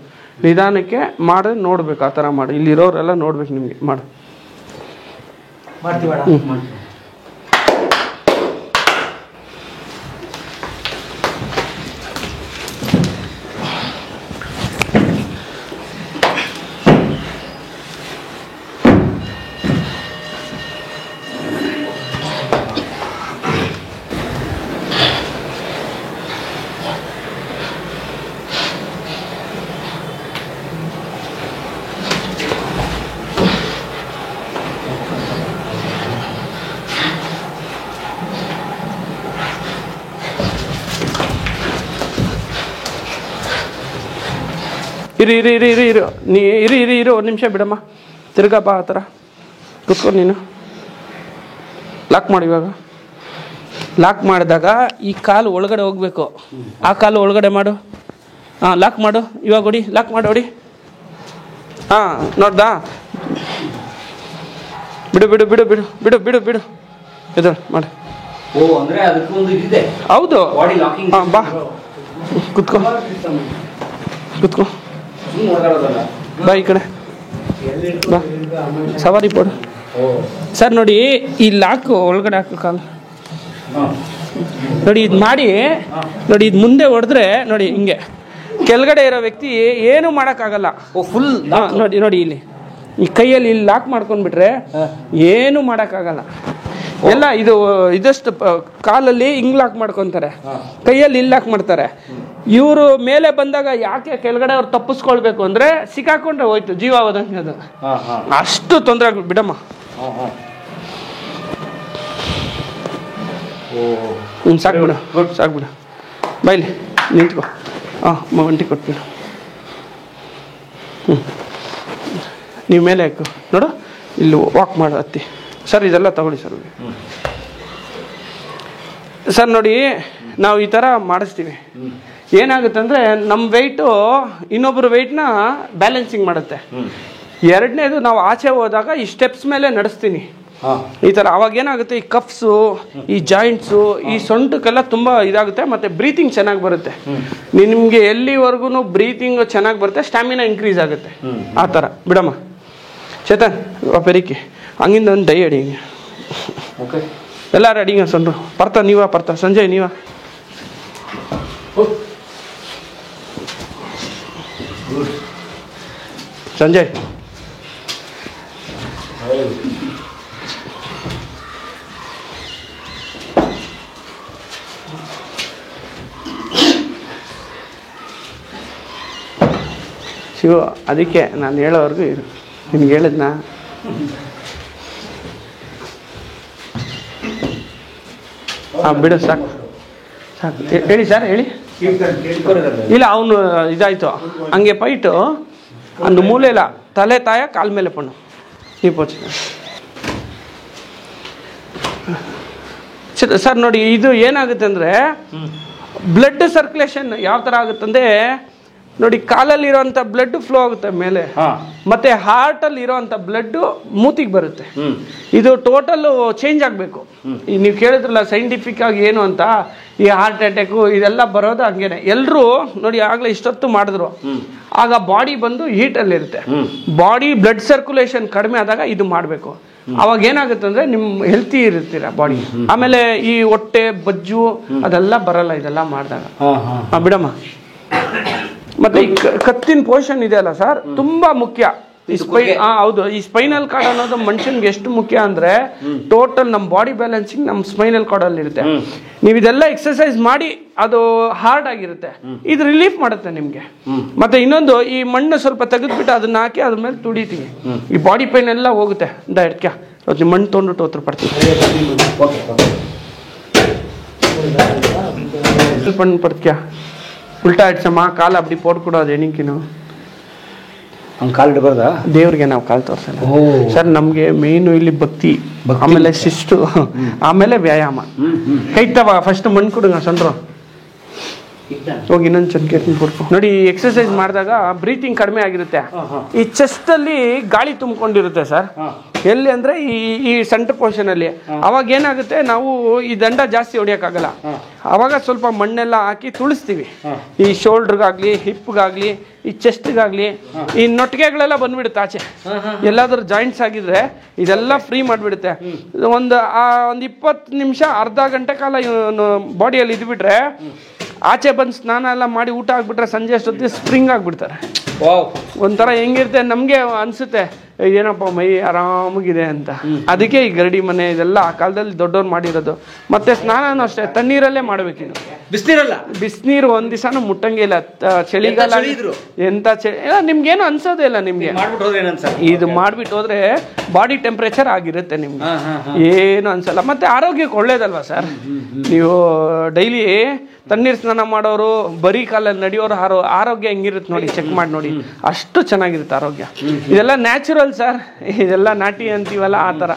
ನಿಧಾನಕ್ಕೆ ಮಾಡಿ ನೋಡ್ಬೇಕು. ಆ ಥರ ಮಾಡಿ, ಇಲ್ಲಿರೋರೆಲ್ಲ ನೋಡ್ಬೇಕು ನಿಮಗೆ. ಮಾಡು. ಇರು ಇರು ಇರು ಇರು ಇರು ನೀ ಇರು ಇರು ಇರು ಒಂದು ನಿಮಿಷ ಬಿಡಮ್ಮ. ತಿರ್ಗಾ ಬಾ, ಆ ಥರ ಕೂತ್ಕೊಂಡು ನೀನು. ಲಾಕ್ ಮಾಡಿ. ಇವಾಗ ಲಾಕ್ ಮಾಡಿದಾಗ ಈ ಕಾಲು ಒಳಗಡೆ ಹೋಗ್ಬೇಕು, ಆ ಕಾಲು ಒಳಗಡೆ ಮಾಡು. ಹಾಂ, ಲಾಕ್ ಮಾಡು. ಇವಾಗ ಹೊಡಿ, ಲಾಕ್ ಮಾಡಿ ಹೊಡಿ. ಹಾಂ, ನೋಡ್ದಾ? ಬಿಡು ಬಿಡು ಬಿಡು ಬಿಡು ಬಿಡು ಬಿಡು ಬಿಡು. ಇದು ಮಾಡಿ. ಹೌದು. ಹಾಂ, ಬಾ ಕುತ್ಕೋ ಕುತ್ಕೋ ಬಾ ಈ ಕಡೆ ಬಾ ಸವಾರಿ ಪಡು ಸರ್. ನೋಡಿ ಈ ಲಾಕು ಒಳಗಡೆ ಹಾಕು ಕಾಲು ನೋಡಿ. ಇದು ಮಾಡಿ ನೋಡಿ, ಇದು ಮುಂದೆ ಹೊಡೆದ್ರೆ ನೋಡಿ ಹಿಂಗೆ ಕೆಳಗಡೆ ಇರೋ ವ್ಯಕ್ತಿ ಏನು ಮಾಡೋಕ್ಕಾಗಲ್ಲ. ಫುಲ್ ನೋಡಿ ನೋಡಿ ಇಲ್ಲಿ ಈ ಕೈಯಲ್ಲಿ ಇಲ್ಲಿ ಲಾಕ್ ಮಾಡ್ಕೊಂಡ್ಬಿಟ್ರೆ ಏನು ಮಾಡೋಕ್ಕಾಗಲ್ಲ. ಎಲ್ಲ ಇದಷ್ಟು ಕಾಲಲ್ಲಿ ಹಿಂಗ್ ಲಾಕ್ ಮಾಡ್ಕೊತಾರೆ, ಕೈಯಲ್ಲಿ ಇಲ್ಲಿ ಲಾಕ್ ಮಾಡ್ತಾರೆ. ಇವರು ಮೇಲೆ ಬಂದಾಗ ಯಾಕೆ ಕೆಳಗಡೆ ಅವ್ರು ತಪ್ಪಿಸ್ಕೊಳ್ಬೇಕು ಅಂದ್ರೆ ಸಿಕ್ಕಾಕೊಂಡ್ರೆ ಹೋಯ್ತು, ಜೀವ ಹೋದಂಗೆ ಅದು. ಅಷ್ಟು ತೊಂದರೆ ಆಗ್ಬಿಟ್ಟು ಬಿಡಮ್ಮ. ಸಾಕ್ಬಿಡು ಸಾಕ್ಬಿಡು. ಬೈಲಿ ನಿಂತ್ಕೊ. ಒಂಟಿ ಕೊಟ್ಬಿಡು. ನೀವು ಮೇಲೆ ಹಾಕು ನೋಡು, ಇಲ್ಲಿ ವಾಕ್ ಮಾಡು ಹತ್ತಿ. ಸರ್ ಇದೆಲ್ಲ ತಗೊಳ್ಳಿ ಸರ್. ಸರ್ ನೋಡಿ, ನಾವು ಈ ಥರ ಮಾಡಿಸ್ತೀವಿ. ಏನಾಗುತ್ತೆ ಅಂದರೆ ನಮ್ಮ ವೆಯ್ಟು ಇನ್ನೊಬ್ಬರು ವೆಯ್ಟ್ನ ಬ್ಯಾಲೆನ್ಸಿಂಗ್ ಮಾಡುತ್ತೆ. ಎರಡನೇದು ನಾವು ಆಚೆ ಹೋದಾಗ ಈ ಸ್ಟೆಪ್ಸ್ ಮೇಲೆ ನಡೆಸ್ತೀನಿ ಈ ಥರ. ಅವಾಗ ಏನಾಗುತ್ತೆ, ಈ ಕಫ್ಸು, ಈ ಜಾಯಿಂಟ್ಸು, ಈ ಸೊಂಟಕ್ಕೆಲ್ಲ ತುಂಬ ಇದಾಗುತ್ತೆ. ಮತ್ತು ಬ್ರೀತಿಂಗ್ ಚೆನ್ನಾಗಿ ಬರುತ್ತೆ. ನಿಮಗೆ ಎಲ್ಲಿವರೆಗೂ ಬ್ರೀತಿಂಗ್ ಚೆನ್ನಾಗಿ ಬರುತ್ತೆ, ಸ್ಟ್ಯಾಮಿನಾ ಇನ್ಕ್ರೀಸ್ ಆಗುತ್ತೆ. ಆ ಥರ ಬಿಡಮ್ಮ. ಚೇತನ್ ಪೆರಿಕೆ ಹಂಗಿಂದ ಒಂದು ಡೈ ಅಡಿ. ಓಕೆ ಎಲ್ಲ ರೆಡಿಂಗ ಸೊಂಡ್ರು. ಬರ್ತಾ ಸಂಜಯ್ ನೀವ ಸಂಜಯ್ ಶಿವ. ಅದಕ್ಕೆ ನಾನು ಹೇಳೋವರೆಗೂ ಇರು. ನಿಮ್ಗೆ ಹೇಳಿದ್ನಾ? ಬಿಡು ಸಾಕು ಸಾಕು. ಹೇಳಿ ಸರ್ ಹೇಳಿ. ಇಲ್ಲ ಅವನು ಇದಾಯ್ತು ಹಂಗೆ ಪೈಟು ಅಂದು ಮೂಲೆ ಇಲ್ಲ, ತಲೆ ತಾಯ ಕಾಲ ಮೇಲೆ ಪಣ್ಣು ನೀವು ಪೋಚ. ಸರ್ ನೋಡಿ, ಇದು ಏನಾಗುತ್ತೆ ಅಂದರೆ ಬ್ಲಡ್ ಸರ್ಕ್ಯುಲೇಷನ್ ಯಾವ ಥರ ಆಗುತ್ತಂದರೆ ನೋಡಿ, ಕಾಲಲ್ಲಿರೋಂಥ ಬ್ಲಡ್ ಫ್ಲೋ ಆಗುತ್ತೆ ಮೇಲೆ, ಮತ್ತೆ ಹಾರ್ಟಲ್ಲಿ ಇರೋಂಥ ಬ್ಲಡ್ ಮೂತಿಗೆ ಬರುತ್ತೆ. ಇದು ಟೋಟಲ್ಲು ಚೇಂಜ್ ಆಗಬೇಕು. ನೀವು ಕೇಳಿದ್ರಲ್ಲ ಸೈಂಟಿಫಿಕ್ ಆಗಿ ಏನು ಅಂತ, ಈ ಹಾರ್ಟ್ ಅಟ್ಯಾಕು ಇದೆಲ್ಲ ಬರೋದು ಹಂಗೇನೆ. ಎಲ್ಲರೂ ನೋಡಿ ಆಗಲೇ ಇಷ್ಟೊತ್ತು ಮಾಡಿದ್ರು, ಆಗ ಬಾಡಿ ಬಂದು ಹೀಟಲ್ಲಿರುತ್ತೆ. ಬಾಡಿ ಬ್ಲಡ್ ಸರ್ಕ್ಯುಲೇಷನ್ ಕಡಿಮೆ ಆದಾಗ ಇದು ಮಾಡಬೇಕು. ಅವಾಗ ಏನಾಗುತ್ತೆ ಅಂದರೆ ನಿಮ್ಮ ಹೆಲ್ತಿ ಇರ್ತೀರ ಬಾಡಿ. ಆಮೇಲೆ ಈ ಹೊಟ್ಟೆ ಬಜ್ಜು ಅದೆಲ್ಲ ಬರಲ್ಲ ಇದೆಲ್ಲ ಮಾಡಿದಾಗ. ಬಿಡಮ್ಮ. ಮತ್ತೆ ಈ ಕತ್ತಿನ ಪೋರ್ಷನ್ ಇದೆಯಲ್ಲ ಸರ್, ತುಂಬಾ ಮುಖ್ಯ. ಹೌದು, ಈ ಸ್ಪೈನಲ್ ಕಾರ್ಡ್ ಅನ್ನೋದು ಮನುಷ್ಯನ್ಗೆ ಎಷ್ಟು ಮುಖ್ಯ ಅಂದ್ರೆ ಟೋಟಲ್ ನಮ್ಮ ಬಾಡಿ ಬ್ಯಾಲೆನ್ಸಿಂಗ್ ನಮ್ಮ ಸ್ಪೈನಲ್ ಕಾರ್ಡ್ ಅಲ್ಲಿ ಇರುತ್ತೆ. ನೀವು ಇದೆಲ್ಲ ಎಕ್ಸರ್ಸೈಸ್ ಮಾಡಿ ಅದು ಹಾರ್ಡ್ ಆಗಿರುತ್ತೆ, ಇದು ರಿಲೀಫ್ ಮಾಡುತ್ತೆ ನಿಮ್ಗೆ. ಮತ್ತೆ ಇನ್ನೊಂದು, ಈ ಮಣ್ಣು ಸ್ವಲ್ಪ ತೆಗೆದ್ಬಿಟ್ಟು ಅದನ್ನ ಹಾಕಿ ಅದ್ರ ಮೇಲೆ ತುಡಿತೀವಿ, ಈ ಬಾಡಿ ಪೈನ್ ಎಲ್ಲ ಹೋಗುತ್ತೆ. ಇಟ್ಕ ನಿಮ್ಮ ಮಣ್ಣು ತೊಗೊಂಡು ಹೋತ್ರ ಪಡ್ತೀವಿ. ಪಡ್ತೀಯ ಉಲ್ಟಾ ಇಡ್ಸಮ್ಮ, ಕಾಲು ಅಬ್ಡಿ ಪೋಡ್ಕೊಡೋದು ಎಣಿಕಿನು ಹಂಗೆ ಕಾಲು ಇಡಬಾರ್ದ? ದೇವ್ರಿಗೆ ನಾವು ಕಾಲು ತೋರಿಸಲ್ಲ ಸರ್. ನಮಗೆ ಮೇಯ್ನು ಇಲ್ಲಿ ಭಕ್ತಿ, ಆಮೇಲೆ ಶಿಸ್ತು, ಆಮೇಲೆ ವ್ಯಾಯಾಮ. ಕೈತವ ಫಸ್ಟ್ ಮಣ್ಣು ಕೊಡುಗ ಸಂಡ್ರು ಹೋಗಿ ಇನ್ನೊಂದು ಚನ್ಕೆ ಕೊಡ್ಕೊ. ನೋಡಿ, ಎಕ್ಸರ್ಸೈಸ್ ಮಾಡಿದಾಗ ಬ್ರೀತಿಂಗ್ ಕಡಿಮೆ ಆಗಿರುತ್ತೆ. ಈ ಚೆಸ್ಟ್ ಅಲ್ಲಿ ಗಾಳಿ ತುಂಬಿಕೊಂಡಿರುತ್ತೆ ಸರ್. ಎಲ್ಲಿ ಅಂದ್ರೆ ಈ ಸೆಂಟರ್ ಪೋರ್ಷನ್ ಅಲ್ಲಿ. ಅವಾಗ ಏನಾಗುತ್ತೆ, ನಾವು ಈ ದಂಡ ಜಾಸ್ತಿ ಹೊಡಿಯೋಕ್ಕಾಗಲ್ಲ. ಅವಾಗ ಸ್ವಲ್ಪ ಮಣ್ಣೆಲ್ಲ ಹಾಕಿ ತುಳಿಸ್ತೀವಿ. ಈ ಶೋಲ್ಡರ್ಗಾಗ್ಲಿ, ಹಿಪ್ಗಾಗ್ಲಿ, ಈ ಚೆಸ್ಟ್ಗಾಗ್ಲಿ, ಈ ನೊಟ್ಟಿಗೆಗಳೆಲ್ಲ ಬಂದ್ಬಿಡುತ್ತೆ ಆಚೆ. ಎಲ್ಲಾದ್ರೂ ಜಾಯಿಂಟ್ಸ್ ಆಗಿದ್ರೆ ಇದೆಲ್ಲ ಫ್ರೀ ಮಾಡಿಬಿಡುತ್ತೆ. ಒಂದು 20 ನಿಮಿಷ ಅರ್ಧ ಗಂಟೆ ಕಾಲ ಬಾಡಿಯಲ್ಲಿ ಇದ್ಬಿಟ್ರೆ, ಆಚೆ ಬಂದು ಸ್ನಾನ ಎಲ್ಲ ಮಾಡಿ ಊಟ ಆಗ್ಬಿಟ್ರೆ ಸಂಜೆ ಅಷ್ಟೊತ್ತಿಗೆ ಸ್ಪ್ರಿಂಗ್ ಆಗ್ಬಿಡ್ತಾರೆ. ಒಂಥರ ಹೆಂಗಿರುತ್ತೆ, ನಮಗೆ ಅನ್ಸುತ್ತೆ ಏನಪ್ಪ ಮೈ ಆರಾಮಾಗಿದೆ ಅಂತ. ಅದಕ್ಕೆ ಈ ಗರಡಿ ಮನೆ ಇದೆಲ್ಲ ಆ ಕಾಲದಲ್ಲಿ ದೊಡ್ಡವ್ರು ಮಾಡಿರೋದು. ಮತ್ತೆ ಸ್ನಾನನೂ ಅಷ್ಟೇ ತಣ್ಣೀರಲ್ಲೇ ಮಾಡ್ಬೇಕಿದು. ಬಿಸಿನೀರು ಒಂದ್ ದಿವಸನೂ ಮುಟ್ಟಂಗೆ ಇಲ್ಲ. ಚಳಿಗಾಲ ಎಂತ ಚಳಿ ನಿಮ್ಗೇನು ಅನ್ಸೋದೇ ಇಲ್ಲ. ನಿಮ್ಗೆ ಇದು ಮಾಡ್ಬಿಟ್ಟು ಹೋದ್ರೆ ಬಾಡಿ ಟೆಂಪ್ರೇಚರ್ ಆಗಿರುತ್ತೆ, ನಿಮ್ಗೆ ಏನು ಅನ್ಸಲ್ಲ. ಮತ್ತೆ ಆರೋಗ್ಯಕ್ಕೆ ಒಳ್ಳೇದಲ್ವಾ ಸರ್. ನೀವು ಡೈಲಿ ತಣ್ಣೀರು ಸ್ನಾನ ಮಾಡೋರು, ಬರೀ ಕಾಲಲ್ಲಿ ನಡೆಯೋರು ಆರೋಗ್ಯ ಹೆಂಗಿರುತ್ತೆ ನೋಡಿ, ಚೆಕ್ ಮಾಡಿ ನೋಡಿ, ಅಷ್ಟು ಚೆನ್ನಾಗಿರುತ್ತೆ ಆರೋಗ್ಯ. ಇದೆಲ್ಲ ನ್ಯಾಚುರಲ್ ಸರ್, ಇದೆಲ್ಲ ನಾಟಿ ಅಂತೀವಲ್ಲ ಆ ಥರ.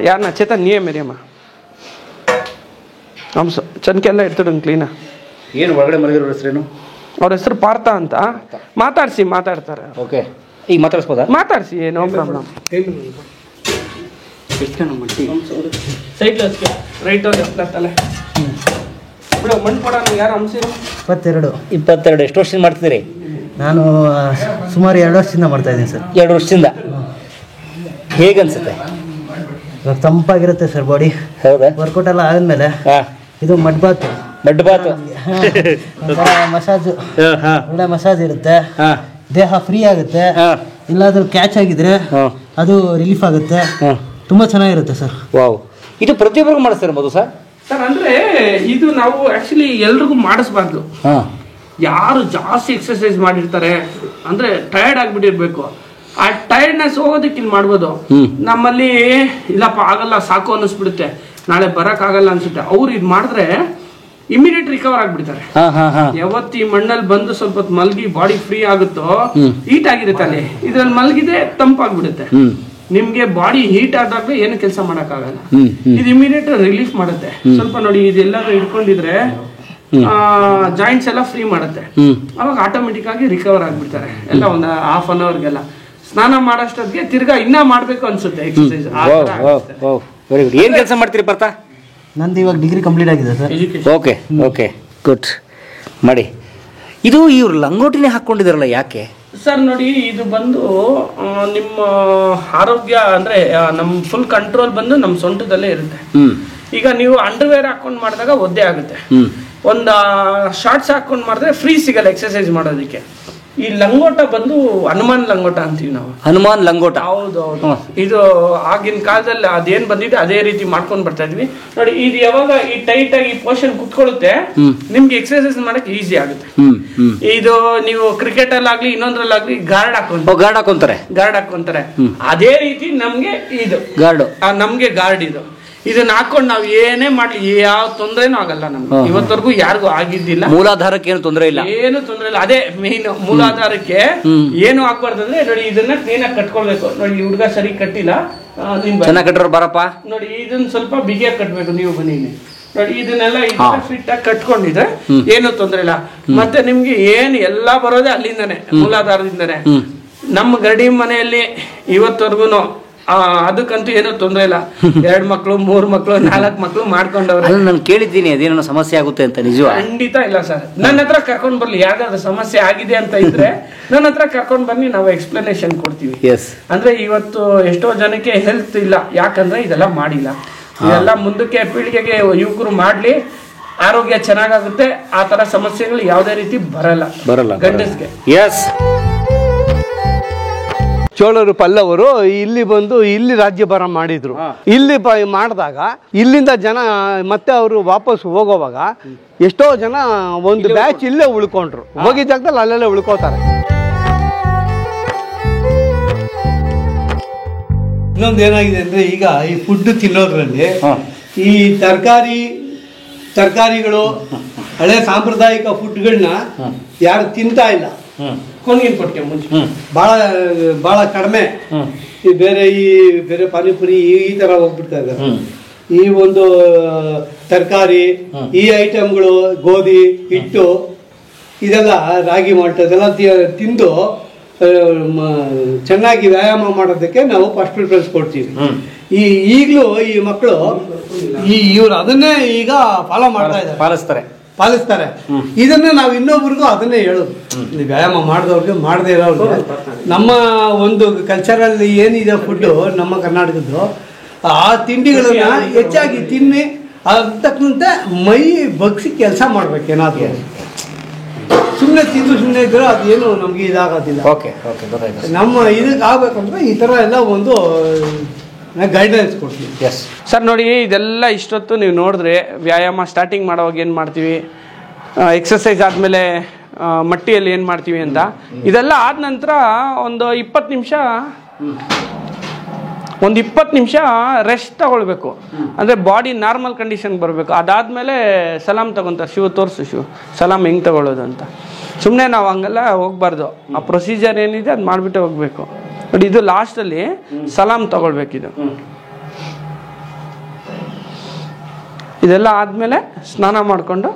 ಯಾರನ್ನ ಚೇತನ್ ನೀವೇ ಮೇರಿಯಮ್ಮ ಹಂಸ ಚನ್ಕೆಲ್ಲ ಇಡ್ತಿಡಂಗೆ ಕ್ಲೀನಾ. ಏನು ಒಳಗಡೆ ಮಲಗಿರೋ ಹೆಸರೇನು? ಅವ್ರ ಹೆಸರು ಪಾರ್ಥ ಅಂತ. ಮಾತಾಡ್ತಾರೆ. ಓಕೆ, ಈಗ ಮಾತಾಡಿಸ್ಬೋದಾ? ಮಾತಾಡಿಸಿ, no problem. Side right left ತಲೆ ಮಣ್ಣು ಕೊಡ ಯಾರು ಅಂಸಿರು 22. 22. ಎಷ್ಟು ವರ್ಷದಿಂದ ಮಾಡ್ತಿದ್ದೀರಿ? ನಾನು ಸುಮಾರು 2 ವರ್ಷದಿಂದ ಮಾಡ್ತಾ ಇದ್ದೀನಿ ಸರ್. 2 ವರ್ಷದಿಂದ. ಹೇಗನ್ಸುತ್ತೆ? ಇವಾಗ ತಂಪಾಗಿರುತ್ತೆ ಸರ್ ಬಾಡಿ. ಹೌದಾ? ವರ್ಕೌಟ್ ಎಲ್ಲ ಆದಮೇಲೆ ಇದು ಮಡ್ ಬಾತ್ ಮಸಾಜ್, ಒಳ್ಳೆ ಮಸಾಜ್ ಇರುತ್ತೆ, ದೇಹ ಫ್ರೀ ಆಗುತ್ತೆ. ಎಲ್ಲಾದ್ರೂ ಕ್ಯಾಚ್ ಆಗಿದ್ರೆ ಅದು ರಿಲೀಫ್ ಆಗುತ್ತೆ. ತುಂಬಾ ಚೆನ್ನಾಗಿರುತ್ತೆ ಸರ್. ವಾವ್. ಇದು ಪ್ರತಿಯೊಬ್ಬರಿಗೂ ಮಾಡಿಸ್ತಾರೆ ಮಧು ಸರ್? ಸರ್ ಅಂದ್ರೆ ಇದು ನಾವು ಆಕ್ಚುಲಿ ಎಲ್ರಿಗೂ ಮಾಡಿಸ್ಬಾರ್ದು. ಯಾರು ಜಾಸ್ತಿ ಎಕ್ಸರ್ಸೈಸ್ ಮಾಡಿರ್ತಾರೆ ಅಂದ್ರೆ ಟಯರ್ಡ್ ಆಗ್ಬಿಟ್ಟಿರ್ಬೇಕು, ಆ ಟೈರ್ಡ್ನೆಸ್ ಹೋಗೋದಕ್ಕೆ ಇಲ್ಲಿ ಮಾಡ್ಬೋದು. ನಮ್ಮಲ್ಲಿ ಇಲ್ಲಪ್ಪ ಆಗಲ್ಲ ಸಾಕು ಅನ್ನಿಸ್ಬಿಡುತ್ತೆ, ನಾಳೆ ಬರಕ್ ಆಗಲ್ಲ ಅನ್ಸುತ್ತೆ, ಅವ್ರು ಇದು ಮಾಡಿದ್ರೆ ಇಮಿಡಿಯೇಟ್ ರಿಕವರ್ ಆಗ್ಬಿಡ್ತಾರೆ. ಯಾವತ್ತು ಈ ಮಣ್ಣಲ್ಲಿ ಬಂದು ಸ್ವಲ್ಪ ಹೊತ್ತು ಮಲ್ಗಿ ಬಾಡಿ ಫ್ರೀ ಆಗುತ್ತೋ, ಹೀಟ್ ಆಗಿರುತ್ತೆ ಅಲ್ಲಿ, ಇದ್ರಲ್ಲಿ ಮಲ್ಗಿದೆ ತಂಪಾಗ್ಬಿಡುತ್ತೆ. ನಿಮ್ಗೆ ಬಾಡಿ ಹೀಟ್ ಆದಾಗ ಏನು ಕೆಲಸ ಮಾಡಕ್ಕಾಗಲ್ಲ. ಇದು ಇಮಿಡಿಯೇಟ್ ರಿಲೀಫ್ ಮಾಡುತ್ತೆ. ಸ್ವಲ್ಪ ನೋಡಿ ಇದೆಲ್ಲರೂ ಹಿಡ್ಕೊಂಡಿದ್ರೆ ಜಾಯಿಂಟ್ಸ್ ಎಲ್ಲ ಫ್ರೀ ಮಾಡುತ್ತೆ. ಅವಾಗ ಆಟೋಮೆಟಿಕ್ ಆಗಿ ರಿಕವರ್ ಆಗ್ಬಿಡ್ತಾರೆ ಎಲ್ಲ. ಒಂದು ಹಾಫ್ ಅನ್ ಅವರ್ಗೆಲ್ಲ ಸ್ನಾನ ಮಾಡೋಷ್ಟೊತ್ತಿಗೆ ತಿರ್ಗಾ ಇನ್ನ ಮಾಡ್ಬೇಕು ಅನ್ಸುತ್ತೆ ಎಕ್ಸರ್ಸೈಸ್. Very good. ಏನ್ ಕೆಲಸ ಮಾಡ್ತೀರಿ ಬರ್ತಾ? ನಂದು ಇವಾಗ ಡಿಗ್ರಿ ಕಂಪ್ಲೀಟ್ ಆಗಿದೆ ಸರ್. Okay okay good. ಮಾಡಿ. ಇದು ಇವ್ರು ಲಂಗೋಟಿನೇ ಹಾಕೊಂಡಿದಾರಲ್ಲ, ಯಾಕೆ ಸರ್? ನೋಡಿ ಇದು ಬಂದು ನಿಮ್ಮ ಆರೋಗ್ಯ ಅಂದ್ರೆ ನಮ್ಮ ಫುಲ್ ಕಂಟ್ರೋಲ್ ಬಂದು ನಮ್ಮ ಸೊಂಟದಲ್ಲೇ ಇರುತ್ತೆ. ಈಗ ನೀವು ಅಂಡರ್ವೇರ್ ಹಾಕೊಂಡು ಮಾಡಿದಾಗ ಒದ್ದೆ ಆಗುತ್ತೆ. ಒಂದು ಶಾರ್ಟ್ಸ್ ಹಾಕೊಂಡು ಮಾಡಿದ್ರೆ ಫ್ರೀ ಸಿಗಲ್ಲ ಎಕ್ಸರ್ಸೈಸ್ ಮಾಡೋದಕ್ಕೆ. ಈ ಲಂಗೋಟ ಬಂದು ಹನುಮಾನ್ ಲಂಗೋಟ ಅಂತೀವಿ ನಾವು. ಹನುಮಾನ್ ಲಂಗೋಟ? ಹೌದು ಹೌದು. ಇದು ಆಗಿನ ಕಾಲದಲ್ಲಿ ಅದೇನ್ ಬಂದಿದೆ ಅದೇ ರೀತಿ ಮಾಡ್ಕೊಂಡು ಬರ್ತಾ ಇದ್ವಿ. ನೋಡಿ ಇದು ಯಾವಾಗ ಈ ಟೈಟ್ ಆಗಿ ಪೋರ್ಷನ್ ಕುತ್ಕೊಳ್ಳುತ್ತೆ, ನಿಮ್ಗೆ ಎಕ್ಸರ್ಸೈಸ್ ಮಾಡಕ್ ಈಸಿ ಆಗುತ್ತೆ. ಇದು ನೀವು ಕ್ರಿಕೆಟ್ ಅಲ್ಲಾಗ್ಲಿ ಇನ್ನೊಂದ್ರಲ್ಲಾಗ್ಲಿ ಗಾರ್ಡ್ ಹಾಕೊಂತಾರೆ. ಅದೇ ರೀತಿ ನಮ್ಗೆ ಇದು ಗಾರ್ಡ್, ನಮ್ಗೆ ಗಾರ್ಡ್ ಇದು. ಇದನ್ನ ಹಾಕೊಂಡು ನಾವ್ ಏನೇ ಮಾಡ್ಲಿ ಯಾವ ತೊಂದ್ರೆನೂ ಆಗಲ್ಲ ನಮ್ಗೆ. ಇವತ್ತವರೆಗೂ ಯಾರಿಗೂ ಆಗಿದ್ದಿಲ್ಲ. ಮೂಲಾಧಾರಕ್ಕೆ ಏನು ತೊಂದರೆ ಇಲ್ಲ. ಅದೇ ಮೇನ್ ಮೂಲಾಧಾರಕ್ಕೆ ಏನು ಆಗ್ಬಾರ್ದಂದ್ರೆ ನೋಡಿ ಇದನ್ನ ಕ್ಲೀನ್ ಆಗಿ ಕಟ್ಕೊಳ್ಬೇಕು. ನೋಡಿ ಹುಡುಗ ಸರಿ ಕಟ್ಟಿಲ್ಲ, ಚೆನ್ನಾಗಿ ಕಟ್ಟೋರು ಬರಪ್ಪ. ನೋಡಿ ಇದನ್ನ ಸ್ವಲ್ಪ ಬಿಗಿಯಾಗಿ ಕಟ್ಬೇಕು. ನೀವು ಬನ್ನಿ ನೋಡಿ ಇದನ್ನೆಲ್ಲ ಫಿಟ್ ಆಗಿ ಕಟ್ಕೊಂಡಿದ್ರೆ ಏನು ತೊಂದರೆ ಇಲ್ಲ. ಮತ್ತೆ ನಿಮ್ಗೆ ಏನ್ ಎಲ್ಲಾ ಬರೋದೇ ಅಲ್ಲಿಂದಾನೆ, ಮೂಲಾಧಾರದಿಂದಾನೆ. ನಮ್ಮ ಗಡಿ ಮನೆಯಲ್ಲಿ ಇವತ್ತವರೆಗೂ ಅದಕ್ಕಂತೂ ಏನೋ ತೊಂದರೆ ಇಲ್ಲ. 2 ಮಕ್ಳು 3 ಮಕ್ಳು 4 ಮಕ್ಳು ಮಾಡ್ಕೊಂಡವ್ರೆ. ನಾನು ಕೇಳಿದ್ದೀನಿ ಅದೇನೋ ಸಮಸ್ಯೆ ಆಗುತ್ತೆ ಅಂತ. ನಿಜ? ಖಂಡಿತ ಇಲ್ಲ ಸರ್. ನನ್ನ ಹತ್ರ ಕರ್ಕೊಂಡ್ ಬರ್ಲಿ, ಯಾವ್ದಾದ್ರು ಸಮಸ್ಯೆ ಆಗಿದೆ ಅಂತ ಇದ್ರೆ ನನ್ನ ಹತ್ರ ಕರ್ಕೊಂಡ್ ಬನ್ನಿ, ನಾವು ಎಕ್ಸ್ಪ್ಲನೇಷನ್ ಕೊಡ್ತೀವಿ. ಅಂದ್ರೆ ಇವತ್ತು ಎಷ್ಟೋ ಜನಕ್ಕೆ ಹೆಲ್ತ್ ಇಲ್ಲ, ಯಾಕಂದ್ರೆ ಇದೆಲ್ಲ ಮಾಡಿಲ್ಲ. ಇದೆಲ್ಲ ಮುಂದಕ್ಕೆ ಪೀಳಿಗೆಗೆ ಯುವಕರು ಮಾಡ್ಲಿ, ಆರೋಗ್ಯ ಚೆನ್ನಾಗಾಗುತ್ತೆ. ಆ ತರ ಸಮಸ್ಯೆಗಳು ಯಾವುದೇ ರೀತಿ ಬರಲ್ಲ ಗಂಡಸ್ಗೆ. ಚೋಳರು ಪಲ್ಲವರು ಇಲ್ಲಿ ಬಂದು ಇಲ್ಲಿ ರಾಜ್ಯಭಾರ ಮಾಡಿದ್ರು. ಇಲ್ಲಿ ಮಾಡಿದಾಗ ಇಲ್ಲಿಂದ ಜನ ಮತ್ತೆ ಅವರು ವಾಪಸ್ ಹೋಗೋವಾಗ ಎಷ್ಟೋ ಜನ ಒಂದು ಬ್ಯಾಚ್ ಇಲ್ಲೇ ಉಳ್ಕೊಂಡ್ರು. ಹೋಗಿದ ಜಾಗದಲ್ಲಿ ಅಲ್ಲೆಲ್ಲ ಉಳ್ಕೋತಾರೆ. ಇನ್ನೊಂದು ಏನಾಗಿದೆ ಅಂದ್ರೆ, ಈಗ ಈ ಫುಡ್ ತಿನ್ನೋದ್ರಲ್ಲಿ ಈ ತರಕಾರಿಗಳು ಹಳೆ ಸಾಂಪ್ರದಾಯಿಕ ಫುಡ್ಗಳನ್ನ ಯಾರು ತಿಂತಾ ಇಲ್ಲ. ಬಹಳ ಕಡಿಮೆ. ಬೇರೆ ಪಾನಿಪುರಿ ಈ ತರ ಹೋಗ್ಬಿಡ್ತಾ ಇದ್ದಾರೆ. ಈ ಒಂದು ತರಕಾರಿ, ಈ ಐಟಮ್ಗಳು, ಗೋಧಿ ಹಿಟ್ಟು, ಇದೆಲ್ಲ ರಾಗಿ ಮಾಲ್ಟ್ ಅದೆಲ್ಲ ತಿಂದು ಚೆನ್ನಾಗಿ ವ್ಯಾಯಾಮ ಮಾಡೋದಕ್ಕೆ ನಾವು ಫಸ್ಟ್ ಪ್ರಿಫರೆನ್ಸ್ ಕೊಡ್ತೀವಿ. ಈಗಲೂ ಈ ಮಕ್ಕಳು ಇವ್ರು ಅದನ್ನೇ ಈಗ ಫಾಲೋ ಮಾಡ್ತಾ ಇದ್ದಾರೆ, ಪಾಲಿಸ್ತಾರೆ. ಇದನ್ನ ನಾವು ಇನ್ನೊಬ್ರಿಗೂ ಅದನ್ನೇ ಹೇಳೋದು. ವ್ಯಾಯಾಮ ಮಾಡಿದವ್ರಿಗೆ ಮಾಡದೇ ಇರೋರಿಗೆ ನಮ್ಮ ಒಂದು ಕಲ್ಚರಲ್ಲಿ ಏನಿದೆ ಫುಡ್ಡು ನಮ್ಮ ಕರ್ನಾಟಕದ್ದು, ಆ ತಿಂಡಿಗಳನ್ನ ಹೆಚ್ಚಾಗಿ ತಿನ್ನಿ ಅದಕ್ಕಂತೆ ಮೈ ಬಗ್ಸಿ ಕೆಲಸ ಮಾಡ್ಬೇಕು. ಏನಾದ್ರು ಸುಮ್ಮನೆ ತಿಂದು ಸುಮ್ಮನೆ ಇದ್ರೆ ಅದೇನು ನಮ್ಗೆ ಇದಾಗೋದಿಲ್ಲ. ನಮ್ಮ ಇದಕ್ಕೆ ಆಗ್ಬೇಕಂದ್ರೆ ಈ ತರ ಎಲ್ಲ ಒಂದು ಗೈಡ್ಲೈನ್ಸ್ ಕೊಡ್ತೀವಿ. ಸರ್ ನೋಡಿ ಇದೆಲ್ಲ ಇಷ್ಟೊತ್ತು ನೀವು ನೋಡಿದ್ರೆ ವ್ಯಾಯಾಮ ಸ್ಟಾರ್ಟಿಂಗ್ ಮಾಡೋವಾಗ ಏನು ಮಾಡ್ತೀವಿ, ಎಕ್ಸರ್ಸೈಸ್ ಆದಮೇಲೆ ಮಟ್ಟಿಯಲ್ಲಿ ಏನು ಮಾಡ್ತೀವಿ ಅಂತ. ಇದೆಲ್ಲ ಆದ ನಂತರ ಒಂದು 20 ನಿಮಿಷ ರೆಸ್ಟ್ ತಗೊಳ್ಬೇಕು. ಅಂದರೆ ಬಾಡಿ ನಾರ್ಮಲ್ ಕಂಡೀಷನ್ಗೆ ಬರಬೇಕು. ಅದಾದಮೇಲೆ ಸಲಾಮ್ ತಗೊತಾರೆ. ಶಿವ ತೋರಿಸು ಶಿವ ಸಲಾಮ್ ಹೆಂಗೆ ತಗೊಳ್ಳೋದು ಅಂತ. ಸುಮ್ಮನೆ ನಾವು ಹಂಗೆಲ್ಲ ಹೋಗ್ಬಾರ್ದು. ಆ ಪ್ರೊಸೀಜರ್ ಏನಿದೆ ಅದು ಮಾಡಿಬಿಟ್ಟೆ ಹೋಗಬೇಕು. ನೋಡಿ ಇದು ಲಾಸ್ಟಲ್ಲಿ ಸಲಾಮ್ ತಗೊಳ್ಬೇಕಿದು. ಇದೆಲ್ಲ ಆದಮೇಲೆ ಸ್ನಾನ ಮಾಡಿಕೊಂಡು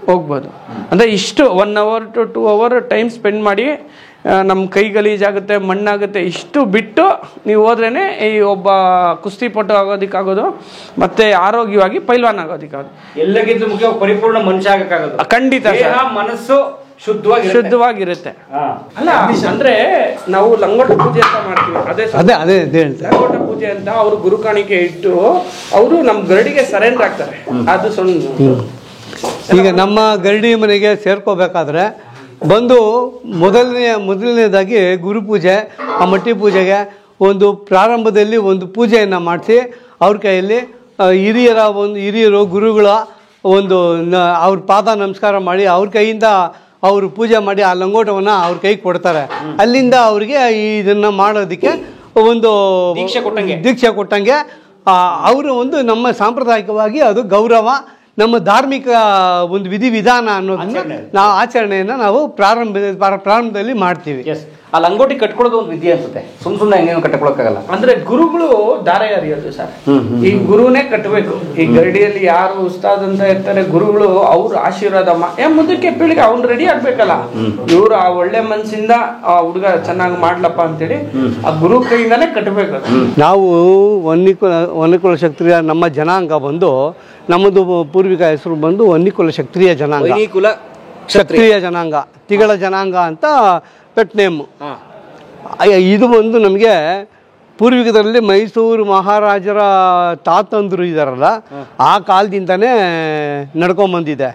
ಹೋಗ್ಬೋದು. ಅಂದರೆ ಇಷ್ಟು 1 hour to 2 hour time spend ಮಾಡಿ ನಮ್ಮ ಕೈ ಗಲೀಜಾಗುತ್ತೆ, ಮಣ್ಣಾಗುತ್ತೆ, ಇಷ್ಟು ಬಿಟ್ಟು ನೀವು ಹೋದ್ರೇ ಈ ಒಬ್ಬ ಕುಸ್ತಿಪಟು ಆಗೋದಕ್ಕಾಗೋದು, ಮತ್ತು ಆರೋಗ್ಯವಾಗಿ ಪೈಲ್ವಾನ್ ಆಗೋದಕ್ಕಾಗೋದು. ಎಲ್ಲಕ್ಕಿಂತ ಮುಖ್ಯ ಪರಿಪೂರ್ಣ ಮನುಷ್ಯ ಆಗಕ್ಕಾಗೋದು. ಖಂಡಿತ ಮನಸ್ಸು ಶುದ್ಧವಾಗಿರುತ್ತೆ. ಅಲ್ಲ ಅಂದ್ರೆ ನಾವು ಲಂಗೋಟ ಪೂಜೆ ಅಂತ ಮಾಡ್ತೀವಿ, ಅದೇ ಲಂಗೋಟ ಪೂಜೆ ಅಂತ ಅವರು ಗುರು ಕಾಣಿಕೆ ಇಟ್ಟು ಅವರು ನಮ್ಮ ಗರಡಿಗೆ ಸರೆಂಡರ್ ಆಗ್ತಾರೆ. ಅದು ಈಗ ನಮ್ಮ ಗರಡಿ ಮನೆಗೆ ಸೇರ್ಕೋಬೇಕಾದ್ರೆ ಬಂದು ಮೊದಲನೇದಾಗಿ ಗುರುಪೂಜೆ, ಆ ಮಟ್ಟಿ ಪೂಜೆಗೆ ಒಂದು ಪ್ರಾರಂಭದಲ್ಲಿ ಒಂದು ಪೂಜೆಯನ್ನು ಮಾಡಿಸಿ ಅವ್ರ ಕೈಯಲ್ಲಿ ಹಿರಿಯರು ಗುರುಗಳ ಅವ್ರ ಪಾದ ನಮಸ್ಕಾರ ಮಾಡಿ ಅವ್ರ ಕೈಯಿಂದ ಅವರು ಪೂಜೆ ಮಾಡಿ ಆ ಲಂಗೋಟವನ್ನು ಅವ್ರ ಕೈಗೆ ಕೊಡ್ತಾರೆ. ಅಲ್ಲಿಂದ ಅವ್ರಿಗೆ ಇದನ್ನು ಮಾಡೋದಕ್ಕೆ ಒಂದು ದೀಕ್ಷೆ ಕೊಟ್ಟಂಗೆ ಅವರು ನಮ್ಮ ಸಾಂಪ್ರದಾಯಿಕವಾಗಿ ಅದು ಗೌರವ, ನಮ್ಮ ಧಾರ್ಮಿಕ ಒಂದು ವಿಧಿವಿಧಾನ ಅನ್ನೋದನ್ನ ನಾವು ಆಚರಣೆಯನ್ನು ನಾವು ಪ್ರಾರಂಭದಲ್ಲಿ ಮಾಡ್ತೀವಿ. ಆ ಲಂಗೋಟಿ ಕಟ್ಕೊಳ್ಳೋದು ಒಂದು ವಿದ್ಯೆ ಅನ್ಸುತ್ತೆ, ಸುಮ್ಮನೆ ಹೆಂಗೇನು ಕಟ್ಕೊಳಕ್ಕಾಗಲ್ಲ. ಅಂದ್ರೆ ಗುರುಗಳು ದಾರ ಎರೆಯೋದು ಸರ್, ಈ ಗುರುನೇ ಕಟ್ಟಬೇಕು. ಈ ಗರಡಿಯಲ್ಲಿ ಯಾರು ಉಸ್ತಾದ್ ಅಂತ ಇರ್ತಾರೆ ಗುರುಗಳು, ಅವ್ರ ಆಶೀರ್ವಾದ ಮುಂದಕ್ಕೆ ಪೀಳಿಗೆ ಅವ್ನು ರೆಡಿ ಆಗ್ಬೇಕಲ್ಲ. ಇವ್ರು ಆ ಒಳ್ಳೆ ಮನ್ಸಿಂದ ಆ ಹುಡುಗ ಚೆನ್ನಾಗಿ ಮಾಡ್ಲಪ್ಪ ಅಂತೇಳಿ ಆ ಗುರು ಕೈಯಿಂದಾನೇ ಕಟ್ಟಬೇಕು. ನಾವು ವನ್ನಿಕುಲ ಕ್ಷತ್ರಿಯ ನಮ್ಮ ಜನಾಂಗ ಬಂದು, ನಮ್ಮದು ಪೂರ್ವಿಕ ಹೆಸರು ಬಂದು ವನ್ನಿಕುಲ ಕ್ಷತ್ರಿಯ ಜನಾಂಗ, ಕ್ಷತ್ರಿಯ ಜನಾಂಗ, ತಿಗಳ ಜನಾಂಗ ಅಂತ ಪೆಟ್ ನೇಮು. ಇದು ಒಂದು ನಮಗೆ ಪೂರ್ವಿಕದಲ್ಲಿ ಮೈಸೂರು ಮಹಾರಾಜರ ತಾತಂದ್ರು ಇದಾರಲ್ಲ, ಆ ಕಾಲದಿಂದನೇ ನಡ್ಕೊಂಬಂದಿದೆ.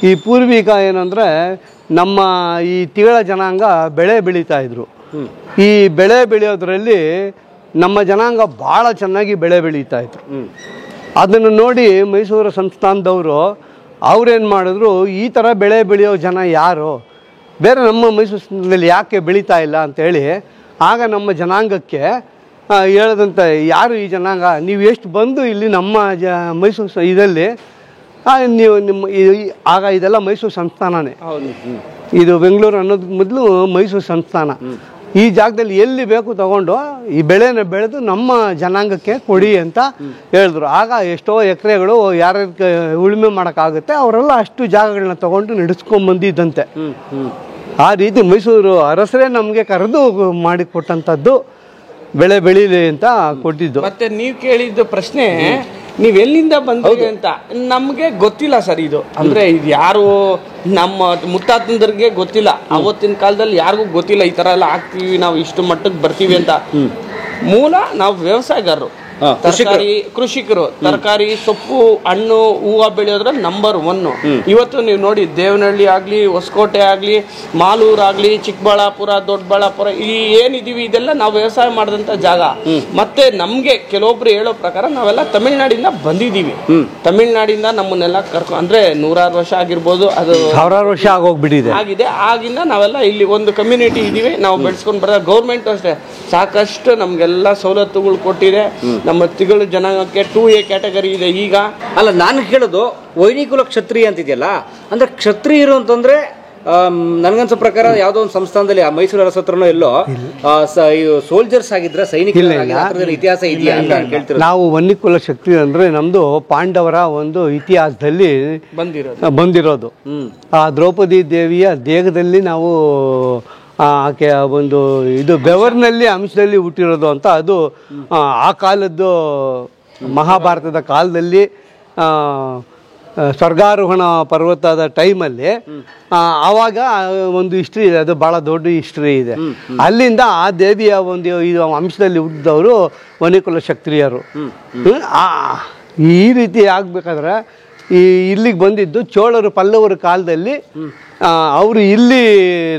ಈ ಪೂರ್ವಿಕ ಏನಂದರೆ ನಮ್ಮ ಈ ತಿಗಳ ಜನಾಂಗ ಬೆಳೆ ಬೆಳೀತಾ ಇದ್ರು. ಈ ಬೆಳೆ ಬೆಳೆಯೋದ್ರಲ್ಲಿ ನಮ್ಮ ಜನಾಂಗ ಭಾಳ ಚೆನ್ನಾಗಿ ಬೆಳೆ ಬೆಳೀತಾ ಇದ್ರು. ಅದನ್ನು ನೋಡಿ ಮೈಸೂರು ಸಂಸ್ಥಾನದವರು ಅವ್ರೇನು ಮಾಡಿದ್ರು, ಈ ಥರ ಬೆಳೆ ಬೆಳೆಯೋ ಜನ ಯಾರು, ಬೇರೆ ನಮ್ಮ ಮೈಸೂರಿನಲ್ಲಿ ಯಾಕೆ ಬೆಳೀತಾ ಇಲ್ಲ ಅಂತೇಳಿ ಆಗ ನಮ್ಮ ಜನಾಂಗಕ್ಕೆ ಹೇಳದಂತೆ, ಯಾರು ಈ ಜನಾಂಗ, ನೀವು ಎಷ್ಟು ಬಂದು ಇಲ್ಲಿ ನಮ್ಮ ಮೈಸೂರು ಇದರಲ್ಲಿ ನೀವು ಆಗ ಇದೆಲ್ಲ ಮೈಸೂರು ಸಂಸ್ಥಾನನೇ. ಇದು ಬೆಂಗಳೂರು ಅನ್ನೋದಕ್ಕೆ ಮೊದಲು ಮೈಸೂರು ಸಂಸ್ಥಾನ. ಈ ಜಾಗದಲ್ಲಿ ಎಲ್ಲಿ ಬೇಕು ತಗೊಂಡು ಈ ಬೆಳೆನ ಬೆಳೆದು ನಮ್ಮ ಜನಾಂಗಕ್ಕೆ ಕೊಡಿ ಅಂತ ಹೇಳಿದ್ರು. ಆಗ ಎಷ್ಟೋ ಎಕರೆಗಳು ಯಾರ್ಯಾರಿಗೆ ಉಳುಮೆ ಮಾಡೋಕ್ಕಾಗುತ್ತೆ ಅವರೆಲ್ಲ ಅಷ್ಟು ಜಾಗಗಳನ್ನ ತಗೊಂಡು ನಡೆಸ್ಕೊಂಡ್ಬಂದಿದ್ದಂತೆ. ಆ ರೀತಿ ಮೈಸೂರು ಅರಸರೇ ನಮಗೆ ಕರೆದು ಮಾಡಿ ಕೊಟ್ಟಂಥದ್ದು, ಬೆಳೆ ಬೆಳೀಲಿ ಅಂತ ಕೊಟ್ಟಿದ್ದು. ಮತ್ತೆ ನೀವು ಕೇಳಿದ್ದು ಪ್ರಶ್ನೆ, ನೀವು ಎಲ್ಲಿಂದ ಬಂದ್ರಿ ಅಂತ ನಮಗೆ ಗೊತ್ತಿಲ್ಲ ಸರ್. ಇದು ಅಂದ್ರೆ ಇದು ಯಾರು ನಮ್ಮ ಮುತ್ತಾತಂದ್ರಿಗೆ ಗೊತ್ತಿಲ್ಲ, ಅವತ್ತಿನ ಕಾಲದಲ್ಲಿ ಯಾರಿಗೂ ಗೊತ್ತಿಲ್ಲ ಈ ತರ ಎಲ್ಲ ಆಗ್ತೀವಿ ನಾವು, ಇಷ್ಟು ಮಟ್ಟಕ್ಕೆ ಬರ್ತೀವಿ ಅಂತ. ಮೂಲ ನಾವು ವ್ಯವಸಾಯಗಾರರು, ಕೃಷಿಕರು, ತರಕಾರಿ ಸೊಪ್ಪು ಹಣ್ಣು ಹೂವು ಬೆಳೆಯೋದ್ರಲ್ಲಿ ನಂಬರ್ 1. ಇವತ್ತು ನೀವು ನೋಡಿ ದೇವನಹಳ್ಳಿ ಆಗ್ಲಿ, ಹೊಸಕೋಟೆ ಆಗ್ಲಿ, ಮಾಲೂರು ಆಗ್ಲಿ, ಚಿಕ್ಕಬಳ್ಳಾಪುರ, ದೊಡ್ಡಬಳ್ಳಾಪುರ, ಈ ಏನಿದೀವಿ ಇದೆಲ್ಲ ನಾವು ವ್ಯವಸಾಯ ಮಾಡಿದಂತ ಜಾಗ. ಮತ್ತೆ ನಮ್ಗೆ ಕೆಲವೊಬ್ರು ಹೇಳೋ ಪ್ರಕಾರ ನಾವೆಲ್ಲ ತಮಿಳ್ನಾಡಿಂದ ಬಂದಿದೀವಿ. ತಮಿಳ್ನಾಡಿಂದ ನಮ್ಮನ್ನೆಲ್ಲ ಅಂದ್ರೆ 100 ವರ್ಷ ಆಗಿರ್ಬೋದು, ಅದು 1000 ವರ್ಷ ಆಗೋಗ್ಬಿಟ್ಟಿದೆ ಆಗಿದೆ. ಆಗಿಂದ ನಾವೆಲ್ಲ ಇಲ್ಲಿ ಒಂದು ಕಮ್ಯುನಿಟಿ ಇದೀವಿ, ನಾವು ಬೆಳೆಸ್ಕೊಂಡು ಬರೋದು. ಗೌರ್ಮೆಂಟ್ ಅಷ್ಟೇ ಸಾಕಷ್ಟು ನಮ್ಗೆಲ್ಲ ಸವಲತ್ತುಗಳು ಕೊಟ್ಟಿದೆ. ನಮ್ಮ ತಿಗಳು ಜನಾಂಗಕ್ಕೆ 2A ಕ್ಯಾಟಗರಿ ಇದೆ ಈಗ. ಅಲ್ಲ, ನಾನು ಕೇಳೋದು ವೈನಿಕುಲ ಕ್ಷತ್ರಿಯ ಅಂತಿದೆಯಲ್ಲ, ಅಂದ್ರೆ ಕ್ಷತ್ರಿಯರು ಅಂತಂದ್ರೆ ನನಗನ್ಸೋ ಪ್ರಕಾರ ಯಾವುದೋ ಒಂದು ಸಂಸ್ಥಾನದಲ್ಲಿ ಮೈಸೂರು ಅರಸತ್ರನೋ ಎಲ್ಲೋ ಸೋಲ್ಜರ್ಸ್ ಆಗಿದ್ರ, ಸೈನಿಕರ ಇತಿಹಾಸ ಇದೆಯಾ ಅಂತ ಕೇಳ್ತಿರೋದು. ನಾವು ವನ್ನಿಕುಲ ಕ್ಷತ್ರಿಯ ಅಂದ್ರೆ ನಮ್ದು ಪಾಂಡವರ ಒಂದು ಇತಿಹಾಸದಲ್ಲಿ ಬಂದಿರೋದು. ಆ ದ್ರೌಪದಿ ದೇವಿಯ ದೇಹದಲ್ಲಿ ನಾವು ಆಕೆ ಒಂದು ಇದು ಬೆವರ್ನಲ್ಲಿ ಅಂಶದಲ್ಲಿ ಹುಟ್ಟಿರೋದು ಅಂತ. ಅದು ಆ ಕಾಲದ್ದು ಮಹಾಭಾರತದ ಕಾಲದಲ್ಲಿ ಸ್ವರ್ಗಾರೋಹಣ ಪರ್ವತದ ಟೈಮಲ್ಲಿ ಆವಾಗ ಒಂದು ಹಿಸ್ಟ್ರಿ ಇದೆ, ಅದು ಭಾಳ ದೊಡ್ಡ ಹಿಸ್ಟ್ರಿ ಇದೆ. ಅಲ್ಲಿಂದ ಆ ದೇವಿಯ ಒಂದು ಇದು ಅಂಶದಲ್ಲಿ ಹುಟ್ಟಿದವರು ವನ್ನಿಕುಲ ಕ್ಷತ್ರಿಯರು. ಈ ರೀತಿ ಆಗ್ಬೇಕಾದ್ರೆ ಇಲ್ಲಿಗೆ ಬಂದಿದ್ದು ಚೋಳರು ಪಲ್ಲವರ ಕಾಲದಲ್ಲಿ ಅವರು ಇಲ್ಲಿ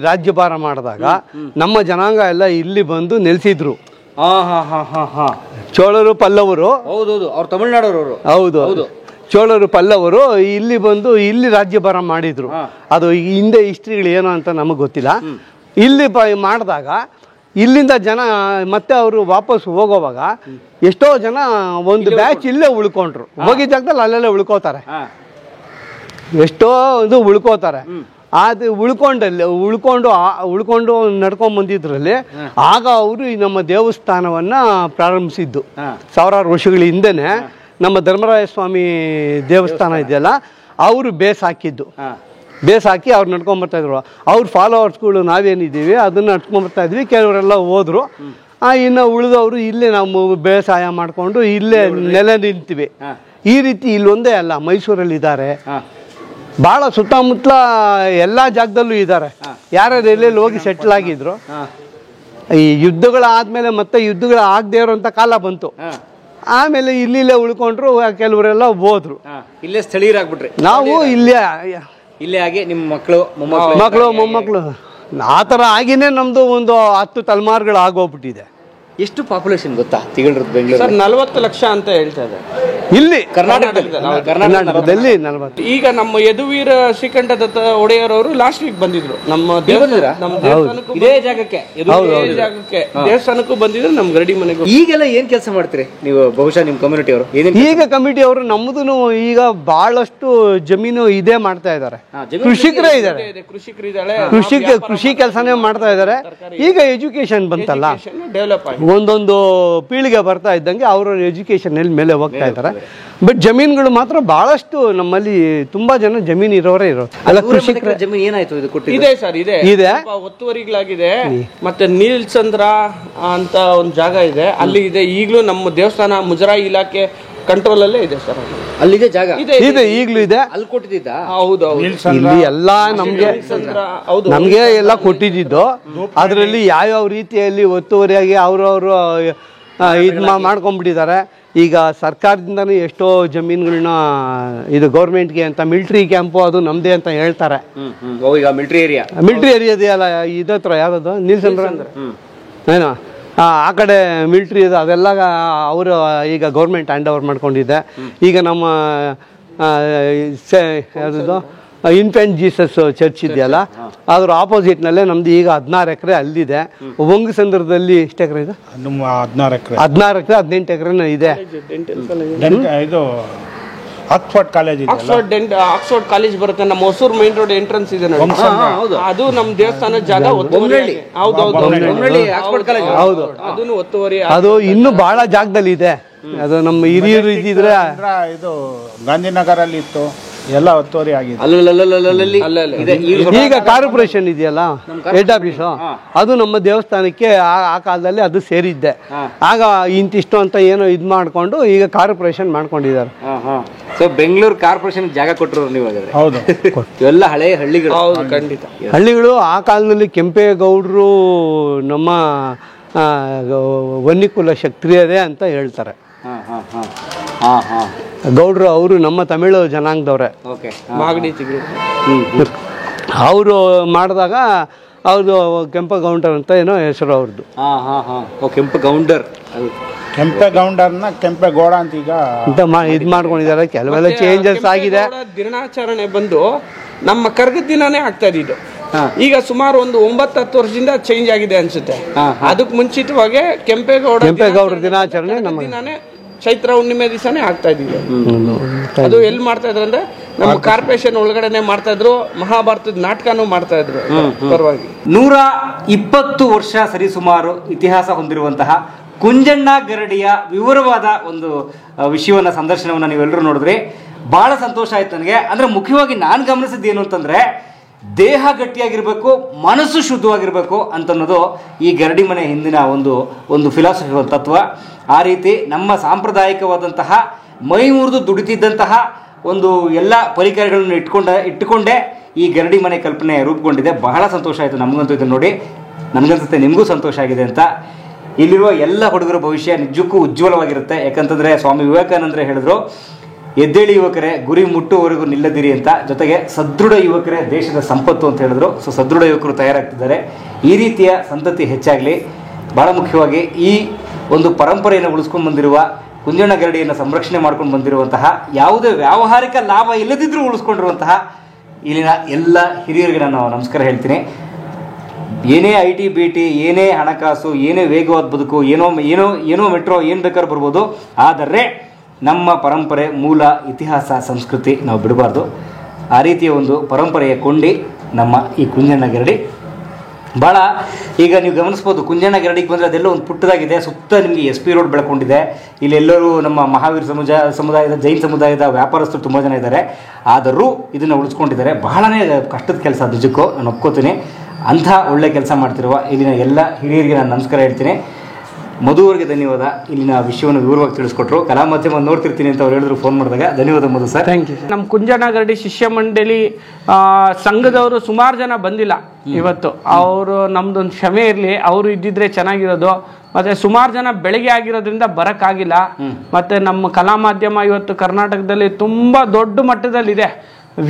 ರಾಜ್ಯಭಾರ ಮಾಡಿದಾಗ ನಮ್ಮ ಜನಾಂಗ ಎಲ್ಲ ಇಲ್ಲಿ ಬಂದು ನೆಲೆಸಿದ್ರು. ಚೋಳರು ಪಲ್ಲವರು, ಹೌದೌದು, ಅವ್ರು ತಮಿಳ್ನಾಡವರು. ಹೌದು, ಚೋಳರು ಪಲ್ಲವರು ಇಲ್ಲಿ ಬಂದು ಇಲ್ಲಿ ರಾಜ್ಯಭಾರ ಮಾಡಿದ್ರು. ಅದು ಹಿಂದೆ ಹಿಸ್ಟ್ರಿಗಳು ಏನು ಅಂತ ನಮಗೆ ಗೊತ್ತಿಲ್ಲ. ಇಲ್ಲಿ ಮಾಡಿದಾಗ ಇಲ್ಲಿಂದ ಜನ ಮತ್ತೆ ಅವರು ವಾಪಸ್ ಹೋಗೋವಾಗ ಎಷ್ಟೋ ಜನ ಒಂದು ಬ್ಯಾಚ್ ಇಲ್ಲೇ ಉಳ್ಕೊಂಡ್ರು. ಹೋಗಿದ ಜಾಗದಲ್ಲಿ ಅಲ್ಲೆಲ್ಲ ಉಳ್ಕೋತಾರೆ, ಎಷ್ಟೋ ಇದು ಉಳ್ಕೋತಾರೆ. ಅದು ಉಳ್ಕೊಂಡು ನಡ್ಕೊಂಡ್ ಬಂದಿದ್ರಲ್ಲಿ ಆಗ ಅವರು ಈ ನಮ್ಮ ದೇವಸ್ಥಾನವನ್ನ ಪ್ರಾರಂಭಿಸಿದ್ದು 1000 ವರ್ಷಗಳ ಹಿಂದೆನೆ. ನಮ್ಮ ಧರ್ಮರಾಯ ಸ್ವಾಮಿ ದೇವಸ್ಥಾನ ಇದೆಯಲ್ಲ, ಅವರು ಬೇಸ್ ಹಾಕಿದ್ದು. ಬೇಸ್ ಹಾಕಿ ಅವ್ರು ನಡ್ಕೊಂಬರ್ತಾ ಇದ್ರು. ಅವ್ರ ಫಾಲೋವರ್ಸ್ಗಳು ನಾವೇನಿದ್ದೀವಿ ಅದನ್ನು ನಡ್ಕೊಂಬರ್ತಾ ಇದ್ವಿ. ಕೆಲವರೆಲ್ಲ ಹೋದ್ರು. ಇನ್ನು ಉಳಿದವರು ಇಲ್ಲೇ ನಾವು ಬೇಸಾಯ ಮಾಡಿಕೊಂಡು ಇಲ್ಲೇ ನೆಲೆ ನಿಂತೀವಿ. ಈ ರೀತಿ ಇಲ್ಲೊಂದೇ ಅಲ್ಲ, ಮೈಸೂರಲ್ಲಿ ಇದ್ದಾರೆ, ಭಾಳ ಸುತ್ತಮುತ್ತಲ ಎಲ್ಲ ಜಾಗದಲ್ಲೂ ಇದ್ದಾರೆ. ಯಾರ್ಯಾರು ಎಲ್ಲೆಲ್ಲಿ ಹೋಗಿ ಸೆಟ್ಲ್ ಆಗಿದ್ರು. ಈ ಯುದ್ಧಗಳಾದ್ಮೇಲೆ ಮತ್ತೆ ಯುದ್ಧಗಳು ಆಗದೆ ಇರೋಂಥ ಕಾಲ ಬಂತು. ಆಮೇಲೆ ಇಲ್ಲೇ ಉಳ್ಕೊಂಡ್ರು, ಕೆಲವರೆಲ್ಲ ಹೋದ್ರು. ಇಲ್ಲೇ ಸ್ಥಳೀಯರಾಗ್ಬಿಟ್ರಿ. ನಾವು ಇಲ್ಲೇ ಆಗಿ ನಿಮ್ಮ ಮಕ್ಕಳು ಮೊಮ್ಮಕ್ಕಳು ಆ ಥರ ಆಗಿನೇ ನಮ್ಮದು ಒಂದು 10 ತಲೆಮಾರುಗಳು ಆಗೋಗ್ಬಿಟ್ಟಿದೆ. ಎಷ್ಟು ಪಾಪ್ಯುಲೇಷನ್ ಗೊತ್ತಾ ತಿಗಳರದ್ದು ಬೆಂಗಳೂರು? ಸರ್ 40 ಲಕ್ಷ ಅಂತ ಹೇಳ್ತಾ ಇದೆ ಇಲ್ಲಿ ಕರ್ನಾಟಕದಲ್ಲಿ. ಕರ್ನಾಟಕದಲ್ಲಿ 40. ಈಗ ನಮ್ಮ ಯದುವೀರ ಶ್ರೀಕಂಠದತ್ತ ಒಡೆಯರವರು ಲಾಸ್ಟ್ ವೀಕ್ ಬಂದಿದ್ರು ನಮ್ಮ ದೇವಸ್ಥಾನಕ್ಕೂ ಇದೇ ಜಾಗಕ್ಕೆ ದೇವಸ್ಥಾನಕ್ಕೂ ಬಂದಿದ್ರು, ನಮ್ಮ ಗರಡಿ ಮನೆಗೂ. ಈಗೆಲ್ಲ ಏನ್ ಕೆಲಸ ಮಾಡ್ತೀರಿ ನೀವು? ಬಹುಶಃ ನಿಮ್ಮ ಕಮ್ಯುನಿಟಿ ಅವರು ಈಗ ಕಮಿಟಿ ಅವರು ನಮ್ಮದು ಈಗ ಬಹಳಷ್ಟು ಜಮೀನು ಇದೇ ಮಾಡ್ತಾ ಇದ್ದಾರೆ. ಕೃಷಿಕರೇ ಇದ್ದಾರೆ, ಕೃಷಿ ಕೆಲಸನೇ ಮಾಡ್ತಾ ಇದ್ದಾರೆ. ಈಗ ಎಜುಕೇಶನ್ ಬಂತಲ್ಲ, ಡೆವಲಪ್ ಆಗಿ ಒಂದೊಂದು ಪೀಳಿಗೆ ಬರ್ತಾ ಇದ್ದಂಗೆ ಅವ್ರ ಎಜುಕೇಶನ್ ಮೇಲೆ ಹೋಗ್ತಾ ಇದ್ದಾರೆ. ಬಟ್ ಜಮೀನುಗಳು ಮಾತ್ರ ಬಹಳಷ್ಟು ನಮ್ಮಲ್ಲಿ ತುಂಬಾ ಜನ ಜಮೀನು ಇರೋರೇ ಇರೋರು. ಅಲ್ಲ, ಕೃಷಿಕರ ಜಮೀನು ಏನಾಯ್ತು ಇದು ಕೊಟ್ಟಿದೆ? ಇದೆ ಸರ್, ಇದೆ ಒತ್ತುವರಿಗಳಾಗಿದೆ. ಮತ್ತೆ ನೀಲ್ಚಂದ್ರ ಅಂತ ಒಂದು ಜಾಗ ಇದೆ, ಅಲ್ಲಿ ಇದೆ. ಈಗಲೂ ನಮ್ಮ ದೇವಸ್ಥಾನ ಮುಜರಾಯಿ ಇಲಾಖೆ ಕಂಟ್ರೋಲ್ ಅಲ್ಲೇ ಇದೆ ಸರ್. ಅಲ್ಲಿದೆ ಜಾಗ ಇದೆ, ಈಗಲೂ ಇದೆ. ಅಲ್ಲಿ ಕೊಟ್ಟಿದ್ದ? ಹೌದು, ಇಲ್ಲಿ ಎಲ್ಲ ನಮ್ಗೆ ಎಲ್ಲ ಕೊಟ್ಟಿದ್ದು. ಅದರಲ್ಲಿ ಯಾವ್ಯಾವ ರೀತಿಯಲ್ಲಿ ಒತ್ತುವರಿಯಾಗಿ ಅವ್ರವ್ರು ಮಾಡ್ಕೊಂಡ್ಬಿಟ್ಟಿದ್ದಾರೆ. ಈಗ ಸರ್ಕಾರದಿಂದನೂ ಎಷ್ಟೋ ಜಮೀನುಗಳನ್ನ ಇದು ಗೌರ್ಮೆಂಟ್ಗೆ ಅಂತ ಮಿಲಿಟರಿ ಕ್ಯಾಂಪು ಅದು ನಮ್ದೇ ಅಂತ ಹೇಳ್ತಾರೆ. ಈಗ ಮಿಲಿಟರಿ ಏರಿಯಾ ಇದೆಯಲ್ಲ, ಇದತ್ರ ಯಾವ್ದು ನೀಲ್ಸಂದ್ರ ಏನೋ ಆ ಕಡೆ ಮಿಲಿಟ್ರಿ ಇದೆ, ಅದೆಲ್ಲ ಅವರು ಈಗ ಗೌರ್ಮೆಂಟ್ ಹ್ಯಾಂಡ್ ಓವರ್ ಮಾಡ್ಕೊಂಡಿದ್ದೆ. ಈಗ ನಮ್ಮ ಯಾವುದದು ಇನ್ಫೆಂಟ್ ಜೀಸಸ್ ಚರ್ಚ್ ಇದೆಯಲ್ಲ, ಅದ್ರ ಆಪೋಸಿಟ್ನಲ್ಲೇ ನಮ್ದು ಈಗ 16 ಎಕರೆ ಅಲ್ಲಿದೆ. ಒಂಗಸಂದ್ರದಲ್ಲಿ ಎಷ್ಟು ಎಕರೆ ಇದೆ? 16 ಎಕರೆ 18 ಎಕರೆನೂ ಇದೆ. ಇದು ಆಕ್ಸ್ಫರ್ಡ್ ಕಾಲೇಜ್ ಇದೆ, ಆಕ್ಸ್ಫರ್ಡ್ ಕಾಲೇಜ್ ಬರುತ್ತೆ. ನಮ್ಮ ಹೊಸೂರು ಮೈನ್ ರೋಡ್ ಎಂಟ್ರೆನ್ಸ್ ಇದೆ ನೋಡಿ, ಅದು ನಮ್ಮ ದೇವಸ್ಥಾನದ ಜಾಗ. ಹೌದು, ಅದನ್ನು ಒತ್ತುವರಿ. ಅದು ಇನ್ನೂ ಬಹಳ ಜಾಗದಲ್ಲಿ ಇದೆ. ಅದು ನಮ್ಮ ಹಿರಿಯರು ಇದ್ದಿದ್ರೆ. ಇದು ಗಾಂಧಿನಗರಲ್ಲಿ ಇತ್ತು, ಎಲ್ಲ ಒತ್ತುವರಿ ಆಗಿದೆ. ಈಗ ಕಾರ್ಪೊರೇಷನ್ ಇದೆಯಲ್ಲ ಹೆಡ್ ಆಫೀಸು, ಅದು ನಮ್ಮ ದೇವಸ್ಥಾನಕ್ಕೆ ಆ ಕಾಲದಲ್ಲಿ ಅದು ಸೇರಿದ್ದೆ. ಆಗ ಇಂತಿಷ್ಟು ಅಂತ ಏನೋ ಇದು ಮಾಡ್ಕೊಂಡು ಈಗ ಕಾರ್ಪೊರೇಷನ್ ಮಾಡ್ಕೊಂಡಿದ್ದಾರೆ. ಸೊ ಬೆಂಗಳೂರು ಕಾರ್ಪೊರೇಷನ್ ಜಾಗ ಕೊಟ್ಟರು ನೀವು? ಹೌದು, ಇವೆಲ್ಲ ಹಳೆ ಹಳ್ಳಿಗಳು. ಹೌದು, ಖಂಡಿತ ಹಳ್ಳಿಗಳು. ಆ ಕಾಲದಲ್ಲಿ ಕೆಂಪೇಗೌಡರು ನಮ್ಮ ವನ್ನಿಕುಲ ಕ್ಷತ್ರಿಯರೇ ಅಂತ ಹೇಳ್ತಾರೆ. ಗೌಡ್ರು ಅವರು ನಮ್ಮ ತಮಿಳು ಜನಾಂಗದವ್ರೆ. ಅವರು ಮಾಡಿದಾಗ ಅವ್ರದ್ದು ಕೆಂಪೇಗೌಡರ್ ಅಂತ ಏನೋ ಹೆಸರು ಅವ್ರದ್ದು. ಕೆಂಪೇಗೌಡರ್ನ ಕೆಂಪೇಗೌಡ ಅಂತ ಈಗ ಇದು ಮಾಡ್ಕೊಂಡಿದ್ದಾರೆ. ಕೆಲವೆಲ್ಲ ಚೇಂಜಸ್ ಆಗಿದೆ. ದಿನಾಚರಣೆ ಬಂದು ನಮ್ಮ ಕರ್ಗದ ದಿನಾನೇ ಆಗ್ತಾ ಇದ್ದು. ಈಗ ಸುಮಾರು ಒಂದು 9-10 ವರ್ಷದಿಂದ ಚೇಂಜ್ ಆಗಿದೆ ಅನ್ಸುತ್ತೆ. ಅದಕ್ಕೆ ಮುಂಚಿತವಾಗಿ ಕೆಂಪೇಗೌಡರ ದಿನಾಚರಣೆ ನಮ್ಮ ದಿನಾನೇ ಚೈತ್ರ ಹುಣ್ಣಿಮೆ ದಿವಸನೇ ಆಗ್ತಾ ಇದ್ದೀವಿ. ಅದು ಎಲ್ಲಿ ಮಾಡ್ತಾ ಇದ್ರು ಅಂದ್ರೆ ನಮ್ಮ ಕಾರ್ಪೊರೇಷನ್ ಒಳಗಡೆನೆ ಮಾಡ್ತಾ ಇದ್ರು. ಮಹಾಭಾರತದ ನಾಟಕನೂ ಮಾಡ್ತಾ ಇದ್ರು. ಪರವಾಗಿ 120 ವರ್ಷ ಸರಿಸುಮಾರು ಇತಿಹಾಸ ಹೊಂದಿರುವಂತಹ ಕುಂಜಣ್ಣ ಗರಡಿಯ ವಿವರವಾದ ಒಂದು ವಿಷಯವನ್ನ ಸಂದರ್ಶನವನ್ನ ನೀವೆಲ್ಲರೂ ನೋಡಿದ್ರಿ. ಬಹಳ ಸಂತೋಷ ಆಯ್ತು ನನಗೆ. ಅಂದ್ರೆ ಮುಖ್ಯವಾಗಿ ನಾನು ಗಮನಿಸಿದ್ದು ಏನು ಅಂತಂದ್ರೆ, ದೇಹ ಗಟ್ಟಿಯಾಗಿರ್ಬೇಕು, ಮನಸ್ಸು ಶುದ್ಧವಾಗಿರ್ಬೇಕು ಅಂತನ್ನೋದು ಈ ಗರಡಿ ಮನೆ ಹಿಂದಿನ ಒಂದು ಫಿಲಾಸಫಿ, ಒಂದು ತತ್ವ. ಆ ರೀತಿ ನಮ್ಮ ಸಾಂಪ್ರದಾಯಿಕವಾದಂತಹ ಮೈ ಮುರಿದು ದುಡಿತಿದ್ದಂತಹ ಒಂದು ಎಲ್ಲ ಪರಿಕರಗಳನ್ನು ಇಟ್ಟುಕೊಂಡೇ ಈ ಗರಡಿ ಮನೆ ಕಲ್ಪನೆ ರೂಪುಗೊಂಡಿದೆ. ಬಹಳ ಸಂತೋಷ ಆಯಿತು ನಮಗಂತೂ ಇದನ್ನು ನೋಡಿ. ನನಗನ್ಸುತ್ತೆ ನಿಮಗೂ ಸಂತೋಷ ಆಗಿದೆ ಅಂತ. ಇಲ್ಲಿರುವ ಎಲ್ಲ ಹುಡುಗರ ಭವಿಷ್ಯ ನಿಜಕ್ಕೂ ಉಜ್ವಲವಾಗಿರುತ್ತೆ. ಯಾಕಂತಂದರೆ ಸ್ವಾಮಿ ವಿವೇಕಾನಂದರು ಹೇಳಿದ್ರು, ಎದ್ದೇಳಿ ಯುವಕರೇ, ಗುರಿ ಮುಟ್ಟುವವರೆಗೂ ನಿಲ್ಲದಿರಿ ಅಂತ. ಜೊತೆಗೆ ಸದೃಢ ಯುವಕರೇ ದೇಶದ ಸಂಪತ್ತು ಅಂತ ಹೇಳಿದ್ರು. ಸೊ ಸದೃಢ ಯುವಕರು ತಯಾರಾಗ್ತಿದ್ದಾರೆ. ಈ ರೀತಿಯ ಸಂತತಿ ಹೆಚ್ಚಾಗಲಿ. ಭಾಳ ಮುಖ್ಯವಾಗಿ ಈ ಒಂದು ಪರಂಪರೆಯನ್ನು ಉಳಿಸ್ಕೊಂಡು ಬಂದಿರುವ ಕುಂಜಣ್ಣ ಗರಡಿಯನ್ನು ಸಂರಕ್ಷಣೆ ಮಾಡ್ಕೊಂಡು ಬಂದಿರುವಂತಹ, ಯಾವುದೇ ವ್ಯಾವಹಾರಿಕ ಲಾಭ ಇಲ್ಲದಿದ್ದರೂ ಉಳಿಸ್ಕೊಂಡಿರುವಂತಹ ಇಲ್ಲಿನ ಎಲ್ಲ ಹಿರಿಯರಿಗೆ ನಾನು ನಮಸ್ಕಾರ ಹೇಳ್ತೀನಿ. ಏನೇ IT BT, ಏನೇ ಹಣಕಾಸು, ಏನೇ ವೇಗವಾದ ಬದುಕು, ಏನೋ ಮೆಟ್ರೋ, ಏನು ಬೇಕಾದ್ರೂ ಬರ್ಬೋದು. ಆದರೆ ನಮ್ಮ ಪರಂಪರೆ, ಮೂಲ, ಇತಿಹಾಸ, ಸಂಸ್ಕೃತಿ ನಾವು ಬಿಡಬಾರ್ದು. ಆ ರೀತಿಯ ಒಂದು ಪರಂಪರೆಯ ಕೊಂಡಿ ನಮ್ಮ ಈ ಕುಂಜಣ್ಣ ಗರಡಿ. ಭಾಳ ಈಗ ನೀವು ಗಮನಿಸ್ಬೋದು, ಕುಂಜಣ್ಣ ಗರಡಿಗೆ ಬಂದರೆ ಅದೆಲ್ಲ ಒಂದು ಪುಟ್ಟದಾಗಿದೆ, ಸುತ್ತ ನಿಮಗೆ SP ರೋಡ್ ಬೆಳ್ಕೊಂಡಿದೆ. ಇಲ್ಲಿ ಎಲ್ಲರೂ ನಮ್ಮ ಮಹಾವೀರ ಸಮುದಾಯದ ಜೈನ್ ಸಮುದಾಯದ ವ್ಯಾಪಾರಸ್ಥರು ತುಂಬ ಜನ ಇದ್ದಾರೆ. ಆದರೂ ಇದನ್ನು ಉಳಿಸ್ಕೊಂಡಿದ್ದಾರೆ. ಬಹಳನೇ ಕಷ್ಟದ ಕೆಲಸ, ನಿಜಕ್ಕೂ ನಾನು ಒಪ್ಕೋತೀನಿ. ಅಂಥ ಒಳ್ಳೆ ಕೆಲಸ ಮಾಡ್ತಿರುವ ಇಲ್ಲಿನ ಎಲ್ಲ ಹಿರಿಯರಿಗೆ ನಾನು ನಮಸ್ಕಾರ ಹೇಳ್ತೀನಿ. ಮಧುವರ್ಗೆ ಧನ್ಯವಾದ. ಇಲ್ಲಿನ ವಿಷಯವನ್ನು ವಿವರವಾಗಿ ತಿಳಿಸ್ಕೊಟ್ರು. ಕಲಾ ಮಾಧ್ಯಮ ನೋಡ್ತಿರ್ತೀನಿ ಅಂತ ಅವ್ರು ಹೇಳಿದ್ರು ಫೋನ್ ಮಾಡಿದಾಗ. ಧನ್ಯವಾದ ಮಧು ಸರ್. Thank you. ನಮ್ಮ ಕುಂಜಣ್ಣ ಗರಡಿ ಶಿಷ್ಯ ಮಂಡಳಿ ಸಂಘದವರು ಸುಮಾರು ಜನ ಬಂದಿಲ್ಲ ಇವತ್ತು. ಅವರು ನಮ್ದೊಂದು ಕ್ಷಮೆ ಇರಲಿ, ಅವರು ಇದ್ದಿದ್ರೆ ಚೆನ್ನಾಗಿರೋದು. ಮತ್ತೆ ಸುಮಾರು ಜನ ಬೆಳಗ್ಗೆ ಆಗಿರೋದ್ರಿಂದ ಬರೋಕ್ಕಾಗಿಲ್ಲ. ಮತ್ತೆ ನಮ್ಮ ಕಲಾ ಮಾಧ್ಯಮ ಇವತ್ತು ಕರ್ನಾಟಕದಲ್ಲಿ ತುಂಬ ದೊಡ್ಡ ಮಟ್ಟದಲ್ಲಿದೆ.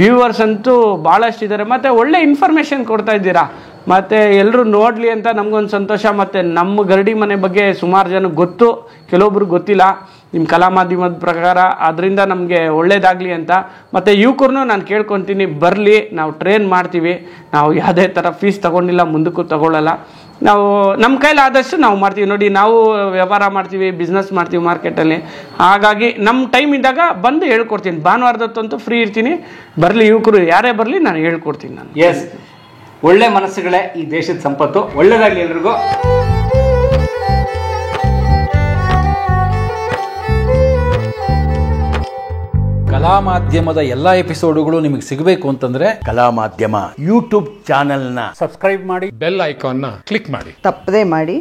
ವ್ಯೂವರ್ಸ್ ಅಂತೂ ಭಾಳಷ್ಟಿದ್ದಾರೆ. ಮತ್ತು ಒಳ್ಳೆ ಇನ್ಫಾರ್ಮೇಷನ್ ಕೊಡ್ತಾ ಇದ್ದೀರಾ. ಮತ್ತು ಎಲ್ಲರೂ ನೋಡಲಿ ಅಂತ ನಮಗೊಂದು ಸಂತೋಷ. ಮತ್ತು ನಮ್ಮ ಗರಡಿ ಮನೆ ಬಗ್ಗೆ ಸುಮಾರು ಜನಕ್ಕೆ ಗೊತ್ತು, ಕೆಲವೊಬ್ರಿಗೆ ಗೊತ್ತಿಲ್ಲ ನಿಮ್ಮ ಕಲಾ ಮಾಧ್ಯಮದ ಪ್ರಕಾರ. ಅದರಿಂದ ನಮಗೆ ಒಳ್ಳೇದಾಗಲಿ ಅಂತ. ಮತ್ತು ಯುವಕರನ್ನು ನಾನು ಕೇಳ್ಕೊತೀನಿ, ಬರಲಿ, ನಾವು ಟ್ರೈನ್ ಮಾಡ್ತೀವಿ. ನಾವು ಯಾವುದೇ ಥರ ಫೀಸ್ ತೊಗೊಂಡಿಲ್ಲ, ಮುಂದಕ್ಕೂ ತೊಗೊಳ್ಳಲ್ಲ. ನಾವು ನಮ್ಮ ಕೈಲಿ ಆದಷ್ಟು ನಾವು ಮಾಡ್ತೀವಿ. ನೋಡಿ, ನಾವು ವ್ಯವಹಾರ ಮಾಡ್ತೀವಿ, ಬಿಸ್ನೆಸ್ ಮಾಡ್ತೀವಿ ಮಾರ್ಕೆಟಲ್ಲಿ. ಹಾಗಾಗಿ ನಮ್ಮ ಟೈಮ್ ಇದ್ದಾಗ ಬಂದು ಹೇಳ್ಕೊಡ್ತೀನಿ. ಭಾನುವಾರದತ್ತಂತೂ ಫ್ರೀ ಇರ್ತೀನಿ. ಬರಲಿ, ಯುವಕರು ಯಾರೇ ಬರಲಿ, ನಾನು ಹೇಳ್ಕೊಡ್ತೀನಿ. ನಾನು ಎಸ್, ಒಳ್ಳೆ ಮನಸ್ಸುಗಳೇ ಈ ದೇಶದ ಸಂಪತ್ತು. ಒಳ್ಳೆಯದಾಗಲಿ ಎಲ್ರಿಗೂ. ಕಲಾ ಮಾಧ್ಯಮದ ಎಲ್ಲ ಎಪಿಸೋಡುಗಳು ನಿಮಗೆ ಸಿಗಬೇಕು ಅಂತಂದ್ರೆ ಕಲಾ ಮಾಧ್ಯಮ ಯೂಟ್ಯೂಬ್ ಚಾನೆಲ್ನ ಸಬ್ಸ್ಕ್ರೈಬ್ ಮಾಡಿ, ಬೆಲ್ ಐಕಾನ್ನ ಕ್ಲಿಕ್ ಮಾಡಿ. ತಪ್ಪದೇ ಮಾಡಿ.